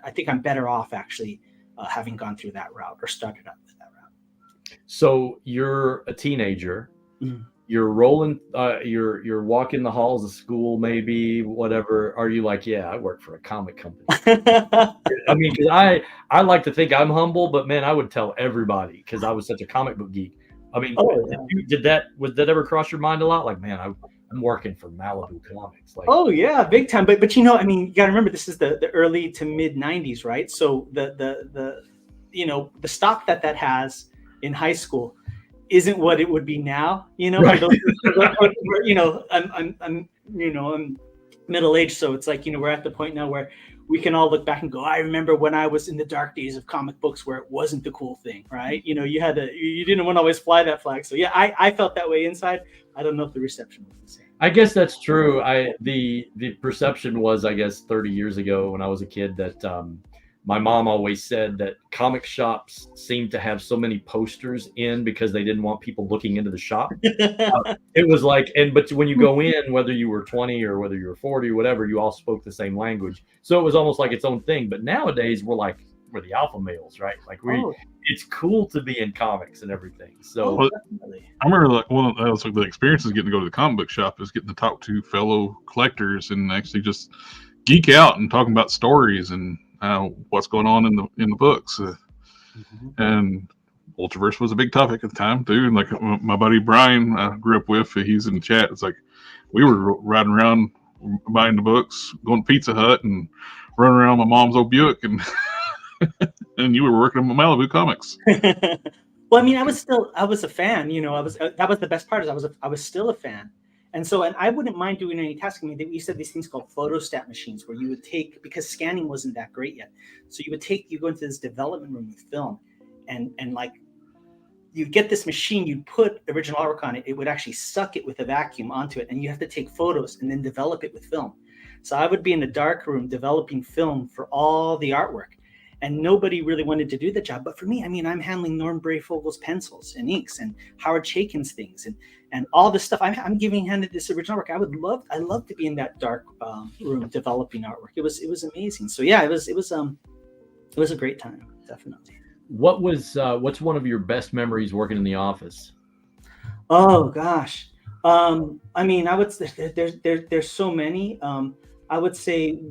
I think I'm better off actually having gone through that route or started out with that route. So you're a teenager. Mm-hmm. You're rolling. You're walking the halls of school, maybe whatever. Are you like, yeah, I work for a comic company? I mean, because I like to think I'm humble, but man, I would tell everybody because I was such a comic book geek. I mean, would that ever cross your mind a lot? Like, man, I'm working for Malibu Comics. Like, oh yeah, big time. But I mean, you got to remember this is the early to mid '90s, right? So the stock that has in high school isn't what it would be now. Right. I'm middle age, so it's like, we're at the point now where we can all look back and go, I remember when I was in the dark days of comic books where it wasn't the cool thing, right? You didn't want to always fly that flag. So yeah, I felt that way inside. I don't know if the reception was the same. I guess that's true. The perception was, I guess, 30 years ago when I was a kid that my mom always said that comic shops seemed to have so many posters in because they didn't want people looking into the shop. It was like, but when you go in, whether you were 20 or whether you were 40 or whatever, you all spoke the same language. So it was almost like its own thing. But nowadays we're the alpha males, right? Like it's cool to be in comics and everything. So I remember one of the experiences getting to go to the comic book shop is getting to talk to fellow collectors and actually just geek out and talking about stories and what's going on in the books. And Ultraverse was a big topic at the time too. And like my buddy Brian I grew up with, he's in the chat. It's like we were riding around buying the books, going to Pizza Hut and running around my mom's old Buick and and you were working on Malibu Comics. Well, I mean, I was a fan, that was the best part is I was still a fan. And so, and I wouldn't mind doing any tasking. I mean, we used to have these things called photostat machines where you would take, because scanning wasn't that great yet. So you go into this development room with film and like you'd get this machine, you'd put original artwork on it. It would actually suck it with a vacuum onto it. And you have to take photos and then develop it with film. So I would be in the dark room developing film for all the artwork. And nobody really wanted to do the job. But for me, I mean, I'm handling Norm Brayfogel's pencils and inks and Howard Chaykin's things and all this stuff. I'm handed this original work. I love to be in that dark room developing artwork. It was amazing. So yeah, it was a great time, definitely. What's one of your best memories working in the office? Oh gosh, I mean, I would say there's so many. I would say.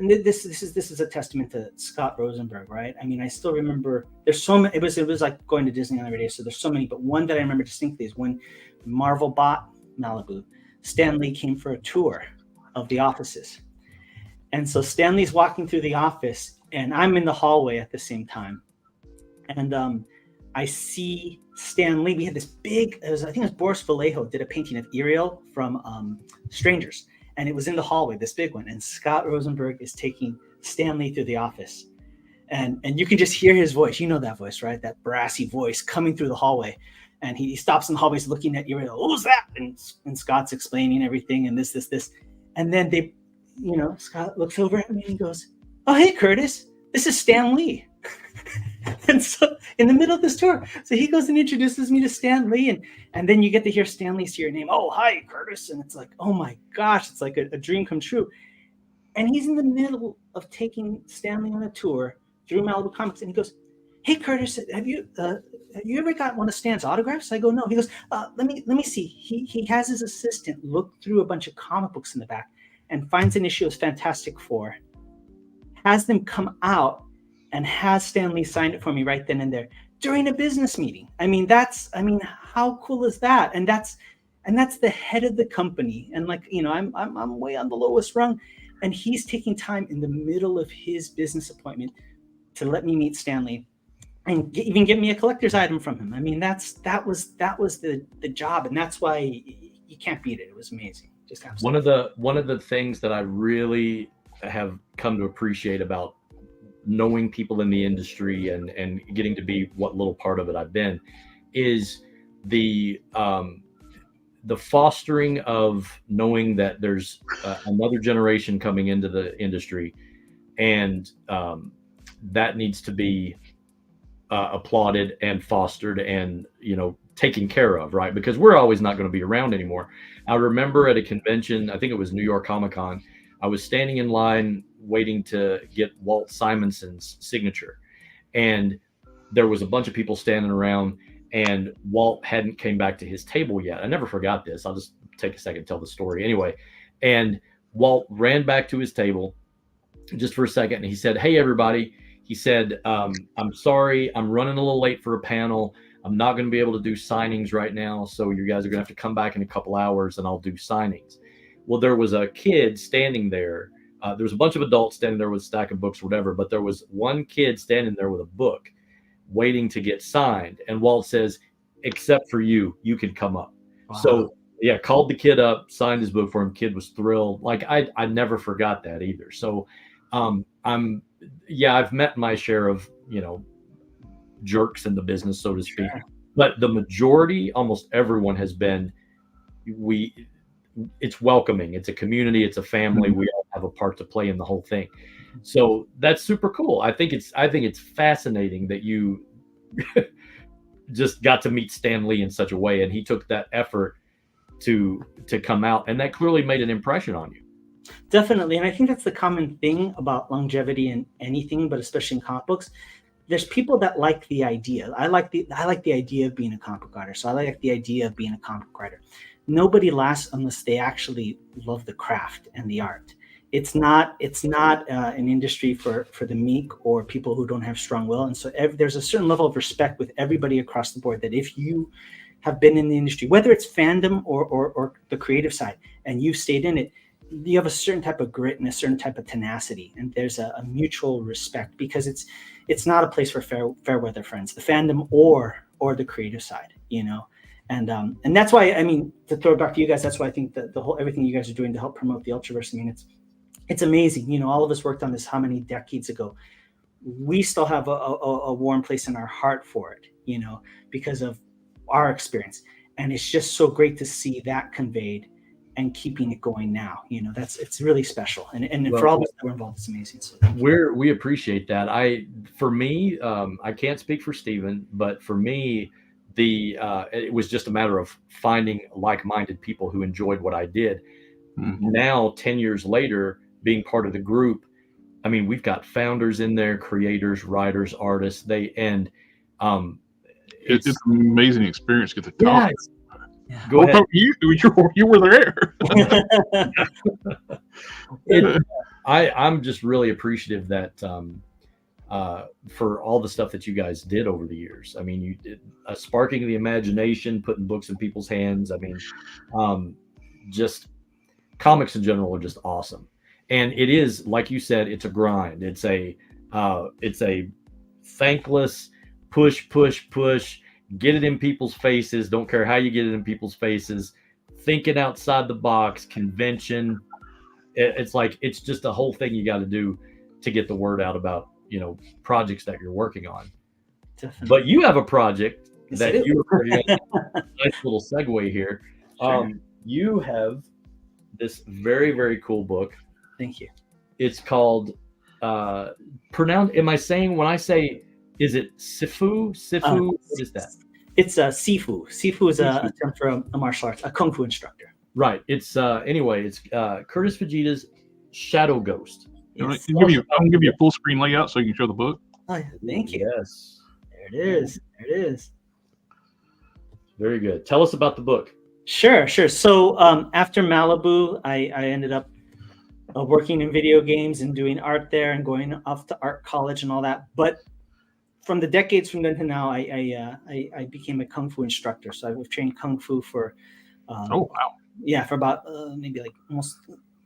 And this is a testament to Scott Rosenberg, right? I mean, I still remember there's so many. It was like going to Disneyland every day. So there's so many, but one that I remember distinctly is when Marvel bought Malibu. Stan Lee came for a tour of the offices, and so Stan Lee's walking through the office, and I'm in the hallway at the same time, and I see Stan Lee. We had this big. I think it was Boris Vallejo did a painting of Ariel from Strangers. And it was in the hallway, this big one. And Scott Rosenberg is taking Stan Lee through the office. And you can just hear his voice. You know that voice, right? That brassy voice coming through the hallway. And he stops in the hallway, he's looking at you. Who's that? And Scott's explaining everything and this. And then Scott looks over at me and he goes, oh, hey, Kurtis, this is Stan Lee. And so in the middle of this tour, so he goes and introduces me to Stan Lee, and then you get to hear Stan Lee say your name. Oh, hi, Kurtis. And it's like, oh my gosh, it's like a dream come true. And he's in the middle of taking Stan Lee on a tour through Malibu Comics, and he goes, hey, Kurtis, have you ever got one of Stan's autographs? I go, no. He goes, let me see. He has his assistant look through a bunch of comic books in the back and finds an issue of Fantastic Four, has them come out, and has Stan Lee signed it for me right then and there during a business meeting. I mean, how cool is that? And that's the head of the company. And like, I'm way on the lowest rung, and he's taking time in the middle of his business appointment to let me meet Stan Lee and even get me a collector's item from him. I mean, that was the job, and that's why you can't beat it. It was amazing. Just absolutely. One of the things that I really have come to appreciate about knowing people in the industry and getting to be what little part of it I've been is the fostering of knowing that there's another generation coming into the industry, and that needs to be applauded and fostered and taken care of, right? Because we're always not going to be around anymore. I remember at a convention, I think it was New York Comic-Con, I was standing in line waiting to get Walt Simonson's signature, and there was a bunch of people standing around, and Walt hadn't came back to his table yet. I never forgot this. I'll just take a second to tell the story anyway. And Walt ran back to his table just for a second, and he said, hey, everybody. He said, I'm sorry, I'm running a little late for a panel. I'm not going to be able to do signings right now, so you guys are going to have to come back in a couple hours, and I'll do signings. Well, there was a kid standing there. There was a bunch of adults standing there with a stack of books or whatever, but there was one kid standing there with a book waiting to get signed. And Walt says, except for you can come up. Wow. So Yeah, called the kid up, signed his book for him. Kid was thrilled. Like I never forgot that either. So I've met my share of, jerks in the business, so to speak. Sure. But the majority, almost everyone has been, it's welcoming. It's a community, it's a family. We all have a part to play in the whole thing. So that's super cool. I think it's fascinating that you just got to meet Stan Lee in such a way, and he took that effort to come out, and that clearly made an impression on you. Definitely. And I think that's the common thing about longevity in anything, but especially in comic books. There's people that like the idea. I like the idea of being a comic book writer. So I like the idea of being a comic book writer. Nobody lasts unless they actually love the craft and the art. It's not an industry for the meek or people who don't have strong will. And so there's a certain level of respect with everybody across the board that if you have been in the industry, whether it's fandom or the creative side, and you've stayed in it, you have a certain type of grit and a certain type of tenacity, and there's a mutual respect, because it's not a place for fair weather friends, the fandom or the creative side, and that's why, I mean, to throw it back to you guys, that's why I think that the whole everything you guys are doing to help promote the Ultraverse, I mean, it's amazing. All of us worked on this how many decades ago. We still have a warm place in our heart for it, because of our experience, and it's just so great to see that conveyed and keeping it going now. It's really special, and for all of us that were involved, it's amazing. So we appreciate that. For me, I can't speak for Steven, but for me, it was just a matter of finding like-minded people who enjoyed what I did. Mm-hmm. Now, 10 years later, being part of the group, I mean, we've got founders in there, creators, writers, artists. It's an amazing experience to get to talk. Yeah. Go ahead. You were there. I'm just really appreciative that for all the stuff that you guys did over the years. I mean, you did sparking the imagination, putting books in people's hands. I mean, just comics in general are just awesome. And it is, like you said, it's a grind. It's a thankless push, get it in people's faces. Don't care how you get it in people's faces. Thinking outside the box, convention. It's just a whole thing you got to do to get the word out about, projects that you're working on. Definitely. But you have a project that you were nice little segue here. Sure. You have this very, very cool book. Thank you. It's called am I saying, when I say, is it Sifu? What is that? It's Sifu. Sifu is a term for a martial arts, a kung fu instructor. Right. It's it's Kurtis Fujita's Shadow Ghost. I'm gonna give you a full screen layout so you can show the book. Oh, thank you. Yes. There it is. Very good. Tell us about the book. Sure. So after Malibu, I ended up working in video games and doing art there and going off to art college and all that. But from the decades from then to now, I became a kung fu instructor. So I've trained kung fu for for about maybe like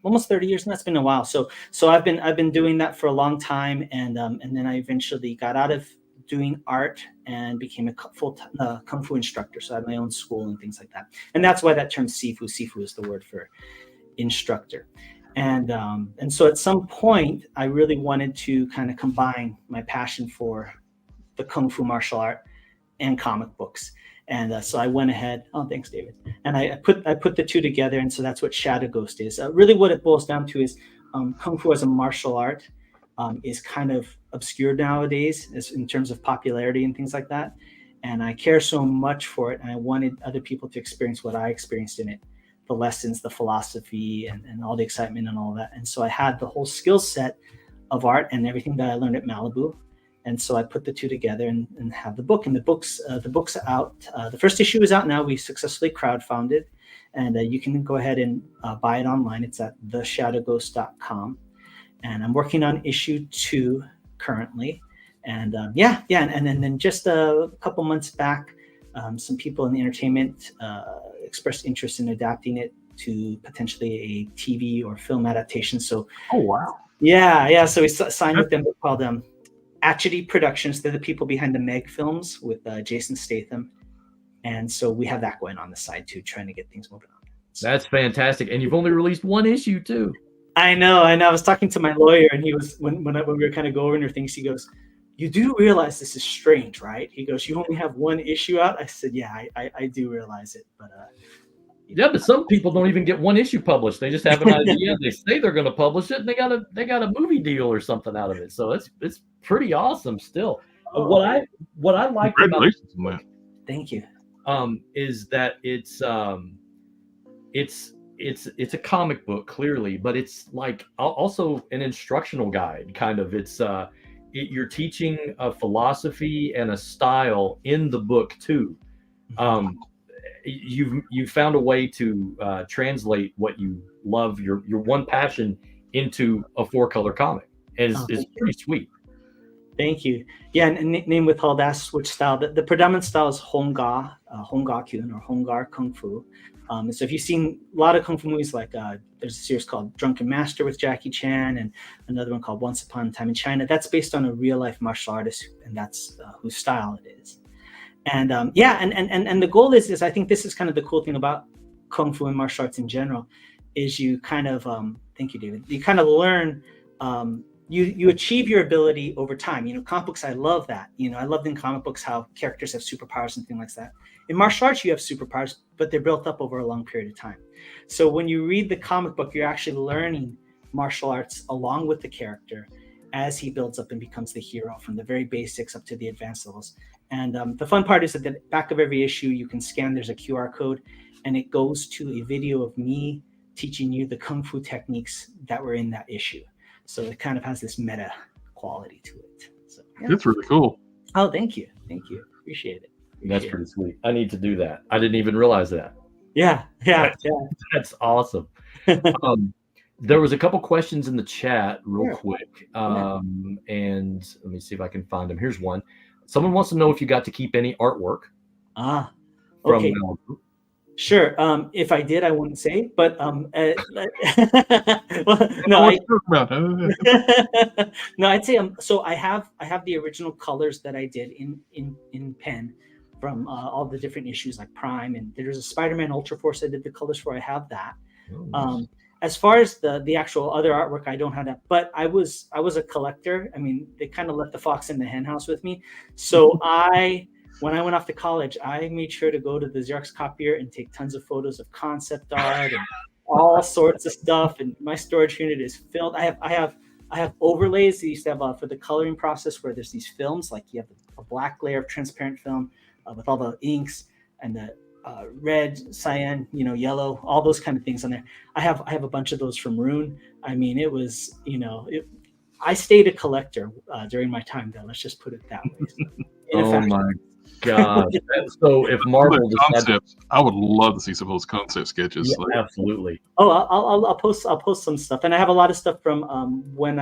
almost 30 years, and that's been a while. So I've been doing that for a long time, and then I eventually got out of doing art and became a full kung fu instructor. So I had my own school and things like that, and that's why that term Sifu is the word for instructor. And so at some point, I really wanted to kind of combine my passion for the kung fu martial art and comic books. And so I went ahead. Oh, thanks, David. And I put the two together, and so that's what Shadow Ghost is. Really, what it boils down to is kung fu as a martial art is kind of obscure nowadays in terms of popularity and things like that. And I care so much for it, and I wanted other people to experience what I experienced in it. The lessons, the philosophy, and all the excitement and all that. And so I had the whole skill set of art and everything that I learned at Malibu. And so I put the two together and have the book. And the book's out. The first issue is out now. We successfully crowdfunded, and you can go ahead and buy it online. It's at theshadowghost.com. And I'm working on issue 2 currently. And and then just a couple months back, some people in the entertainment expressed interest in adapting it to potentially a TV or film adaptation. So, oh wow, yeah. So we signed with them. They're called Atchity Productions. They're the people behind the Meg films with Jason Statham, and so we have that going on the side too, trying to get things moving on. That's fantastic. And you've only released one issue too. I know. I was talking to my lawyer, and he was when we were kind of going over things. He goes, "You do realize this is strange, right?" He goes, "You only have one issue out." I said, "Yeah, I do realize it, but yeah, but some people don't even get one issue published. They just have an idea. They say they're going to publish it, and they got a movie deal or something out of it. So it's pretty awesome still. What I like about it, thank you, is that it's a comic book clearly, but it's like also an instructional guide kind of. It's you're teaching a philosophy and a style in the book too. You've found a way to translate what you love, your one passion, into a 4-color comic. And it's pretty sweet. Thank you. Yeah, and name withheld, that's which style. The predominant style is Honga, Honga-kyun or Hongar Kung Fu. So if you've seen a lot of Kung Fu movies, like there's a series called Drunken Master with Jackie Chan, and another one called Once Upon a Time in China. That's based on a real life martial artist, and that's whose style it is. And and the goal is I think this is kind of the cool thing about Kung Fu and martial arts in general, is you kind of thank you, David. You kind of learn. You achieve your ability over time. Comic books, I love that. I loved in comic books how characters have superpowers and things like that. In martial arts, you have superpowers, but they're built up over a long period of time. So when you read the comic book, you're actually learning martial arts along with the character as he builds up and becomes the hero, from the very basics up to the advanced levels. And the fun part is that at the back of every issue, you can scan, there's a QR code, and it goes to a video of me teaching you the Kung Fu techniques that were in that issue. So it kind of has this meta quality to it. So yeah. That's really cool. Oh, thank you. Appreciate it. That's pretty sweet. I need to do that. I didn't even realize that. Yeah. That's awesome. There was a couple questions in the chat real quick. And let me see if I can find them. Here's one. Someone wants to know if you got to keep any artwork. Okay. Sure. If I did, I wouldn't say, but well, no, no, I'd say so I have the original colors that I did in pen from all the different issues like Prime, and there's a Spider-Man Ultraforce I did the colors for. I have that. As far as the actual other artwork, I don't have that, but I was a collector. I mean, they kind of let the fox in the hen house with me. So when I went off to college, I made sure to go to the Xerox copier and take tons of photos of concept art and all sorts of stuff. And my storage unit is filled. I have overlays that you used to have for the coloring process, where there's these films, like you have a black layer of transparent film with all the inks and the red, cyan, yellow, all those kind of things on there. I have a bunch of those from Rune. I mean, it was, I stayed a collector during my time there. Let's just put it that way. Oh my God! So if Marvel concepts, I would love to see some of those concept sketches. Yeah, absolutely. Oh, I'll post some stuff, and I have a lot of stuff from when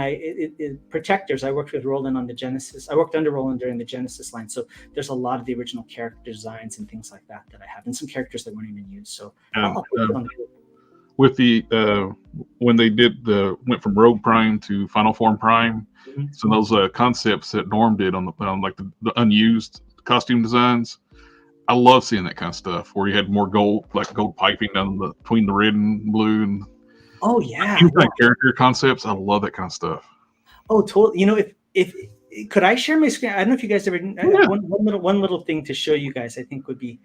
Protectors. I worked with Roland on the Genesis. I worked under Roland during the Genesis line, so there's a lot of the original character designs and things like that I have, and some characters that weren't even used. So with the when they went from Rogue Prime to Final Form Prime, so those concepts that Norm did on the unused costume designs, I love seeing that kind of stuff where you had more gold piping down between the red and blue, and character concepts. I love that kind of stuff. Oh, totally. If could I share my screen? I don't know if you guys ever one little thing to show you guys. I think would be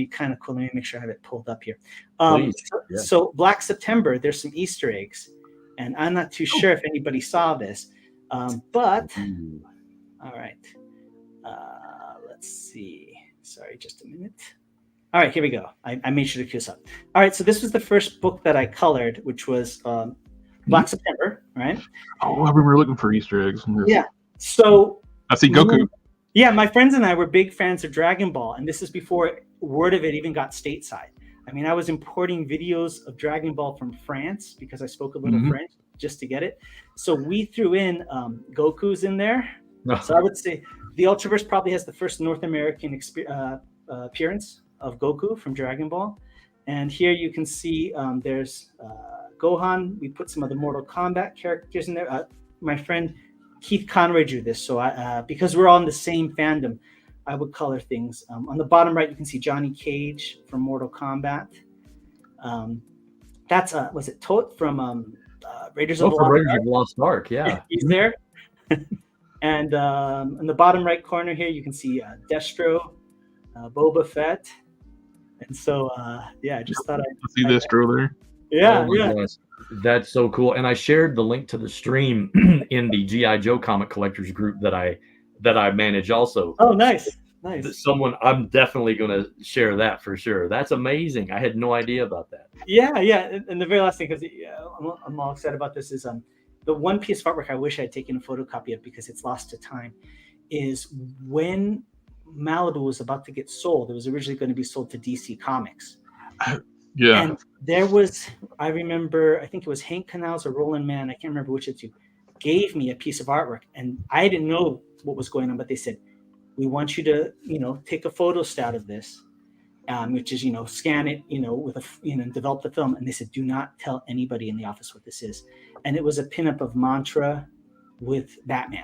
kind of cool. Let me make sure I have it pulled up here. So Black September, there's some Easter eggs, and I'm not too sure if anybody saw this, but all right. Let's see. Sorry, just a minute. All right, here we go. I made sure to cue this up. All right, so this was the first book that I colored, which was Black September, right? Oh, I remember looking for Easter eggs. Yeah. So I see Goku. Yeah, my friends and I were big fans of Dragon Ball, and this is before word of it even got stateside. I mean, I was importing videos of Dragon Ball from France because I spoke a little French just to get it. So we threw in Goku's in there. So I would say the Ultraverse probably has the first North American appearance of Goku from Dragon Ball. And here you can see there's Gohan. We put some of the Mortal Kombat characters in there. My friend Keith Conroy drew this. So because we're all in the same fandom, I would color things. On the bottom right, you can see Johnny Cage from Mortal Kombat. That's was it Tote from Raiders of the Lost Ark? Yeah, he's there. And in the bottom right corner here, you can see Destro, Boba Fett, and so I just thought I'd see Destro there. Yeah, Gosh. That's so cool. And I shared the link to the stream in the G.I. Joe comic collectors group that I manage also. Oh, nice. I'm definitely going to share that for sure. That's amazing. I had no idea about that. Yeah. And the very last thing, because I'm all excited about this, is the one piece of artwork I wish I had taken a photocopy of because it's lost to time, is when Malibu was about to get sold. It was originally going to be sold to DC Comics. Yeah. And there was, I remember, I think it was Hank Canals or Roland Mann, I can't remember which of the two, gave me a piece of artwork. And I didn't know what was going on, but they said, we want you to, take a photostat of this, which is, scan it, with develop the film. And they said, do not tell anybody in the office what this is. And it was a pinup of Mantra with Batman.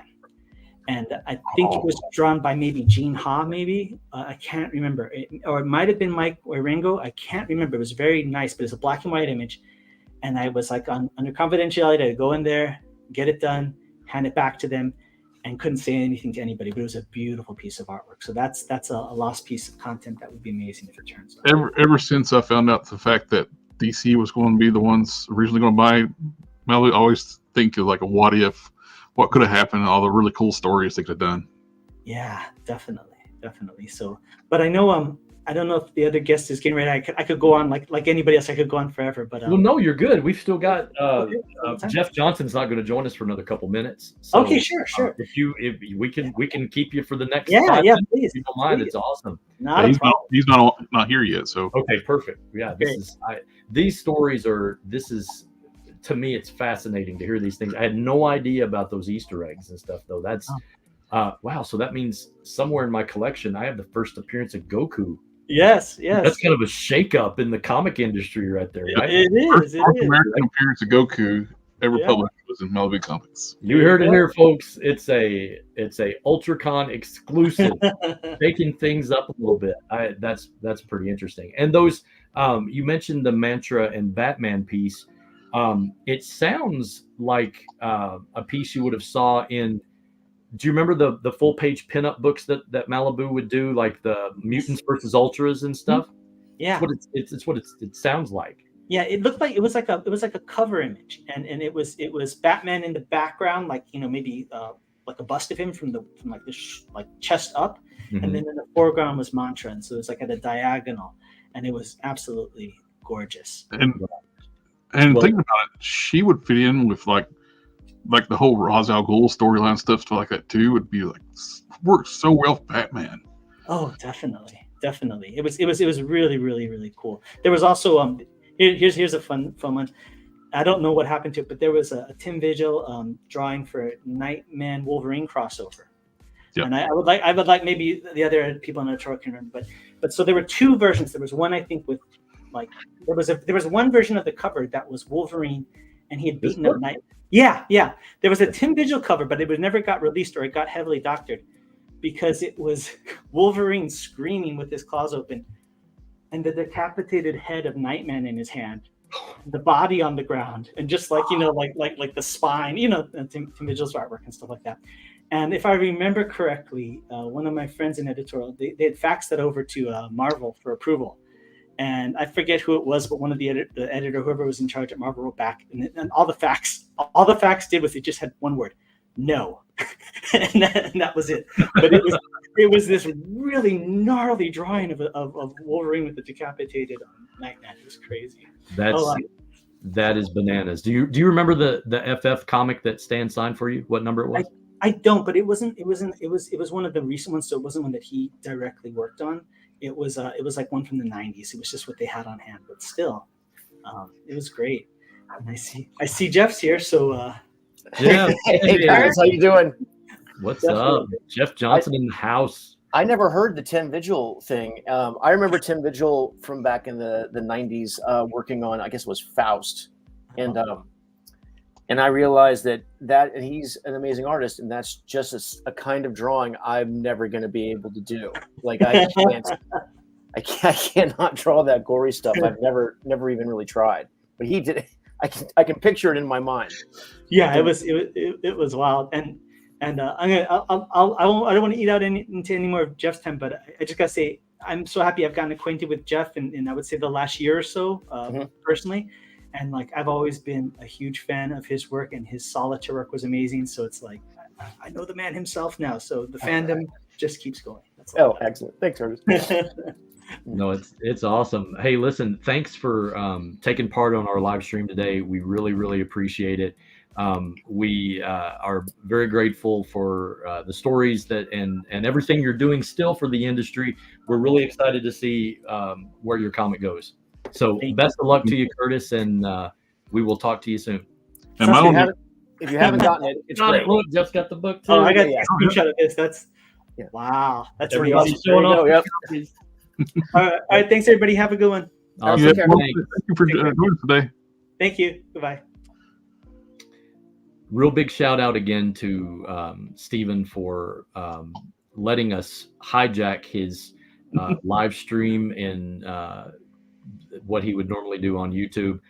And I think it was drawn by maybe Gene Ha, maybe. I can't remember. Or it might have been Mike Oirango. I can't remember. It was very nice, but it's a black and white image. And I was like, under confidentiality, I'd go in there, get it done, hand it back to them, and couldn't say anything to anybody. But it was a beautiful piece of artwork. So that's a lost piece of content that would be amazing if it turns out. Ever since I found out the fact that DC was going to be the ones originally going to buy Malibu, I always think of like a what if. What could have happened, all the really cool stories they could have done. Yeah, definitely. So, but I know, I don't know if the other guest is getting ready. I could go on like anybody else. I could go on forever, but well, no, you're good. We've still got Jeff Johnson's not going to join us for another couple minutes. So, okay, sure. If we can keep you for the next. Yeah, minutes, please. If you don't mind, it's awesome. He's not here yet. So okay, perfect. Yeah, these stories are. This is. To me, it's fascinating to hear these things. I had no idea about those Easter eggs and stuff, though. That's wow. So that means somewhere in my collection, I have the first appearance of Goku. Yes. That's kind of a shakeup in the comic industry, right there. Right? It is. First American appearance of Goku ever published was in Malibu Comics. You heard it here, folks. It's a UltraCon exclusive, shaking things up a little bit. That's pretty interesting. And those you mentioned the Mantra and Batman piece. It sounds like a piece you would have saw in. Do you remember the full page pinup books that Malibu would do, like the mutants versus ultras and stuff? Yeah, it's what it sounds like. Yeah, it looked like it was like a cover image, and it was Batman in the background, like maybe like a bust of him from like this like chest up, and then in the foreground was Mantra, and so it was like at a diagonal, and it was absolutely gorgeous. And thinking about it, she would fit in with like the whole Ra's al Ghul storyline stuff like that too. Would be like works so well with Batman. Oh, definitely. It was really, really, really cool. There was also here's a fun one. I don't know what happened to it, but there was a Tim Vigil drawing for Nightman Wolverine crossover. Yep. And I would like maybe the other people on the tour can remember, but so there were two versions. There was one I think with like there was one version of the cover that was Wolverine, and he had beaten up Night. Yeah. There was a Tim Vigil cover, but it never got released, or it got heavily doctored because it was Wolverine screaming with his claws open, and the decapitated head of Nightman in his hand, the body on the ground, and just like like the spine, Tim Vigil's artwork and stuff like that. And if I remember correctly, one of my friends in editorial, they had faxed that over to Marvel for approval. And I forget who it was, but one of the editor, whoever was in charge at Marvel, wrote back, and all the fax did was it just had one word, no, and that was it. But it was this really gnarly drawing of Wolverine with the decapitated Nightman. It was crazy. That is bananas. Do you remember the FF comic that Stan signed for you? What number it was? I don't, but it was one of the recent ones, so it wasn't one that he directly worked on. It was like one from the 90s. It was just what they had on hand, but still, it was great. And I see Jeff's here, so yeah. Hey guys, how you doing? What's up, Jeff Johnson in the house? I never heard the Tim Vigil thing. I remember Tim Vigil from back in the 90s, working on, I guess it was Faust, and I realized that and he's an amazing artist, and that's just a kind of drawing I'm never going to be able to do. Like I I cannot draw that gory stuff. I've never even really tried, but he did. I can picture it in my mind. Yeah, it was wild, and I don't want to eat out into any more of Jeff's time, but I just gotta say I'm so happy I've gotten acquainted with Jeff in I would say the last year or so personally, and like I've always been a huge fan of his work, and his solitaire work was amazing. So it's like I know the man himself now, so the fandom just keeps going. That's all. Oh, excellent! Thanks, Curtis. No, it's awesome. Hey, listen, thanks for taking part on our live stream today. We really appreciate it. We are very grateful for the stories that and everything you're doing still for the industry. We're really excited to see where your comic goes. So best of luck to you, Kurtis, and we will talk to you soon. And if you haven't gotten it, it's great. Look, Jeff's got the book too. Oh, I got a screenshot of this. That's wow. That's pretty awesome. Showing off. Yep. All right, thanks everybody. Have a good one. Awesome. thank you for joining us today. Thank you. Goodbye. Real big shout out again to Stephen for letting us hijack his live stream in what he would normally do on YouTube.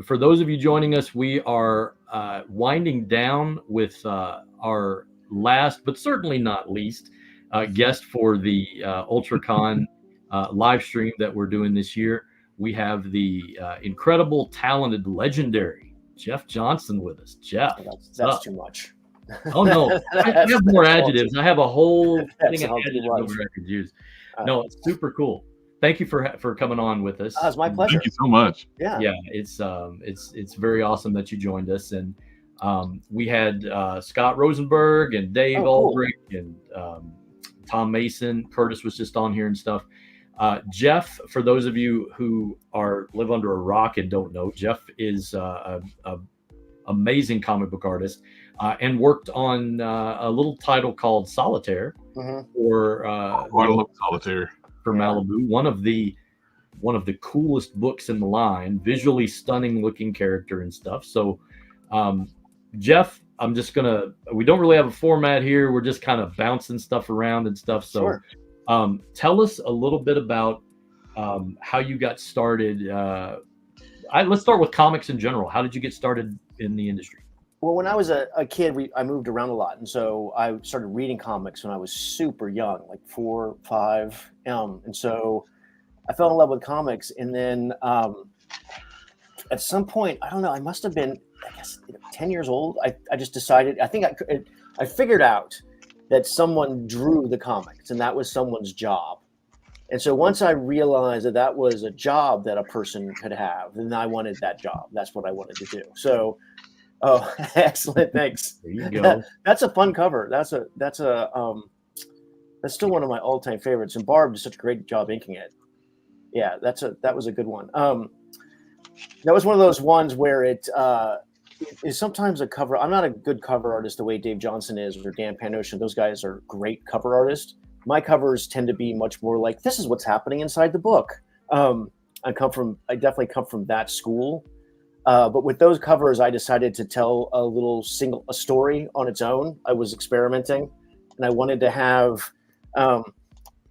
For those of you joining us, we are winding down with our last, but certainly not least, guest for the UltraCon live stream that we're doing this year. We have the incredible, talented, legendary Jeff Johnson with us. Jeff, that's too much. Oh no, I have more adjectives. I have a whole thing of adjectives over I could use. No, it's super cool. Thank you for coming on with us. It's my pleasure. Thank you so much. Yeah, it's very awesome that you joined us, and we had Scott Rosenberg and Dave Olbrich and Tom Mason. Kurtis was just on here and stuff. Jeff, for those of you who live under a rock and don't know, Jeff is a amazing comic book artist and worked on a little title called Solitaire for I love Solitaire for Malibu. One of the coolest books in the line, visually stunning looking character and stuff. So, Jeff, we don't really have a format here. We're just kind of bouncing stuff around and stuff. So. Sure. Tell us a little bit about how you got started. Let's start with comics in general. How did you get started in the industry? Well, when I was a kid, I moved around a lot. And so I started reading comics when I was super young, like 4 or 5. And so I fell in love with comics. And then at some point, I don't know, I must have been, 10 years old. I just decided, I figured out that someone drew the comics and that was someone's job. And so once I realized that was a job that a person could have, then I wanted that job. That's what I wanted to do. So, excellent. Thanks. There you go. That's a fun cover. That's still one of my all-time favorites. And Barb did such a great job inking it. Yeah, that was a good one. That was one of those ones where it is sometimes a cover. I'm not a good cover artist the way Dave Johnson is or Dan Panosha. Those guys are great cover artists. My covers tend to be much more like, this is what's happening inside the book. I definitely come from that school. But with those covers, I decided to tell a story on its own. I was experimenting and I wanted to have, and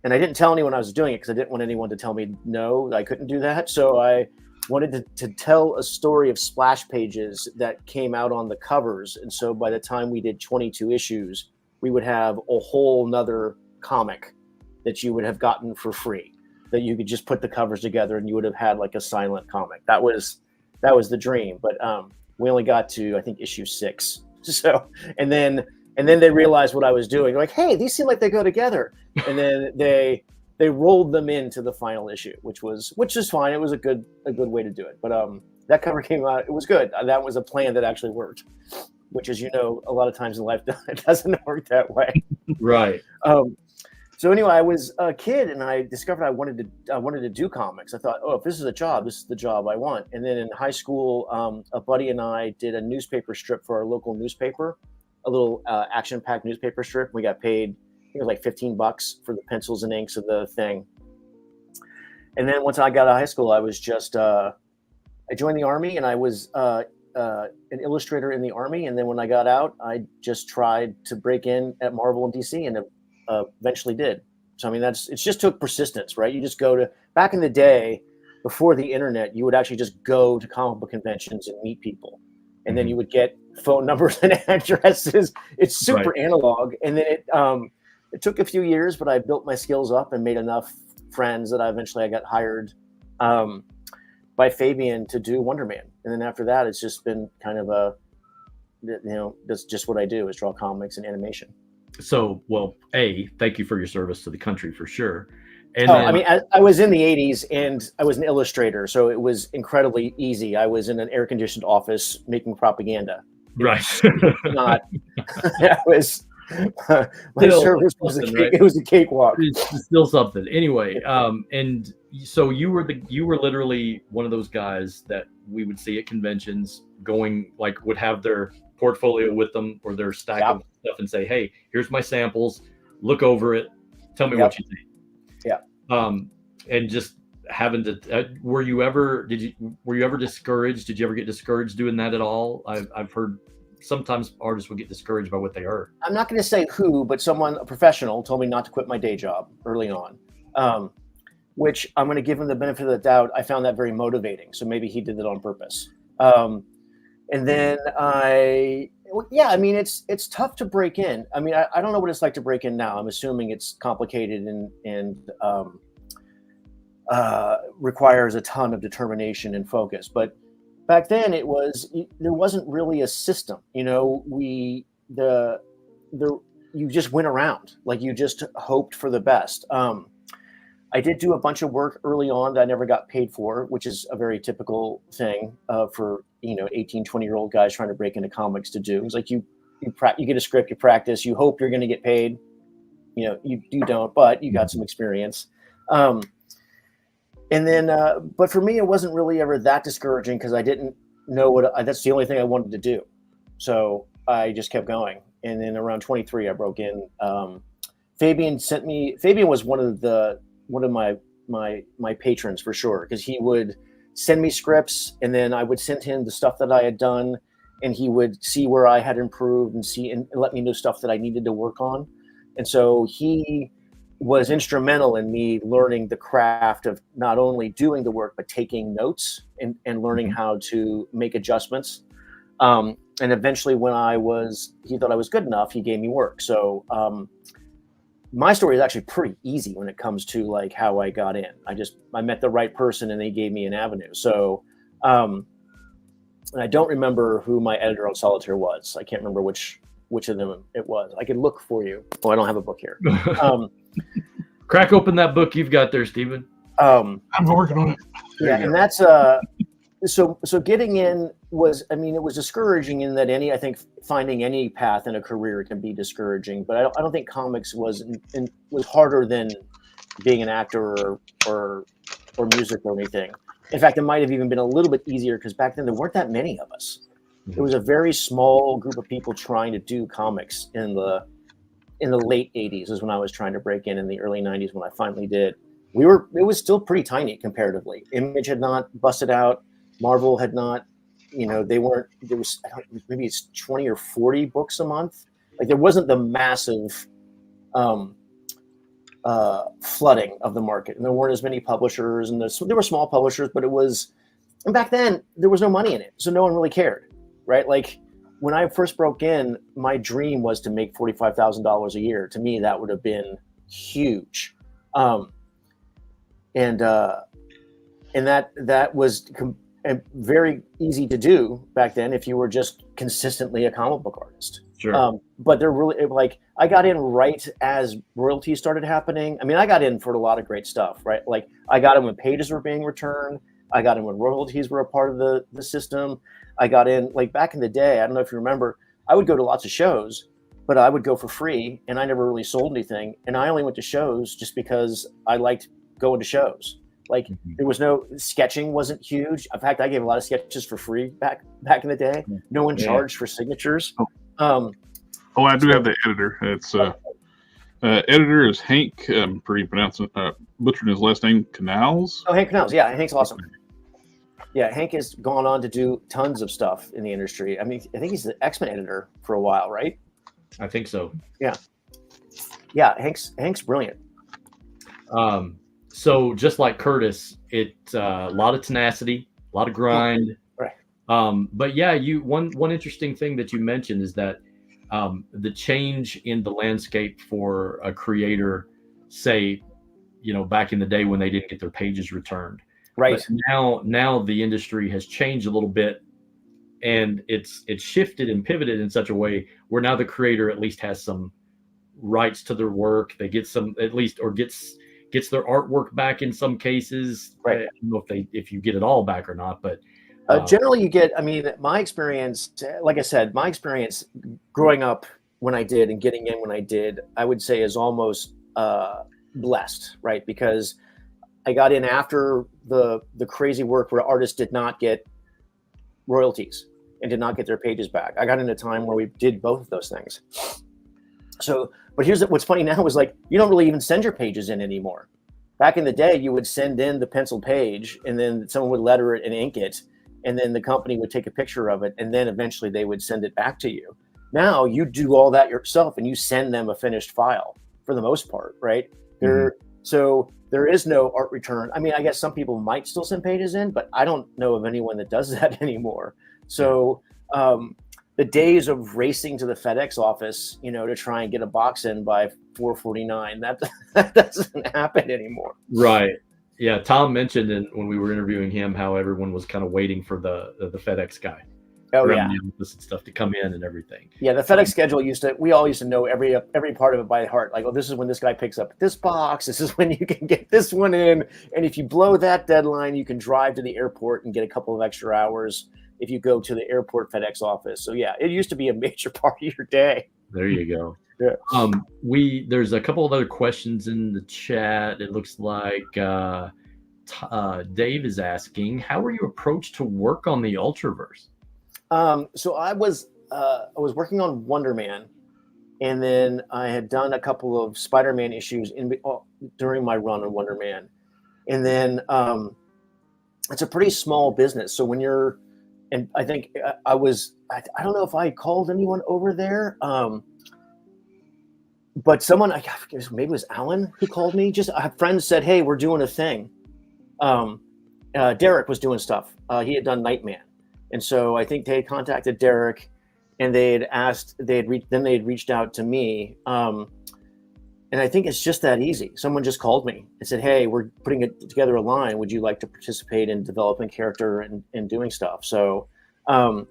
I didn't tell anyone I was doing it because I didn't want anyone to tell me, no, I couldn't do that. So I wanted to tell a story of splash pages that came out on the covers. And so by the time we did 22 issues, we would have a whole nother comic that you would have gotten for free, that you could just put the covers together and you would have had like a silent comic. That was the dream. But we only got to, I think, issue 6. So, and then they realized what I was doing. They're like, hey, these seem like they go together. And then they rolled them into the final issue, which is fine. It was a good way to do it. But that cover came out. It was good. That was a plan that actually worked, which, as you know, a lot of times in life it doesn't work that way. Right. So anyway, I was a kid and I discovered I wanted to do comics. I thought, if this is a job, this is the job I want. And then in high school, a buddy and I did a newspaper strip for our local newspaper, a little action-packed newspaper strip. We got paid, I think it was like $15 for the pencils and inks of the thing. And then once I got out of high school, I was just, I joined the Army and I was an illustrator in the Army. And then when I got out, I just tried to break in at Marvel and DC and eventually did. So I mean, it just took persistence, right? You just go to, back in the day, before the internet, you would actually just go to comic book conventions and meet people, and then you would get phone numbers and addresses. It's super analog, and then it took a few years, but I built my skills up and made enough friends that I got hired by Fabian to do Wonder Man, and then after that, it's just been kind of that's just what I do, is draw comics and animation. So, well, thank you for your service to the country for sure. And I mean, I was in the 80s and I was an illustrator, so it was incredibly easy. I was in an air-conditioned office making propaganda. Right. Not. That was my service was it was a cakewalk. It's still something. Anyway, and so you were literally one of those guys that we would see at conventions, going like would have their portfolio with them or their stack of stuff and say, "Hey, here's my samples. Look over it. Tell me what you think." And just having to were you ever discouraged? Did you ever get discouraged doing that at all? I've heard sometimes artists will get discouraged by what they are. I'm not going to say who, but a professional told me not to quit my day job early on, which I'm going to give him the benefit of the doubt. I found that very motivating. So maybe he did it on purpose. And then I mean, it's tough to break in. I mean, I don't know what it's like to break in now. I'm assuming it's complicated and requires a ton of determination and focus. But back then, there wasn't really a system. You know, you just went around, like you just hoped for the best. I did do a bunch of work early on that I never got paid for, which is a very typical thing for 18, 20-year-old guys trying to break into comics to do. It's like you get a script, you practice, you hope you're going to get paid. You don't, but you got some experience. And then, but for me, it wasn't really ever that discouraging because I didn't know that's the only thing I wanted to do. So I just kept going. And then around 23, I broke in. Fabian was one of my patrons for sure, because he would send me scripts and then I would send him the stuff that I had done, and he would see where I had improved and let me know stuff that I needed to work on. And so he was instrumental in me learning the craft of not only doing the work, but taking notes and learning how to make adjustments. And eventually when he thought I was good enough, he gave me work. So, my story is actually pretty easy when it comes to like how I got in. I met the right person and they gave me an avenue. So, and I don't remember who my editor on Solitaire was. I can't remember which of them it was. I could look for you. Oh, I don't have a book here. Crack open that book you've got there, Stephen. I'm working on it. And that's so getting in it was discouraging in that I think finding any path in a career can be discouraging, but I don't think comics was harder than being an actor or music or anything. In fact, it might have even been a little bit easier because back then there weren't that many of us. It was a very small group of people trying to do comics in the late 80s is when I was trying to break in the early 90s when I finally did. It was still pretty tiny comparatively. Image had not busted out. Marvel had not, maybe it's 20 or 40 books a month. Like there wasn't the massive flooding of the market, and there weren't as many publishers, and there were small publishers, but and back then there was no money in it. So no one really cared, right? Like when I first broke in, my dream was to make $45,000 a year. To me, that would have been huge. And that was very easy to do back then if you were just consistently a comic book artist. Sure. But they're really I got in right as royalties started happening. I mean, I got in for a lot of great stuff, right? Like I got in when pages were being returned. I got in when royalties were a part of the system. I got in like back in the day. I don't know if you remember, I would go to lots of shows, but I would go for free and I never really sold anything. And I only went to shows just because I liked going to shows. Like there was no sketching, wasn't huge. In fact, I gave a lot of sketches for free back in the day. No one charged for signatures. I do have the editor. It's editor is Hank. I'm pretty pronouncing butchering his last name. Canals. Oh, Hank Canals. Yeah, Hank's awesome. Yeah, Hank has gone on to do tons of stuff in the industry. I mean, I think he's the X-Men editor for a while, right? I think so. Yeah. Hank's brilliant. So just like Kurtis, a lot of tenacity, a lot of grind. Right. But yeah, one interesting thing that you mentioned is that the change in the landscape for a creator, say, back in the day when they didn't get their pages returned. Right. But now the industry has changed a little bit, and it's shifted and pivoted in such a way where now the creator at least has some rights to their work. They get some, at least, or gets their artwork back in some cases. Right. I don't know if you get it all back or not, but generally you get, I mean, my experience, like I said, my experience growing up when I did and getting in when I did, I would say is almost blessed, right? Because I got in after the crazy work where artists did not get royalties and did not get their pages back. I got in a time where we did both of those things. So, but here's what's funny now is like, you don't really even send your pages in anymore. Back in the day, you would send in the pencil page and then someone would letter it and ink it. And then the company would take a picture of it. And then eventually they would send it back to you. Now you do all that yourself and you send them a finished file for the most part, right? So there is no art return. I mean, I guess some people might still send pages in, but I don't know of anyone that does that anymore. So the days of racing to the FedEx office, to try and get a box in by 4:49, that doesn't happen anymore. Right. Yeah. Tom mentioned when we were interviewing him how everyone was kind of waiting for the FedEx guy. Oh yeah, and stuff to come in and everything. Yeah, the FedEx schedule we all used to know every part of it by heart. Like, oh, this is when this guy picks up this box. This is when you can get this one in. And if you blow that deadline, you can drive to the airport and get a couple of extra hours if you go to the airport FedEx office. So yeah, it used to be a major part of your day. There you go. Yeah. There's a couple of other questions in the chat. It looks like Dave is asking, how were you approached to work on the Ultraverse? So I was working on Wonder Man, and then I had done a couple of Spider-Man issues during my run on Wonder Man, and then it's a pretty small business. So when you're, and I think I don't know if I called anyone over there, but someone, I guess maybe it was Alan who called me. Just a friend said, "Hey, we're doing a thing." Derek was doing stuff. He had done Nightman. And so I think they had contacted Derek, and they had reached out to me. And I think it's just that easy. Someone just called me and said, "Hey, we're putting together a line. Would you like to participate in developing character and doing stuff?" So, and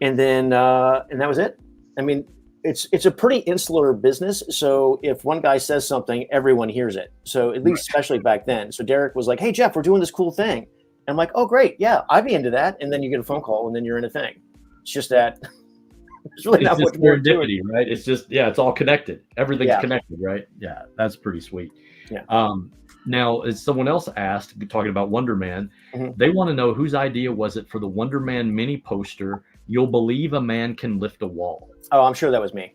that was it. I mean, it's a pretty insular business. So if one guy says something, everyone hears it. So at least, especially back then. So Derek was like, "Hey, Jeff, we're doing this cool thing." I'm like, "Oh, great. Yeah, I'd be into that." And then you get a phone call and then you're in a thing. It's just that there's really not much more to it. Right? It's just, it's all connected. Everything's connected, right? Yeah, that's pretty sweet. Yeah. Now, as someone else asked, talking about Wonder Man, they want to know whose idea was it for the Wonder Man mini poster, "You'll Believe a Man Can Lift a Wall"? Oh, I'm sure that was me.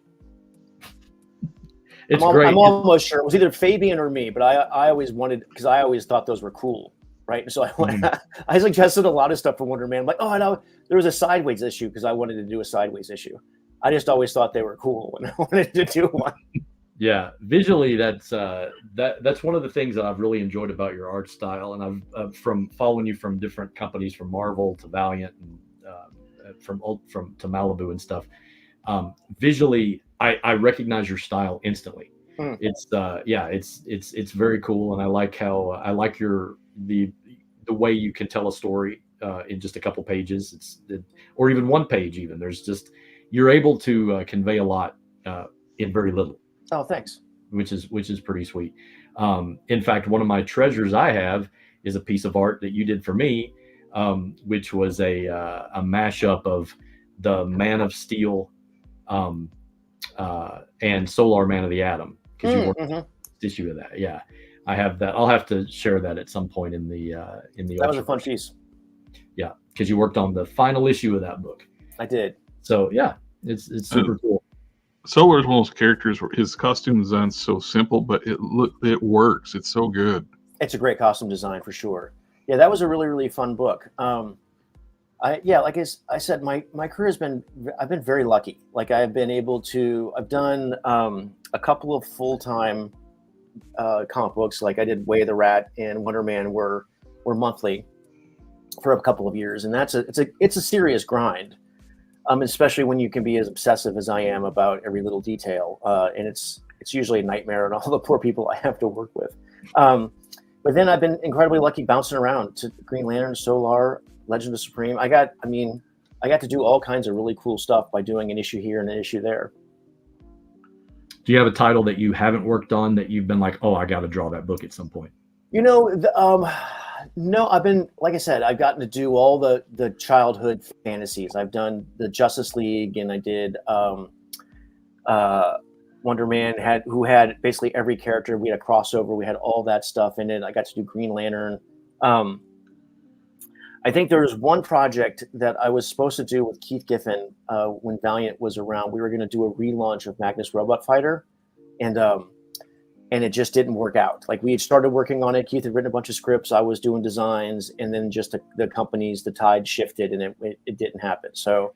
Great. I'm almost sure. It was either Fabian or me, but I always wanted, because I always thought those were cool. Right. So I suggested a lot of stuff for Wonder Man. I'm like, oh, I know there was a Sideways issue because I wanted to do a Sideways issue. I just always thought they were cool when I wanted to do one. Yeah. Visually, that's one of the things that I've really enjoyed about your art style. And I've from following you from different companies, from Marvel to Valiant and from to Malibu and stuff. Visually, I recognize your style instantly. It's it's very cool. And I like how the way you can tell a story in just a couple pages, or even one page. Even you're able to convey a lot in very little. Oh, thanks. Which is pretty sweet. In fact, one of my treasures I have is a piece of art that you did for me, which was a mashup of the Man of Steel and Solar Man of the Atom, because you worked on this issue of that. Yeah. I have that. I'll have to share that at some point in the. That was a fun piece. Yeah, because you worked on the final issue of that book. I did. So yeah, it's super cool. Solar is one of those characters where his costume design's so simple, but it works. It's so good. It's a great costume design for sure. Yeah, that was a really, really fun book. Like I said, my career I've been very lucky. Like I've done a couple of full-time comic books. Like I did Way of the Rat and Wonder Man were monthly for a couple of years, and it's a serious grind, especially when you can be as obsessive as I am about every little detail, and it's usually a nightmare on all the poor people I have to work with. But then I've been incredibly lucky bouncing around to Green Lantern, Solar, Legend of Supreme. I got to do all kinds of really cool stuff by doing an issue here and an issue there. Do you have a title that you haven't worked on that you've been like, oh, I got to draw that book at some point? No, I've been, like I said, I've gotten to do all the childhood fantasies. I've done the Justice League, and I did Wonder Man who had basically every character. We had a crossover. We had all that stuff in it. I got to do Green Lantern. I think there was one project that I was supposed to do with Keith Giffen when Valiant was around. We were going to do a relaunch of Magnus Robot Fighter, and it just didn't work out. Like we had started working on it. Keith had written a bunch of scripts. I was doing designs, and then just the companies, the tide shifted, and it didn't happen. So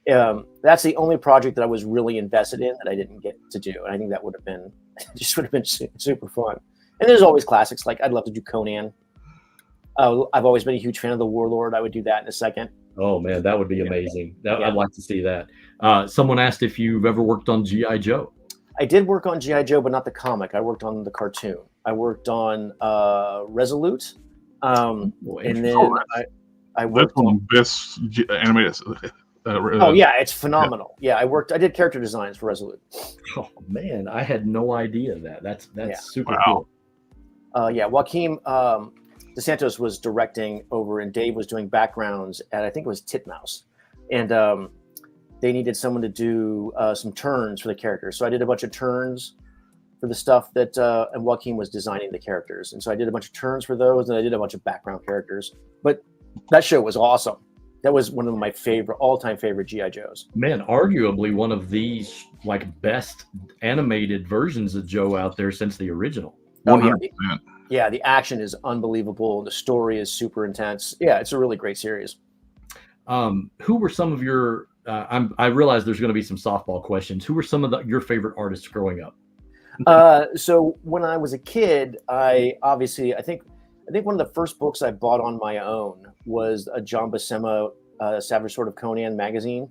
that's the only project that I was really invested in that I didn't get to do. And I think that would have been super fun. And there's always classics. Like I'd love to do Conan. I've always been a huge fan of the Warlord. I would do that in a second. Oh man, that would be amazing. I'd like to see that. Someone asked if you've ever worked on G.I. Joe. I did work on G.I. Joe, but not the comic. I worked on the cartoon. I worked on Resolute. And then I worked on the best animated. It's phenomenal. Yeah, I did character designs for Resolute. Oh man, I had no idea that. That's super cool. Joaquin DeSantos was directing over, and Dave was doing backgrounds at, I think it was Titmouse, and they needed someone to do some turns for the characters. So I did a bunch of turns for the stuff that, and Joaquin was designing the characters, and so I did a bunch of turns for those, and I did a bunch of background characters. But that show was awesome. That was one of my all-time favorite G.I. Joes. Man, arguably one of the best animated versions of Joe out there since the original. Oh yeah. Yeah, the action is unbelievable. The story is super intense. Yeah, it's a really great series. Who were some of your? I realize there's going to be some softball questions. Who were some of your favorite artists growing up? So when I was a kid, I think one of the first books I bought on my own was a John Buscema Savage Sword of Conan magazine.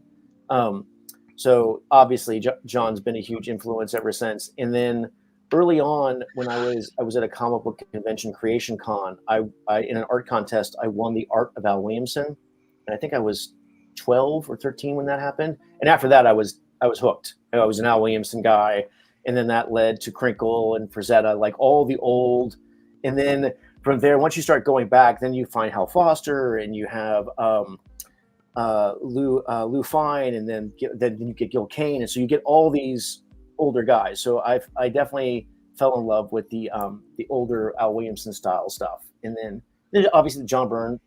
So obviously John's been a huge influence ever since. And then early on, when I was at a comic book convention, Creation Con, I in an art contest, I won the art of Al Williamson, and I think I was 12 or 13 when that happened. And after that, I was hooked. I was an Al Williamson guy, and then that led to Crinkle and Frazetta, like all the old. And then from there, once you start going back, then you find Hal Foster, and you have Lou Fine, and then you get Gil Kane, and so you get all these older guys. So I definitely fell in love with the older Al Williamson style stuff. And then obviously John Byrne,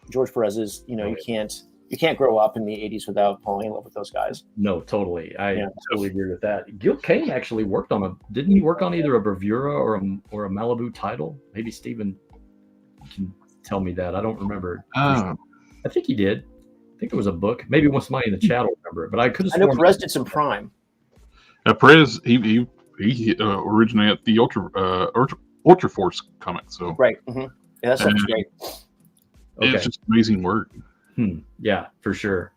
George Perez's, you can't grow up in the 80s without falling in love with those guys. No, totally. I totally agree with that. Gil Kane actually worked on didn't he work on either a Bravura or a Malibu title? Maybe Steven can tell me that. I don't remember. I think he did. I think it was a book. Maybe somebody in the chat will remember it, but I could have. I know Perez did some Prime. Perez, he originated the Ultraforce comic. So right, yeah, that sounds great. It's just amazing work. Yeah, for sure.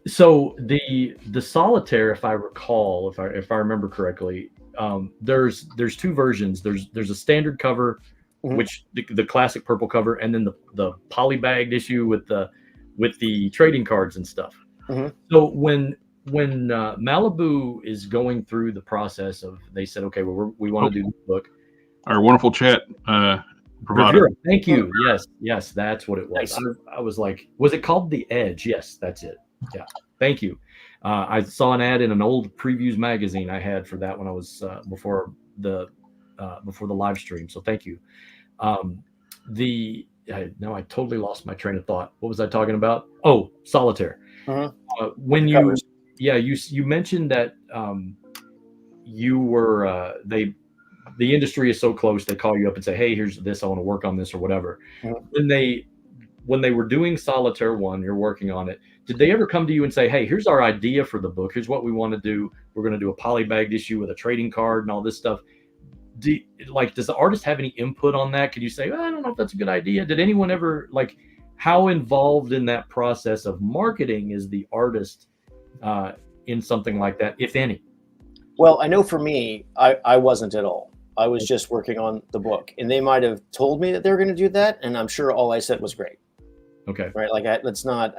So the solitaire, if I recall, if I remember correctly, there's two versions. There's a standard cover, which the classic purple cover, and then the polybagged issue with the trading cards and stuff. So when Malibu is going through the process of, they said, okay, well, we want to do this book. Our wonderful chat provider. Thank you. Yes, that's what it was. Nice. I was like, was it called The Edge? Yes, that's it. Yeah, thank you. I saw an ad in an old previews magazine I had for that when I was before the live stream. So thank you. Now I totally lost my train of thought. What was I talking about? Oh, solitaire. When you mentioned that you were the industry is so close, they call you up and say, hey, here's this, I want to work on this or whatever. When they were doing Solitaire 1, you're working on it, did they ever come to you and say, hey, here's our idea for the book, here's what we want to do, we're going to do a polybagged issue with a trading card and all this stuff? does the artist have any input on that? Could you say, I don't know if that's a good idea? Did anyone ever how involved in that process of marketing is the artist in something like that, if any? Well, I know for me, I wasn't at all. I was just working on the book, and they might have told me that they were going to do that, and I'm sure all I said was great. Okay. Right. I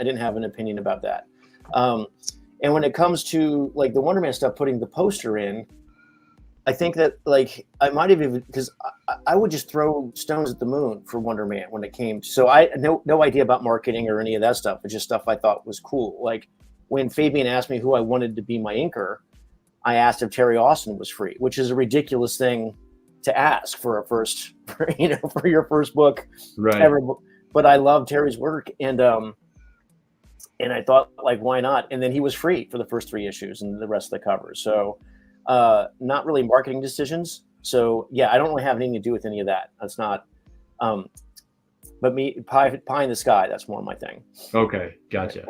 didn't have an opinion about that. And when it comes to the Wonder Man stuff, putting the poster in, I think that I might have even, because I would just throw stones at the moon for Wonder Man when it came. So I had no idea about marketing or any of that stuff. It's just stuff I thought was cool. Like when Fabian asked me who I wanted to be my inker, I asked if Terry Austin was free, which is a ridiculous thing to ask for your first book right. ever. But I love Terry's work, and I thought, why not? And then he was free for the first 3 issues and the rest of the covers. So not really marketing decisions. So yeah, I don't really have anything to do with any of that. That's not, but me, pie in the sky, that's more my thing. Okay. Gotcha.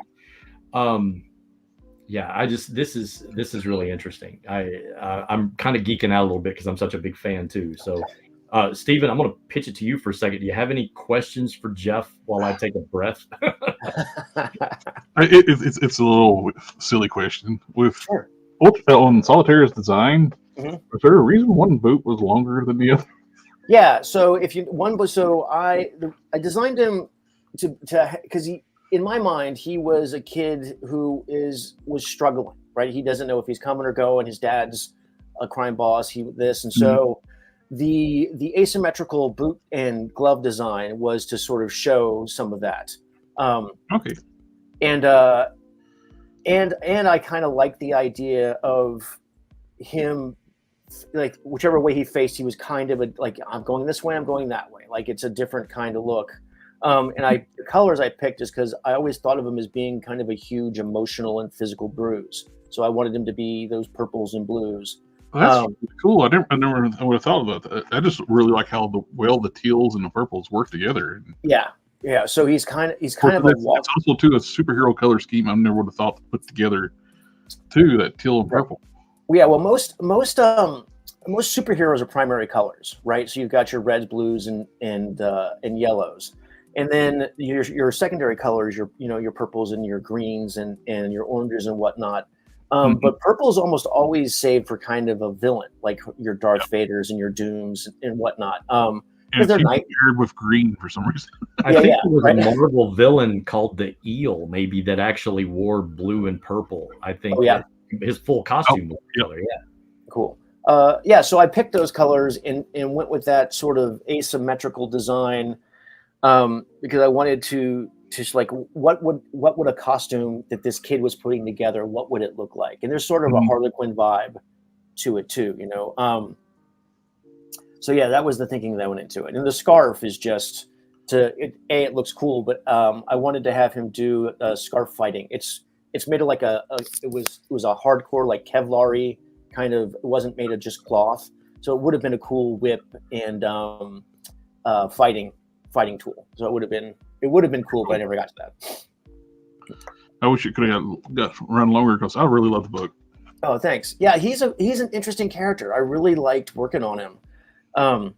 Yeah, this is really interesting. I'm kind of geeking out a little bit because I'm such a big fan too. So Stephen, I'm going to pitch it to you for a second. Do you have any questions for Jeff while I take a breath? It's a little silly question. With sure. On Solitaire's design, mm-hmm. was there a reason one boot was longer than the other? Yeah. So I designed him to because in my mind he was a kid who was struggling. Right. He doesn't know if he's coming or going. His dad's a crime boss. And so. Mm-hmm. The asymmetrical boot and glove design was to sort of show some of that. Okay. And I kind of liked the idea of him, whichever way he faced, he was kind of I'm going this way, I'm going that way. It's a different kind of look. And the colors I picked is because I always thought of him as being kind of a huge emotional and physical bruise. So I wanted him to be those purples and blues. That's cool. I would have thought about that. I just really like how the teals and the purples work together. Yeah. So he's kind of it's also too a superhero color scheme. I never would have thought to put together too, that teal and purple. Yeah. Well, most superheroes are primary colors, right? So you've got your reds, blues, and yellows, and then your secondary colors, your purples and your greens and your oranges and whatnot. But purple is almost always saved for kind of a villain, like your Darth Vaders and your Dooms and whatnot. And they're paired with green for some reason. I think there was a Marvel villain called the Eel, maybe, that actually wore blue and purple. I think his full costume was color. Yeah. Cool. So I picked those colors and went with that sort of asymmetrical design because I wanted to just what would a costume that this kid was putting together, what would it look like? And there's sort of a Harlequin vibe to it too, So yeah, that was the thinking that went into it. And the scarf is just it looks cool, but I wanted to have him do scarf fighting. It's made of it was a hardcore Kevlar-y kind of. It wasn't made of just cloth, so it would have been a cool whip and fighting tool. So it would have been cool, but I never got to that. I wish it could have got run longer because I really love the book. Oh, thanks. Yeah, he's an interesting character. I really liked working on him. It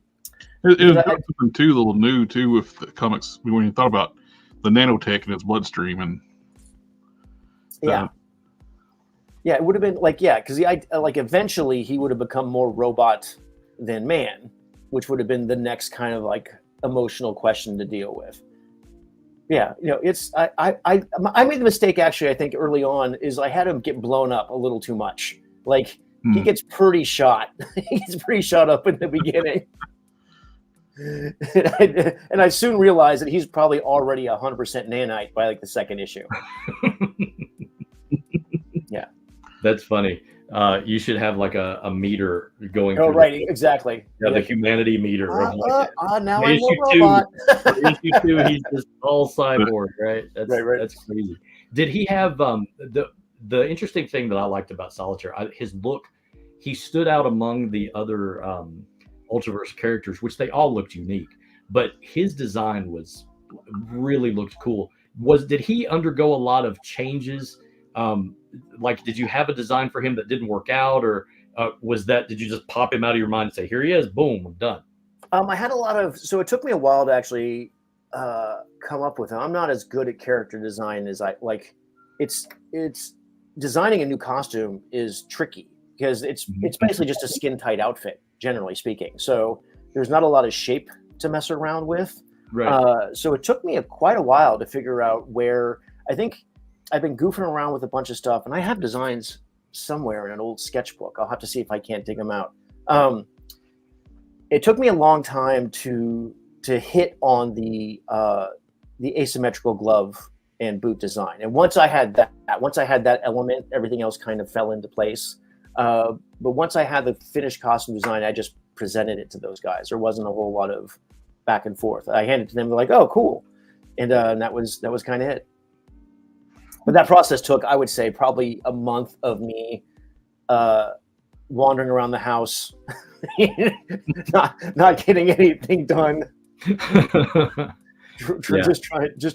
was something too, a little new too with the comics when you thought about the nanotech and its bloodstream and. Yeah, it would have been because eventually he would have become more robot than man, which would have been the next kind of emotional question to deal with. Yeah, it's I made the mistake actually. I think early on is I had him get blown up a little too much. He gets pretty shot. He gets pretty shot up in the beginning, and I soon realized that he's probably already 100% nanite by the second issue. Yeah, that's funny. You should have a meter going. Oh, right, exactly. Yeah, the humanity meter. Now I'm a robot. Issue 2, he's just all cyborg, right? Right. That's crazy. Did he have the interesting thing that I liked about Solitaire? His look, he stood out among the other Ultraverse characters, which they all looked unique, but his design really looked cool. Did he undergo a lot of changes? Did you have a design for him that didn't work out, or did you just pop him out of your mind and say, here he is, boom, I'm done? I had a lot of, so it took me a while to actually come up with him. I'm not as good at character design as I like. It's designing a new costume is tricky because it's basically just a skin tight outfit, generally speaking. So there's not a lot of shape to mess around with. Right. So it took me quite a while to figure out where. I think I've been goofing around with a bunch of stuff, and I have designs somewhere in an old sketchbook. I'll have to see if I can't dig them out. It took me a long time to hit on the asymmetrical glove and boot design, and once I had that element, everything else kind of fell into place. But once I had the finished costume design, I just presented it to those guys. There wasn't a whole lot of back and forth. I handed it to them. They're like, "Oh, cool," and that was kind of it. But that process took, I would say, probably a month of me wandering around the house, not getting anything done. Just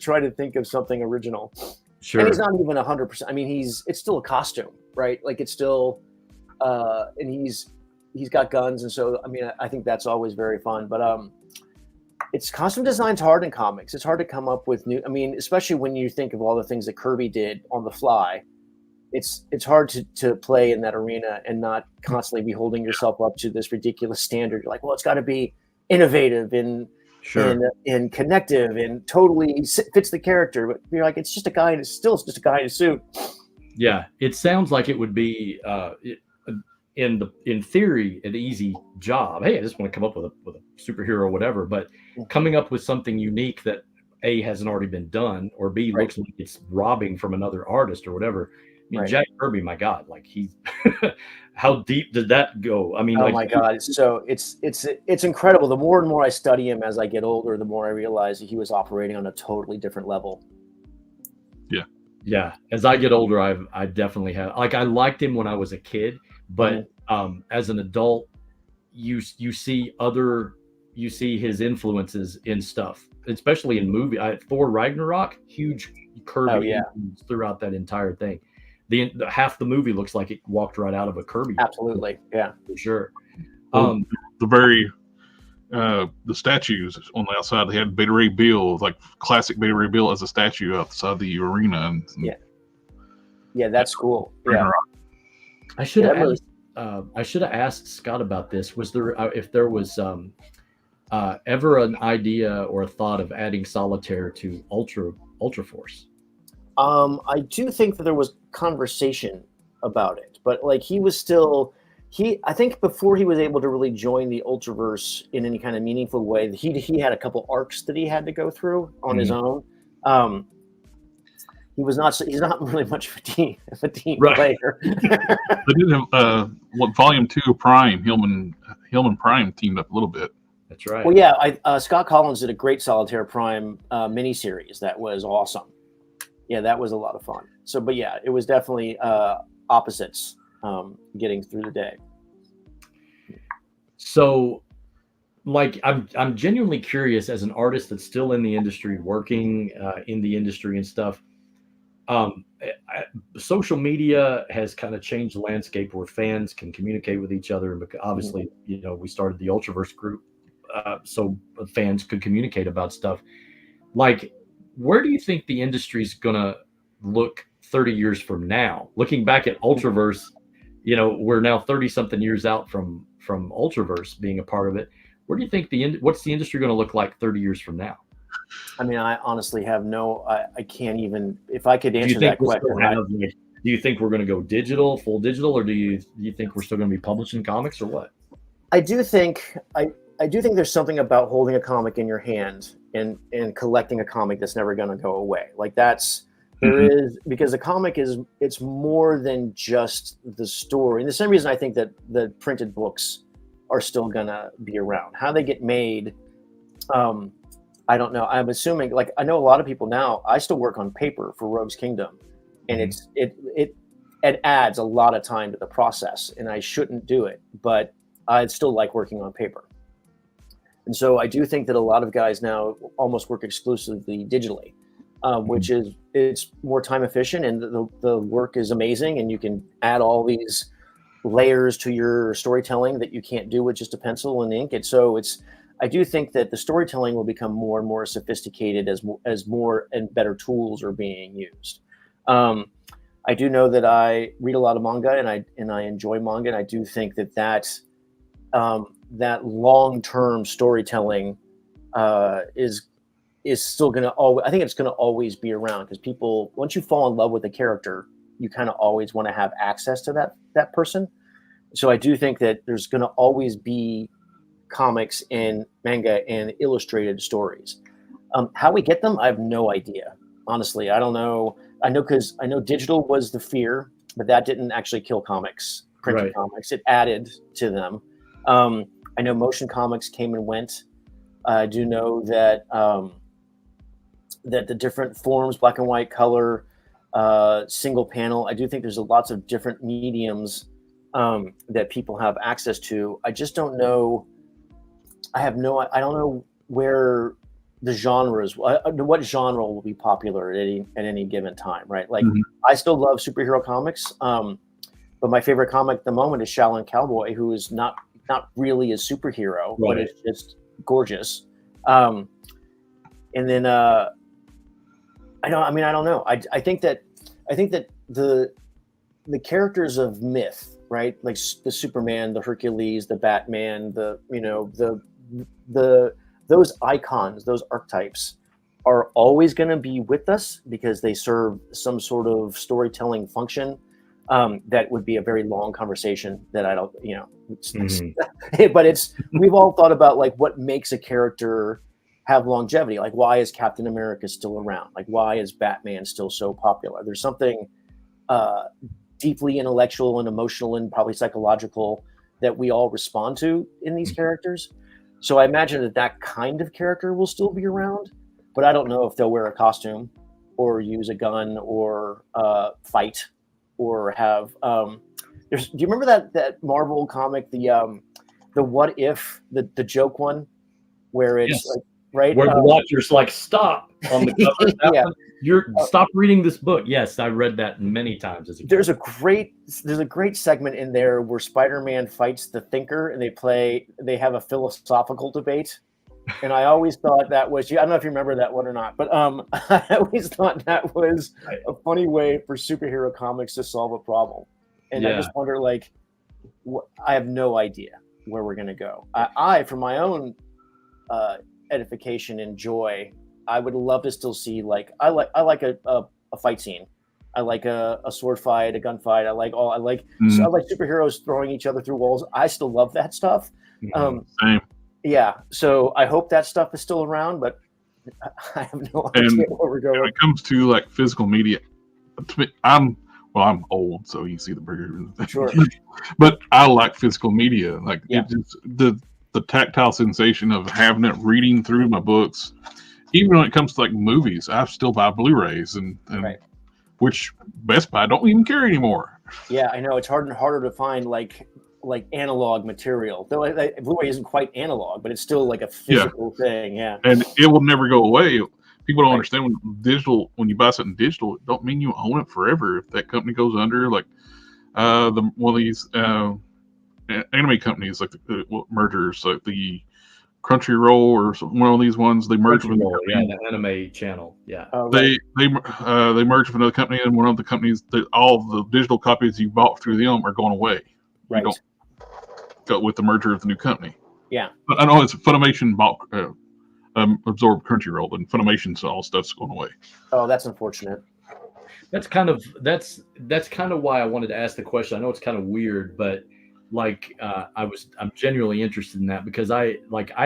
try to think of something original. Sure. And he's not even 100%. I mean, it's still a costume, right? Like it's still, and he's got guns, and so I mean, I think that's always very fun. But it's costume design's hard in comics. It's hard to come up with new. I mean, especially when you think of all the things that Kirby did on the fly. It's hard to play in that arena and not constantly be holding yourself up to this ridiculous standard. You're like, well, it's got to be innovative and and connective and totally fits the character. But you're like, it's just a guy, and it's still just a guy in a suit. Yeah, it sounds like it would be in theory an easy job. Hey, I just want to come up with a superhero or whatever, but coming up with something unique that A, hasn't already been done, or B, looks like it's robbing from another artist or whatever. I mean, Jack Kirby, my God, like how deep did that go? I mean, oh my God, it's incredible. The more and more I study him as I get older, the more I realize that he was operating on a totally different level. Yeah. As I get older, I definitely have, like, I liked him when I was a kid, but as an adult, you see his influences in stuff, especially in movie. Thor Ragnarok, huge Kirby influence throughout that entire thing. The half the movie looks like it walked right out of a Kirby. Absolutely, yeah, for sure. The statues on the outside, they had Beta Ray Bill, like classic Beta Ray Bill as a statue outside the arena. Yeah, that's cool. Yeah, I should have asked Scott about this. Was there if there was ever an idea or a thought of adding solitaire to Ultraforce? I do think that there was conversation about it, but like I think before he was able to really join the Ultraverse in any kind of meaningful way, he had a couple arcs that he had to go through on his own. He's not really much of a team player. They did have Volume 2 of Prime, Hillman Prime teamed up a little bit. That's right. Well, yeah, Scott Collins did a great Solitaire Prime miniseries that was awesome. Yeah, that was a lot of fun. So, but yeah, it was definitely opposites getting through the day. So, like, I'm genuinely curious as an artist that's still in the industry, working in the industry and stuff. Social media has kind of changed the landscape where fans can communicate with each other, and obviously, we started the Ultraverse group so fans could communicate about stuff. Like, where do you think the industry is gonna look 30 years from now? Looking back at Ultraverse, we're now 30-something years out from Ultraverse being a part of it. Where do you think what's the industry going to look like 30 years from now? I mean, I honestly have I can't even, if I could answer that question. Do you think we're going to go full digital, or do you think we're still going to be publishing comics, or what? I do think there's something about holding a comic in your hand and collecting a comic that's never going to go away. Like there is, because the comic it's more than just the story. And the same reason I think that the printed books are still going to be around. How they get made, I don't know. I'm assuming, like, I know a lot of people now, I still work on paper for Rogue's Kingdom, and it adds a lot of time to the process, and I shouldn't do it, but I still like working on paper. And so I do think that a lot of guys now almost work exclusively digitally, which it's more time efficient, and the work is amazing, and you can add all these layers to your storytelling that you can't do with just a pencil and ink. And so I do think that the storytelling will become more and more sophisticated as more and better tools are being used. I do know that I read a lot of manga and I enjoy manga, and I do think that long-term storytelling is still going to always, I think it's going to always be around, because people, once you fall in love with a character, you kind of always want to have access to that person. So I do think that there's going to always be comics and manga and illustrated stories. How we get them, I have no idea. Honestly, I don't know. I know digital was the fear, but that didn't actually kill comics, printed comics. It added to them. I know motion comics came and went. I do know that that the different forms, black and white, color, single panel, I do think there's lots of different mediums that people have access to. I just don't know. I don't know where the genres, what genre will be popular at any given time, right? Like, I still love superhero comics, but my favorite comic at the moment is Shaolin Cowboy, who is not really a superhero, but it's just gorgeous. And then I don't know. I think that the characters of myth, right? Like the Superman, the Hercules, the Batman, those icons, those archetypes are always going to be with us because they serve some sort of storytelling function. That would be a very long conversation that I don't, but we've all thought about like what makes a character have longevity. Like, why is Captain America still around? Like, why is Batman still so popular? There's something deeply intellectual and emotional and probably psychological that we all respond to in these characters. So I imagine that kind of character will still be around, but I don't know if they'll wear a costume or use a gun or fight or have. Do you remember that Marvel comic, the What If, the joke one, where it's like, right? Where the Watcher's like, stop on the cover. Yeah. Stop reading this book. Yes, I read that many times as a kid. There's a great segment in there where Spider-Man fights the Thinker, and they have a philosophical debate. And I always thought that was, I don't know if you remember that one or not, but I always thought that was a funny way for superhero comics to solve a problem. And I just wonder, like, I have no idea where we're going to go. I, for my own edification and joy, I would love to still see, like, I like a fight scene. I like a sword fight, a gunfight. I like superheroes throwing each other through walls. I still love that stuff. Same. Yeah, so I hope that stuff is still around, but I have no idea where we're going. When it comes to like physical media, to me, I'm old, so you see the bigger. Sure. But I like physical media, like the tactile sensation of having it, reading through my books. Even when it comes to like movies, I still buy Blu-rays, and which Best Buy don't even carry anymore. Yeah, I know, it's harder and harder to find like analog material. Though Blu-ray isn't quite analog, but it's still like a physical thing. Yeah, and it will never go away. People don't understand when you buy something digital, it don't mean you own it forever. If that company goes under, like one of these anime companies, like the mergers, like the Crunchyroll or one of these ones, they merge with the anime channel. Yeah, they merge with another company, and one of the companies, all the digital copies you bought through them are going away. Right. You don't go with the merger of the new company. Yeah, but I know it's Funimation bought absorbed Crunchyroll, and Funimation's all stuff's going away. Oh, that's unfortunate. That's kind of why I wanted to ask the question. I know it's kind of weird, but like I'm genuinely interested in that because I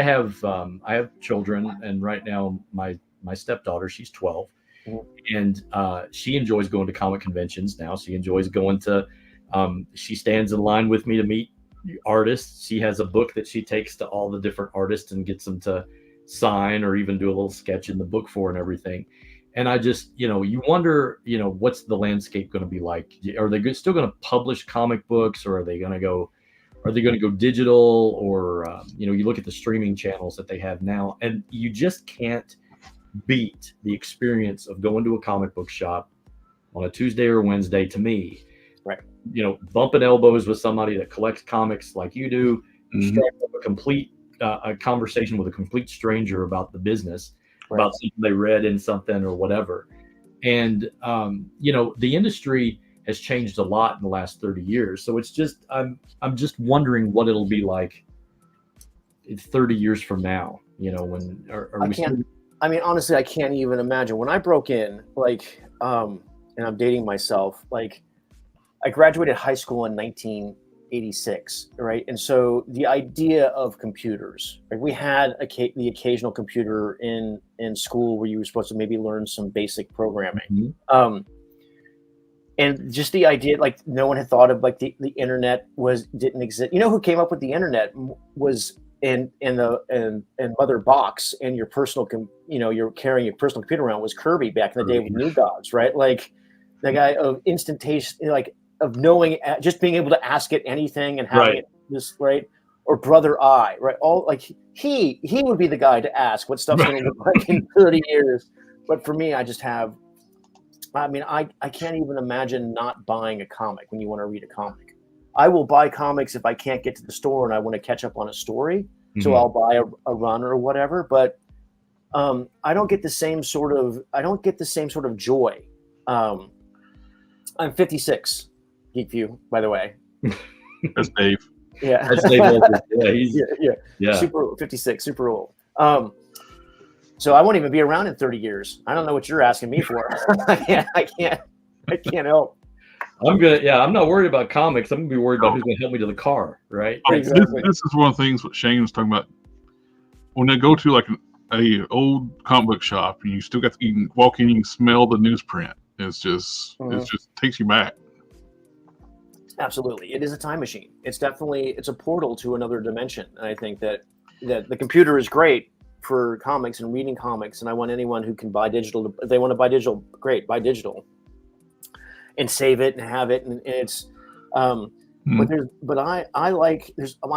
have children, and right now my stepdaughter, she's 12, and she enjoys going to comic conventions now. She enjoys going to she stands in line with me to meet artists. She has a book that she takes to all the different artists and gets them to sign or even do a little sketch in the book for and everything. And I just, you wonder, what's the landscape going to be like? Are they still going to publish comic books, or are they going to go digital, or, you look at the streaming channels that they have now, and you just can't beat the experience of going to a comic book shop on a Tuesday or Wednesday, to me. Right. bumping elbows with somebody that collects comics like you do, strike up a complete a conversation with a complete stranger about the business, about something they read in something or whatever. And, the industry has changed a lot in the last 30 years. So it's just, I'm just wondering what it'll be like 30 years from now, when honestly, I can't even imagine when I broke in, and I'm dating myself, I graduated high school in 1986, right? And so the idea of computers, we had the occasional computer in school where you were supposed to maybe learn some basic programming. And just the idea, no one had thought of the internet didn't exist. You know who came up with the internet was in Mother Box, and your personal, you're carrying your personal computer around was Kirby back in the day with New Gods, right? The guy of instantaneous, of knowing, just being able to ask it anything and having it just right, or Brother Eye, right? All he would be the guy to ask what stuff's going to look like in 30 years. But for me, I just have. I can't even imagine not buying a comic when you want to read a comic. I will buy comics if I can't get to the store and I want to catch up on a story. So I'll buy a run or whatever. But I don't get the same sort of joy. I'm 56, Geekview, by the way. That's Dave. Yeah. That's Dave. Yeah. Super 56, super old. So I won't even be around in 30 years. I don't know what you're asking me for. I can't help. I'm not worried about comics. I'm gonna be worried about who's gonna help me to the car, right? Exactly. This is one of the things what Shane was talking about. When they go to a old comic book shop and you still you can walk in, you can smell the newsprint. It's just takes you back. Absolutely. It is a time machine. It's a portal to another dimension. And I think that the computer is great for comics and reading comics. And I want anyone who can buy digital, if they want to buy digital, great, buy digital and save it and have it. And it's, I'm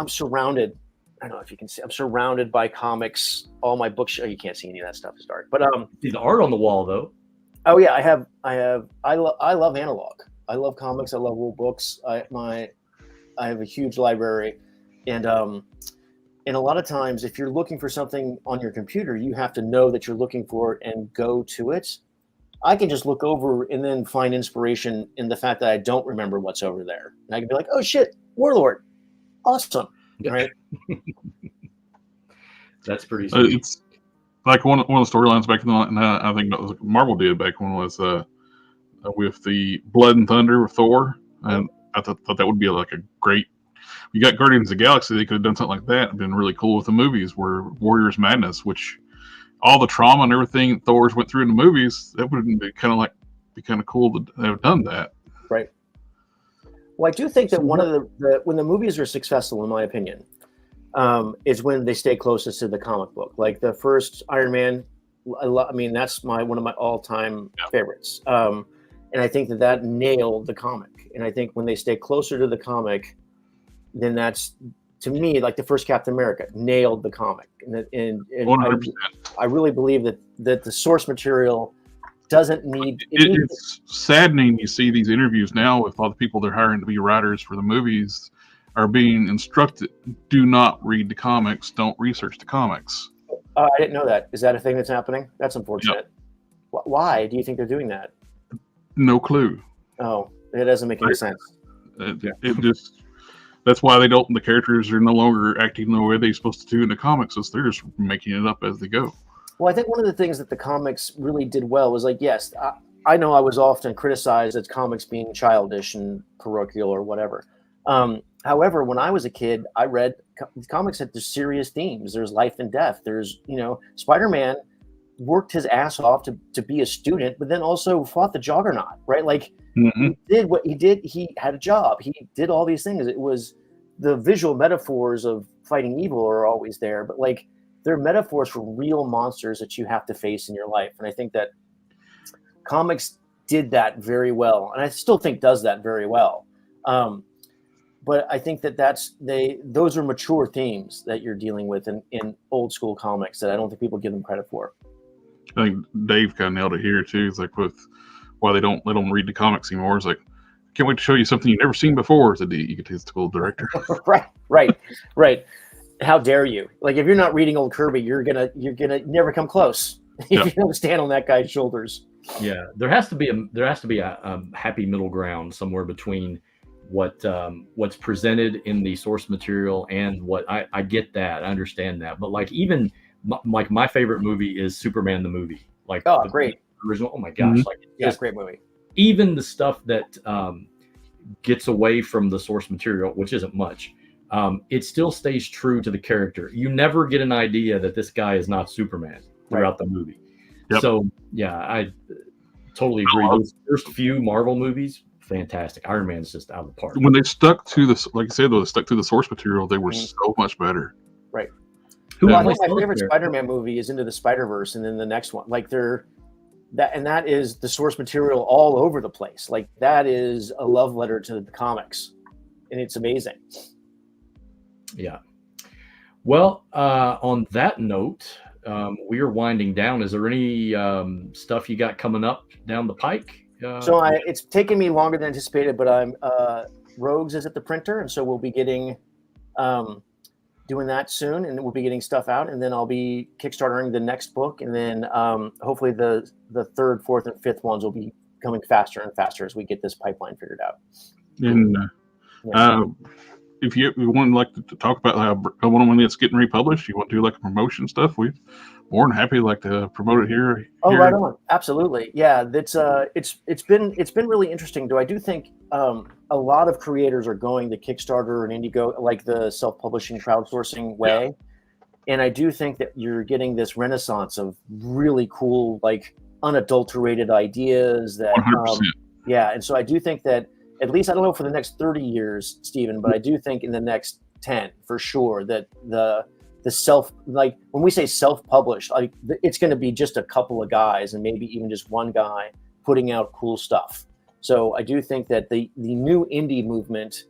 surrounded. I don't know if you can see, I'm surrounded by comics, all my books. You can't see any of that stuff. It's dark, but, see the art on the wall though. Oh yeah, I love analog. I love comics. I love old books. I have a huge library, and a lot of times, if you're looking for something on your computer, you have to know that you're looking for it and go to it. I can just look over and then find inspiration in the fact that I don't remember what's over there, and I can be like, "Oh shit, Warlord, awesome!" Right? That's pretty sweet. It's like one of the storylines back in the I think that was Marvel did back when it was with the Blood and Thunder with Thor, and I thought that would be a great. You got Guardians of the Galaxy; they could have done something like that. Been really cool with the movies, where Warriors Madness, which all the trauma and everything Thor's went through in the movies, that would be kind of cool to have done that. Right. Well, I do think that one of the when the movies are successful, in my opinion, is when they stay closest to the comic book. Like the first Iron Man, that's one of my all-time favorites. And I think that nailed the comic. And I think when they stay closer to the comic, then that's, to me, like the first Captain America nailed the comic. And I really believe that the source material doesn't need. It's saddening. You see these interviews now with all the people they're hiring to be writers for the movies are being instructed: do not read the comics, don't research the comics. I didn't know that. Is that a thing that's happening? That's unfortunate. Yep. Why do you think they're doing that? No clue. Oh, it doesn't make any sense. It just, that's why the characters are no longer acting the way they're supposed to do in the comics. So they're just making it up as they go. Well, I think one of the things that the comics really did well was yes, I know I was often criticized as comics being childish and parochial or whatever. However, when I was a kid, I read comics that there's serious themes. There's life and death. There's, Spider-Man worked his ass off to be a student, but then also fought the Juggernaut, right? He did what he did. He had a job. He did all these things. It was the visual metaphors of fighting evil are always there, but they're metaphors for real monsters that you have to face in your life. And I think that comics did that very well. And I still think does that very well. But I think those are mature themes that you're dealing with in old school comics that I don't think people give them credit for. I think Dave kind of nailed it here too. It's with why they don't let them read the comics anymore. It's can't wait to show you something you've never seen before as a egotistical director. right. How dare you? Like, if you're not reading old Kirby, you're gonna never come close if you don't stand on that guy's shoulders. Yeah, there has to be a happy middle ground somewhere between what's presented in the source material and what I get that, I understand that, but like even like my favorite movie is Superman the movie. Like, great original. Oh my gosh, like great movie. Even the stuff that gets away from the source material, which isn't much. It still stays true to the character. You never get an idea that this guy is not Superman throughout the movie. Yep. So yeah, I totally agree. Those first few Marvel movies, fantastic. Iron Man's just out of the park. When they stuck to this, like you said, though, they stuck to the source material, they were so much better. Right. I think my favorite Spider-Man movie is Into the Spider-Verse, and then the next one, like that is the source material all over the place. Like, that is a love letter to the comics, and it's amazing. Yeah. Well, on that note, we are winding down. Is there any stuff you got coming up down the pike? So it's taken me longer than anticipated, but I'm Rogues is at the printer, and so we'll be getting doing that soon, and we'll be getting stuff out, and then I'll be kickstartering the next book, and then hopefully the third, fourth, and fifth ones will be coming faster and faster as we get this pipeline figured out. And if you want to talk about one that's getting republished, you want to do like a promotion stuff, we're more than happy to promote it here. Oh, right on. Absolutely. Yeah, that's it's been really interesting. I do think a lot of creators are going the Kickstarter and Indigo, like the self-publishing crowdsourcing way. And I do think that you're getting this renaissance of really cool, like, unadulterated ideas that 100%. And so I do think that, at least, I don't know for the next 30 years, Stephen, but I do think in the next 10 for sure that the self, like, when we say self-published, like, it's going to be just a couple of guys and maybe even just one guy putting out cool stuff. So I do think that the new indie movement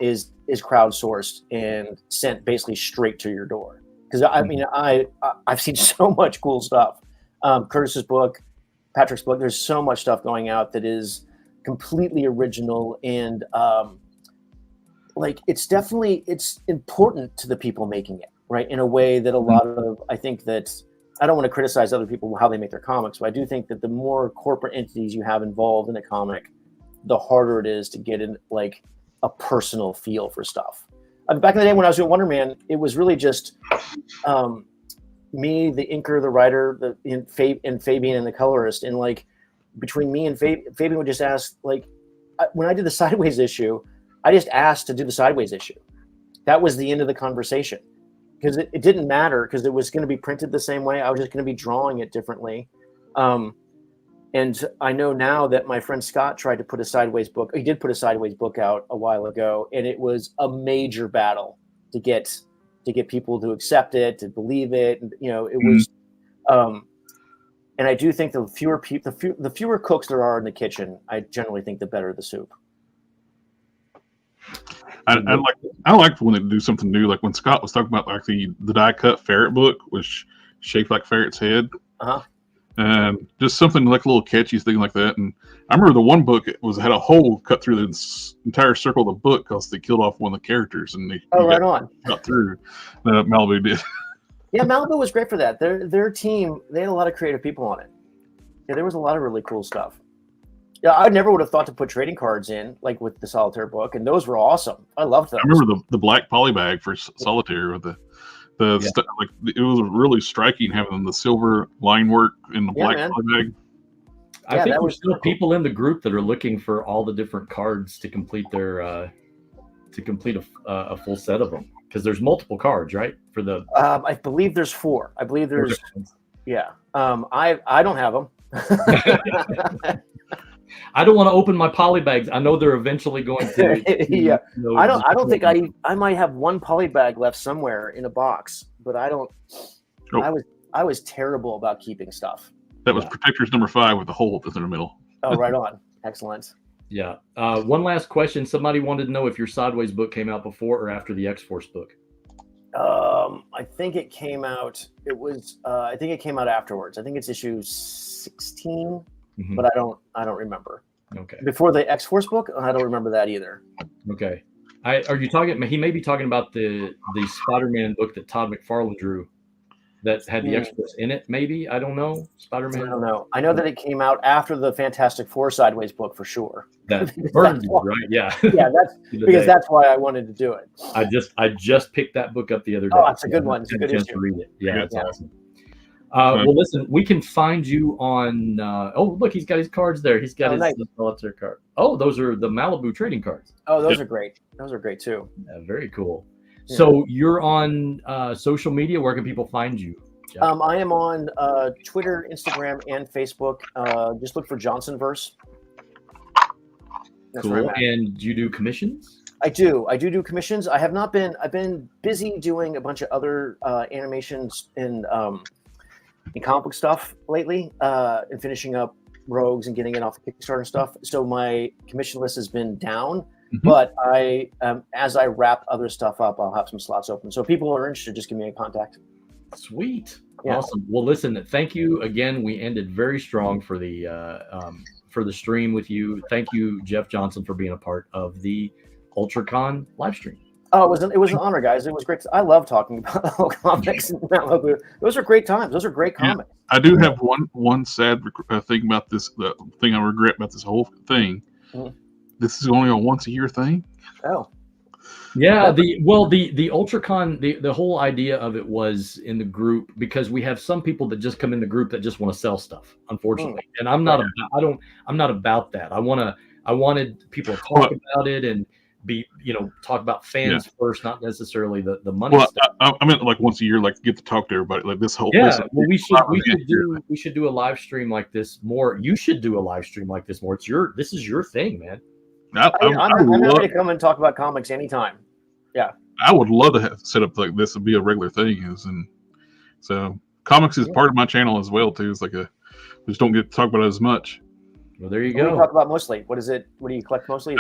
is crowdsourced and sent basically straight to your door. Because I mean, I've seen so much cool stuff. Kurtis's book, Patrick's book, there's so much stuff going out that is completely original, and like, it's important to the people making it, right, in a way that a lot of, I think that, I don't want to criticize other people how they make their comics, but I do think that the more corporate entities you have involved in a comic, the harder it is to get in, like, a personal feel for stuff. Back in the day when I was doing Wonder Man, it was really just me, the inker, the writer, and Fabian and the colorist, and like, between me and Fabian would just ask, like, when I did the Sideways issue, I just asked to do the Sideways issue. That was the end of the conversation, because it didn't matter, because it was going to be printed the same way. I was just going to be drawing it differently. And I know now that my friend Scott tried to put a Sideways book. He did put a Sideways book out a while ago, and it was a major battle to get people to accept it, to believe it. And, it was. And I do think the fewer cooks there are in the kitchen, I generally think the better the soup. I like when they do something new, like when Scott was talking about like the die cut ferret book, which shaped like ferret's head, and just something like a little catchy thing like that. And I remember the one book had a hole cut through the entire circle of the book because they killed off one of the characters, and got through. Malibu did. Yeah, Malibu was great for that. Their team, they had a lot of creative people on it. Yeah, there was a lot of really cool stuff. Yeah, I never would have thought to put trading cards in, like with the Solitaire book, and those were awesome. I loved them. I remember the black polybag for Solitaire with like, it was really striking having the silver line work in the black polybag. I think there's still people in the group that are looking for all the different cards to complete their a full set of them. Because there's multiple cards, right? For the I believe there's 4. I believe there's I don't have them. I don't want to open my polybags. I know they're eventually going to. I don't think I might have one polybag left somewhere in a box, but I don't. Nope. I was terrible about keeping stuff. That was Protectors number 5 with the hole in the middle. Oh, right on. Excellent. Yeah. One last question. Somebody wanted to know if your Sideways book came out before or after the X-Force book. I think it came out. I think it came out afterwards. I think it's issue 16, but I don't remember. Okay. Before the X-Force book, I don't remember that either. Okay. Are you talking? He may be talking about the Spider-Man book that Todd McFarlane drew, that had the X-Force in it. Maybe, I don't know. Spider-Man. I don't know. I know that it came out after the Fantastic Four Sideways book for sure. That burned you, right? Yeah. Yeah, that's because that's why I wanted to do it. I just picked that book up the other day. Oh, it's a good one. It's a good issue. To read it. Yeah, it's awesome. Well, listen, we can find you on. Oh, look, he's got his cards there. He's got his solitaire card. Oh, those are the Malibu trading cards. Oh, those are great. Those are great too. Very cool. Yeah. So you're on social media. Where can people find you? Jeff? I am on Twitter, Instagram, and Facebook. Just look for Johnsonverse. That's cool. And do you do commissions? I do commissions. I have not been. I've been busy doing a bunch of other animations in comic book stuff lately, and finishing up Rogues and getting it off Kickstarter and stuff. So my commission list has been down. But I, as I wrap other stuff up, I'll have some slots open. So if people are interested, just give me a contact. Sweet. Yeah. Awesome. Well, listen, thank you again. We ended very strong for the stream with you. Thank you, Jeff Johnson, for being a part of the UltraCon live stream. Oh, it was an honor, guys. It was great. I love talking about comics and Malibu. Those are great times. Those are great comics. I do have one sad thing about this. The thing I regret about this whole thing. This is only a once a year thing. Oh, yeah. The UltraCon, the whole idea of it was in the group, because we have some people that just come in the group that just want to sell stuff, unfortunately. And I'm not about that. I wanted people to talk about it and talk about fans first, not necessarily the money stuff. I meant like once a year, like get to talk to everybody, like this whole. Yeah, well, we should do a live stream like this more. You should do a live stream like this more. This is your thing, man. I'm happy to come and talk about comics anytime. Yeah, I would love to have set up like this to be a regular thing. So comics is part of my channel as well too. It's like we just don't get to talk about it as much. Well, there you go. What do you talk about mostly? What is it? What do you collect mostly?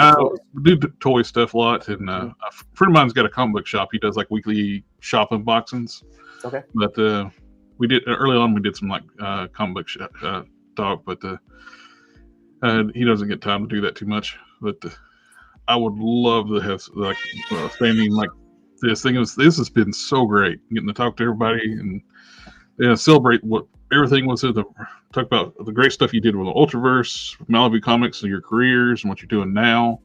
We do toy stuff a lot, and a friend of mine's got a comic book shop. He does like weekly shop unboxings. Okay. But we did early on. We did some like comic book talk, but he doesn't get time to do that too much. But I would love to have like standing like this thing. This has been so great getting to talk to everybody and celebrate what everything was. Talk about the great stuff you did with the Ultraverse, Malibu Comics, and your careers and what you're doing now.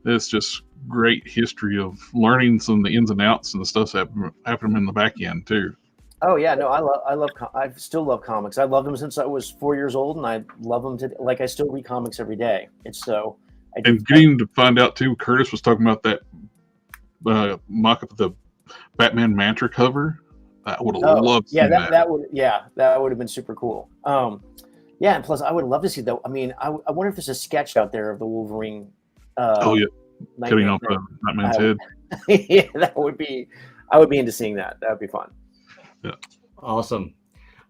It's just great history of learning some of the ins and outs and the stuff that happened in the back end too. Oh yeah, no, I still love comics. I loved them since I was 4 years old, and I love them today. Like I still read comics every day. It's so. And getting to find out too, Kurtis was talking about that mock-up of the Batman Mantra cover. I would have loved to see that. That would have been super cool. Yeah, and plus I would love to see though. I mean, I wonder if there's a sketch out there of the Wolverine. Cutting off Batman's head. Yeah, I would be into seeing that. That would be fun. Yeah. Awesome.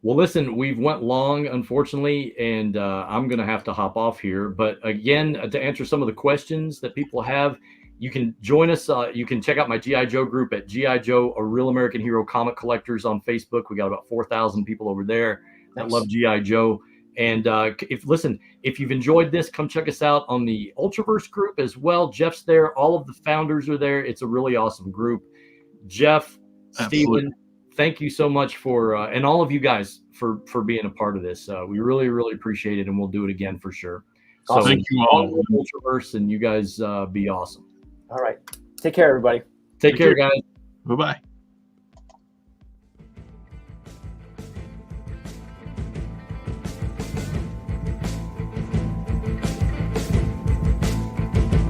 Well, listen, we've went long, unfortunately, and I'm going to have to hop off here. But again, to answer some of the questions that people have, you can join us. You can check out my G.I. Joe group at G.I. Joe, a Real American Hero Comic Collectors on Facebook. We got about 4,000 people over there that love G.I. Joe. And if you've enjoyed this, come check us out on the Ultraverse group as well. Jeff's there. All of the founders are there. It's a really awesome group. Jeff, Stephen, thank you so much for and all of you guys for being a part of this. We really, really appreciate it, and we'll do it again for sure. So thank you all. Ultraverse, and you guys be awesome. All right. Take care, everybody. Take care, guys. Bye-bye.